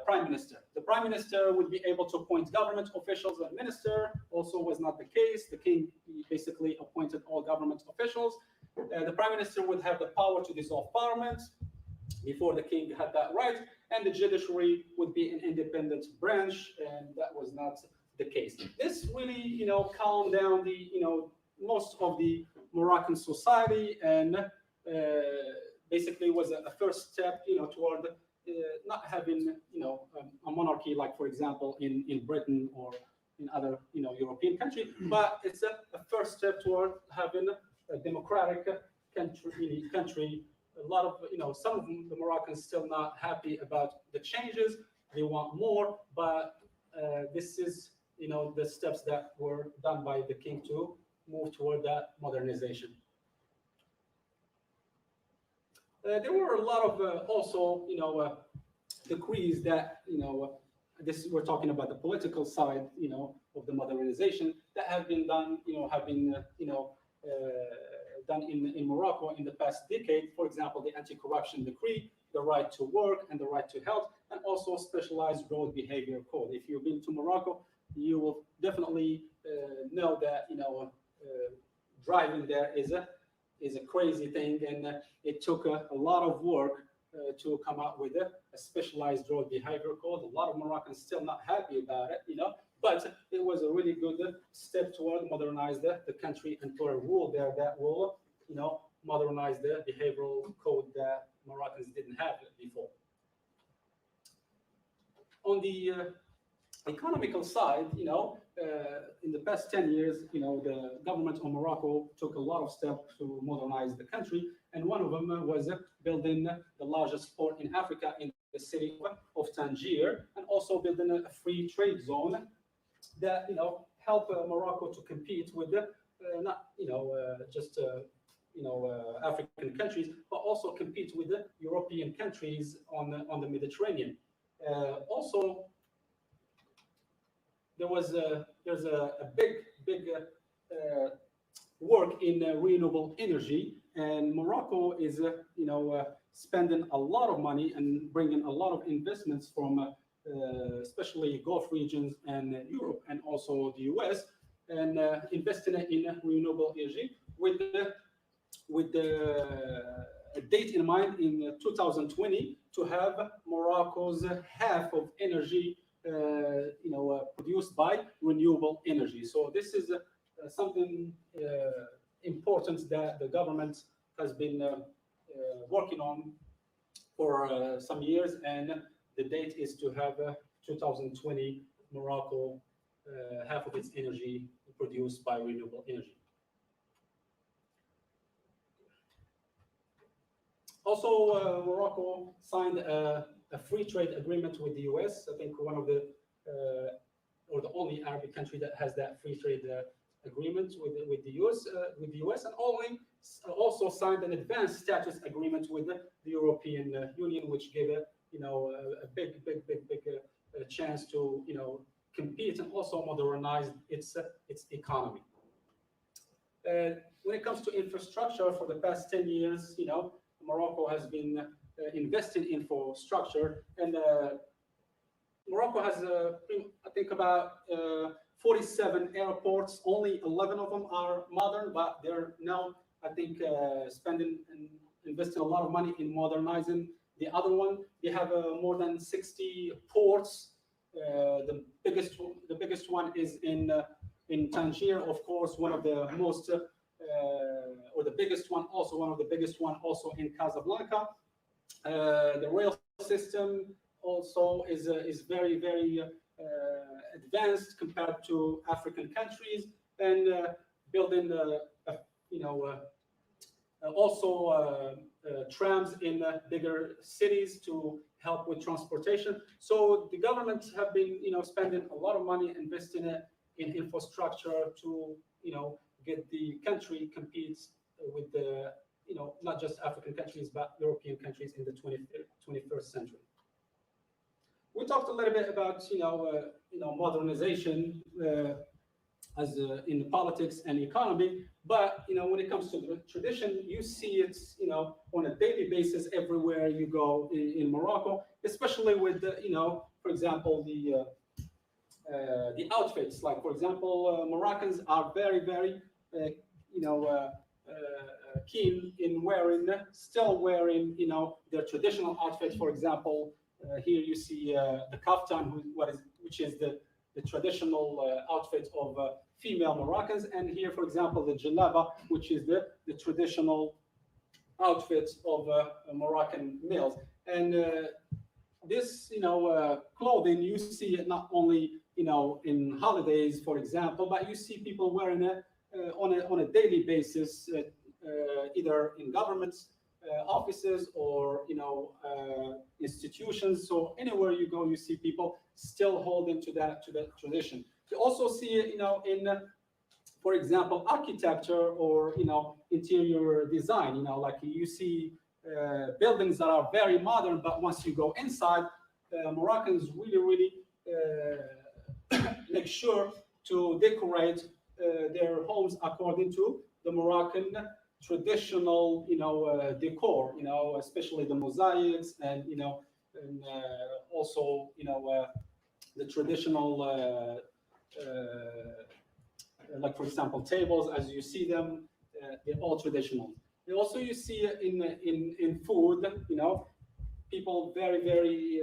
prime minister. The prime minister would be able to appoint government officials and minister. Also was not the case. The king basically appointed all government officials. The prime minister would have the power to dissolve parliament. Before, the king had that right, and the judiciary would be an independent branch, and that was not the case. This really, calmed down the, most of the Moroccan society, and basically was a first step, toward not having, a monarchy like, for example, in Britain or in other, European countries, but it's a first step toward having a democratic country. A lot of, some of the Moroccans still not happy about the changes. They want more, but this is, the steps that were done by the king to move toward that modernization. There were a lot of also, decrees that, this we're talking about the political side, of the modernization that have been done, done in Morocco in the past decade. For example, the anti-corruption decree, the right to work and the right to health, and also specialized road behavior code. If you've been to Morocco, you will definitely know that driving there is a crazy thing, and it took a lot of work to come out with a specialized road behavior code. A lot of Moroccans still not happy about it, but it was a really good step toward modernize the country and put a rule there that will, modernize the behavioral code that Moroccans didn't have before. On the economical side, in the past 10 years, the government of Morocco took a lot of steps to modernize the country, and one of them was building the largest port in Africa in the city of Tangier, and also building a free trade zone that, help Morocco to compete with not, just African countries, but also compete with the European countries on the Mediterranean. Also, there's a big work in renewable energy, and Morocco is spending a lot of money and bringing a lot of investments from especially Gulf regions and Europe and also the US, and investing in renewable energy with a date in mind in 2020 to have Morocco's half of energy produced by renewable energy. So this is something important that the government has been working on for some years, and the date is to have 2020 Morocco half of its energy produced by renewable energy. Also, Morocco signed a free trade agreement with the US. I think one of the or the only Arabic country that has that free trade agreement with the US, and also signed an advanced status agreement with the European Union, which gave a big chance to compete and also modernize its economy. When it comes to infrastructure, for the past 10 years, Morocco has been investing in infrastructure, and Morocco has, I think, about 47 airports. Only 11 of them are modern, but they're now, I think, spending and investing a lot of money in modernizing the other one. They have more than 60 ports. The biggest one is in Tangier, of course, one of the most, or the biggest one, also one of the biggest one, also in Casablanca. The rail system also is very, very advanced compared to African countries, and building also trams in bigger cities to help with transportation. So the governments have been spending a lot of money investing in infrastructure to get the country competes with the not just African countries but European countries in the 21st century. We talked a little bit about modernization as in politics and economy, but when it comes to the tradition, you see it on a daily basis everywhere you go in Morocco, especially with for example the outfits. Like, for example, Moroccans are very, very keen in still wearing their traditional outfit. For example, here you see the kaftan, which is the traditional outfit of female Moroccans, and here, for example, the jalaba, which is the traditional outfit of Moroccan males. And this, clothing, you see it not only, in holidays, for example, but you see people wearing it on a daily basis, either in government offices or, institutions. So anywhere you go, you see people still holding to that tradition. You also see it, in, for example, architecture or, interior design, like you see buildings that are very modern, but once you go inside, Moroccans really make sure to decorate their homes according to the Moroccan traditional, decor, especially the mosaics and, and also, the traditional, like, for example, tables, as you see them, they're all traditional. And also you see in food, people very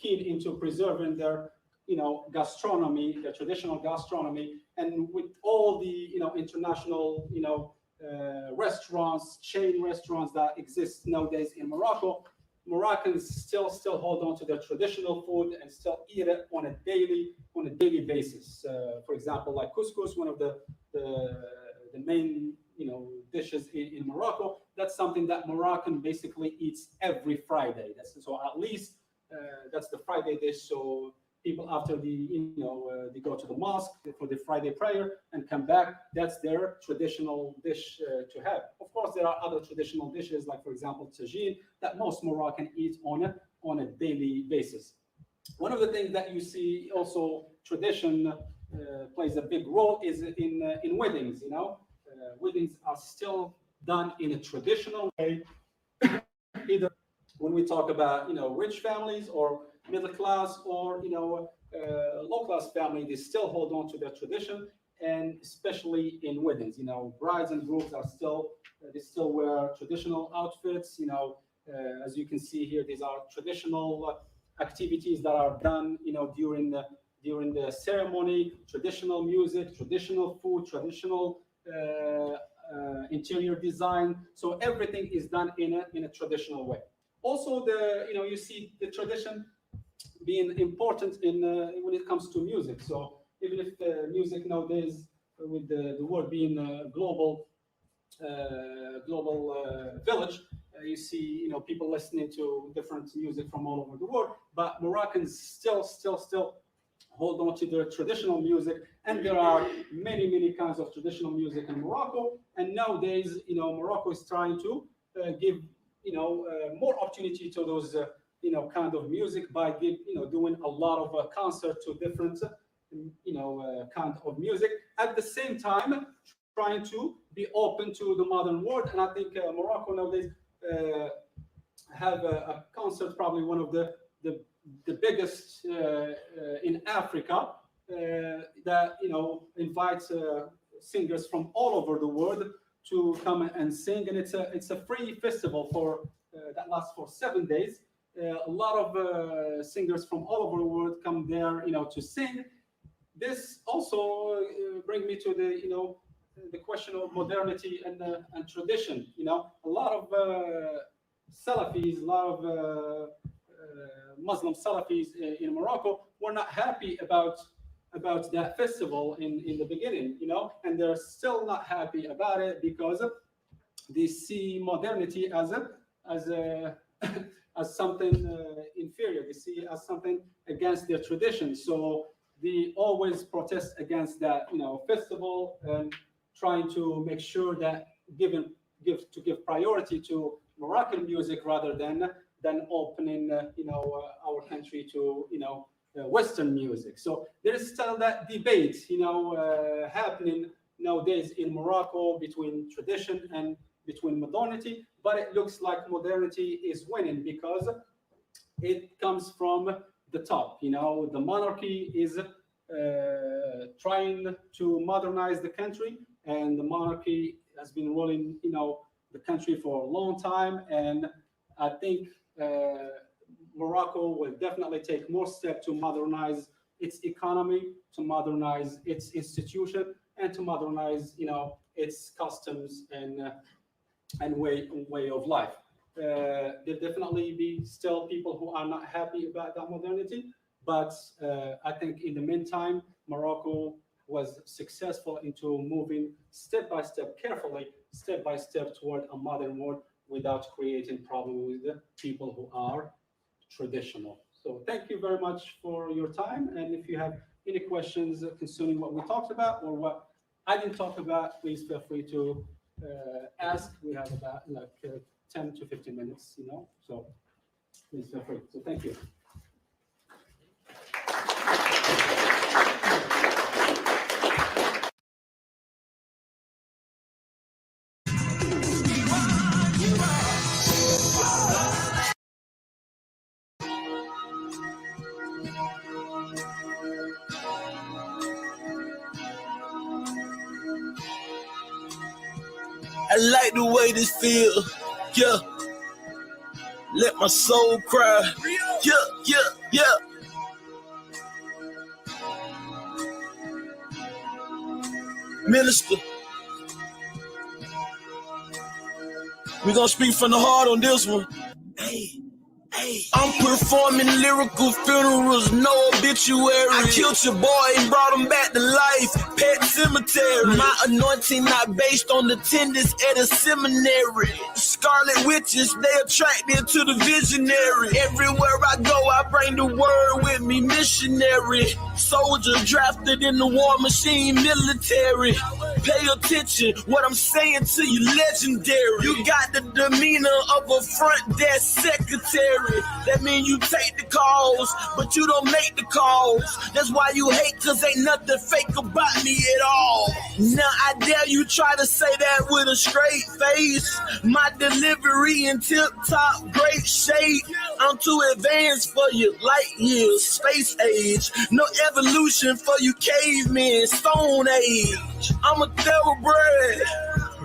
keen into preserving their, gastronomy, their traditional gastronomy, and with all the, international, restaurants, chain restaurants that exist nowadays in Morocco, Moroccans still hold on to their traditional food and still eat it on a daily basis. For example, like couscous, one of the main, dishes in Morocco. That's something that Moroccan basically eats every Friday. So at least that's the Friday dish. So people, after they go to the mosque for the Friday prayer and come back, that's their traditional dish to have. Of course, there are other traditional dishes, like, for example, tagine, that most Moroccan eat on a daily basis. One of the things that you see also tradition plays a big role is in weddings. Weddings are still done in a traditional way. Either when we talk about rich families or middle class or low class family, they still hold on to their tradition, and especially in weddings, brides and grooms are still wear traditional outfits. As you can see here, these are traditional activities that are done during the ceremony, traditional music, traditional food, traditional interior design. So everything is done in a traditional way. Also, you see the tradition being important in when it comes to music. So even if music nowadays, with the world being a global village, you see people listening to different music from all over the world, but Moroccans still hold on to their traditional music, and there are many kinds of traditional music in Morocco. And nowadays, Morocco is trying to give more opportunity to those kind of music by doing a lot of concerts to different kind of music, at the same time trying to be open to the modern world. And I think Morocco nowadays have a concert, probably one of the biggest in Africa, that invites singers from all over the world to come and sing, and it's a free festival for that lasts for 7 days. A lot of singers from all over the world come there, to sing. This also brings me to the question of modernity and tradition. A lot of Salafis, a lot of Muslim Salafis in Morocco were not happy about that festival in the beginning, and they're still not happy about it because they see modernity as something inferior. They see it as something against their tradition. So they always protest against that, festival, and trying to make sure that give priority to Moroccan music rather than opening, our country to, Western music. So there is still that debate, happening nowadays in Morocco between tradition and between modernity. But it looks like modernity is winning because it comes from the top. The monarchy is trying to modernize the country, and the monarchy has been ruling, the country for a long time. And I think Morocco will definitely take more steps to modernize its economy, to modernize its institution, and to modernize, its customs and way of life. There'll definitely be still people who are not happy about that modernity, but I think in the meantime, Morocco was successful into moving step by step, carefully, step by step toward a modern world without creating problems with the people who are traditional. So thank you very much for your time. And if you have any questions concerning what we talked about or what I didn't talk about, please feel free to ask. We have about 10 to 15 minutes, so please feel free. So thank you. I like the way this feel, yeah. Let my soul cry, yeah. Minister, we gonna speak from the heart on this one. I'm performing lyrical funerals, no obituary. I killed your boy and brought him back to life. Pet cemetery. My anointing not based on attendance at a seminary. Scarlet witches, they attracted to the visionary. Everywhere I go, I bring the word with me, missionary. Soldier drafted in the war machine, military. Pay attention, what I'm saying to you, legendary. You got the demeanor of a front desk secretary. That mean you take the calls, but you don't make the calls. That's why you hate, cause ain't nothing fake about me at all. Now I dare you try to say that with a straight face. My delivery in tip-top great shape. I'm too advanced for you, light years, space age. No evolution for you cavemen, stone age. I'm a thoroughbred,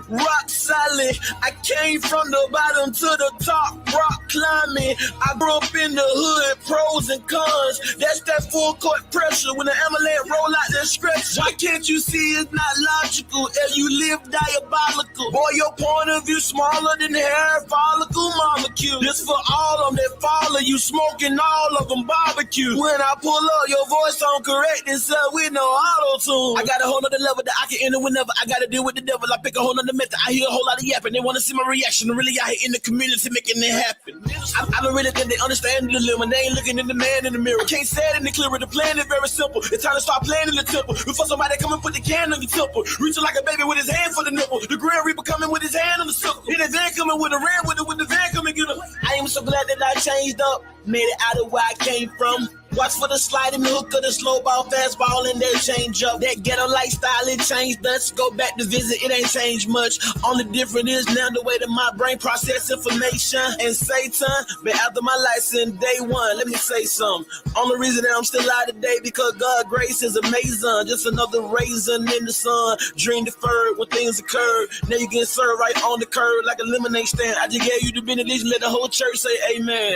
rock solid. I came from the bottom to the top, rock climbing. I grew up in the hood, pros and cons. That's that full court pressure when the amalanche roll out that stretch. Why can't you see it's not logical and you live diabolical? Boy, your point of view smaller than the hair follicle molecule. This for all of them that follow you, smoking all of them barbecue. When I pull up, your voice on correct itself with no auto-tune. I got a whole nother level that I can enter whenever I gotta deal with the devil. I pick a whole nother method. I hear a whole lot of yapping. They want to see my reaction. I'm really out here in the community making it happen. I don't really think they understand the dilemma. They ain't looking in the man in the mirror. I can't say it any clearer. The plan is very simple. It's time to start playing in the temple. Before somebody come and put the can on your temple. Reaching like a baby with his hand for the nipple. The Grand Reaper coming with his hand on the circle. In the van coming with a ram with the van coming get him. I am so glad that I changed up. Made it out of where I came from. Watch for the sliding hook of the slow ball, fast ball, and they change up. That ghetto lifestyle, it changed us. Go back to visit, it ain't changed much. Only difference is now the way that my brain process information. And Satan, been after my life since day one. Let me say something. Only reason that I'm still alive today because God's grace is amazing. Just another raisin in the sun. Dream deferred when things occurred. Now you getting served right on the curb like a lemonade stand. I just gave you the benediction, let the whole church say amen.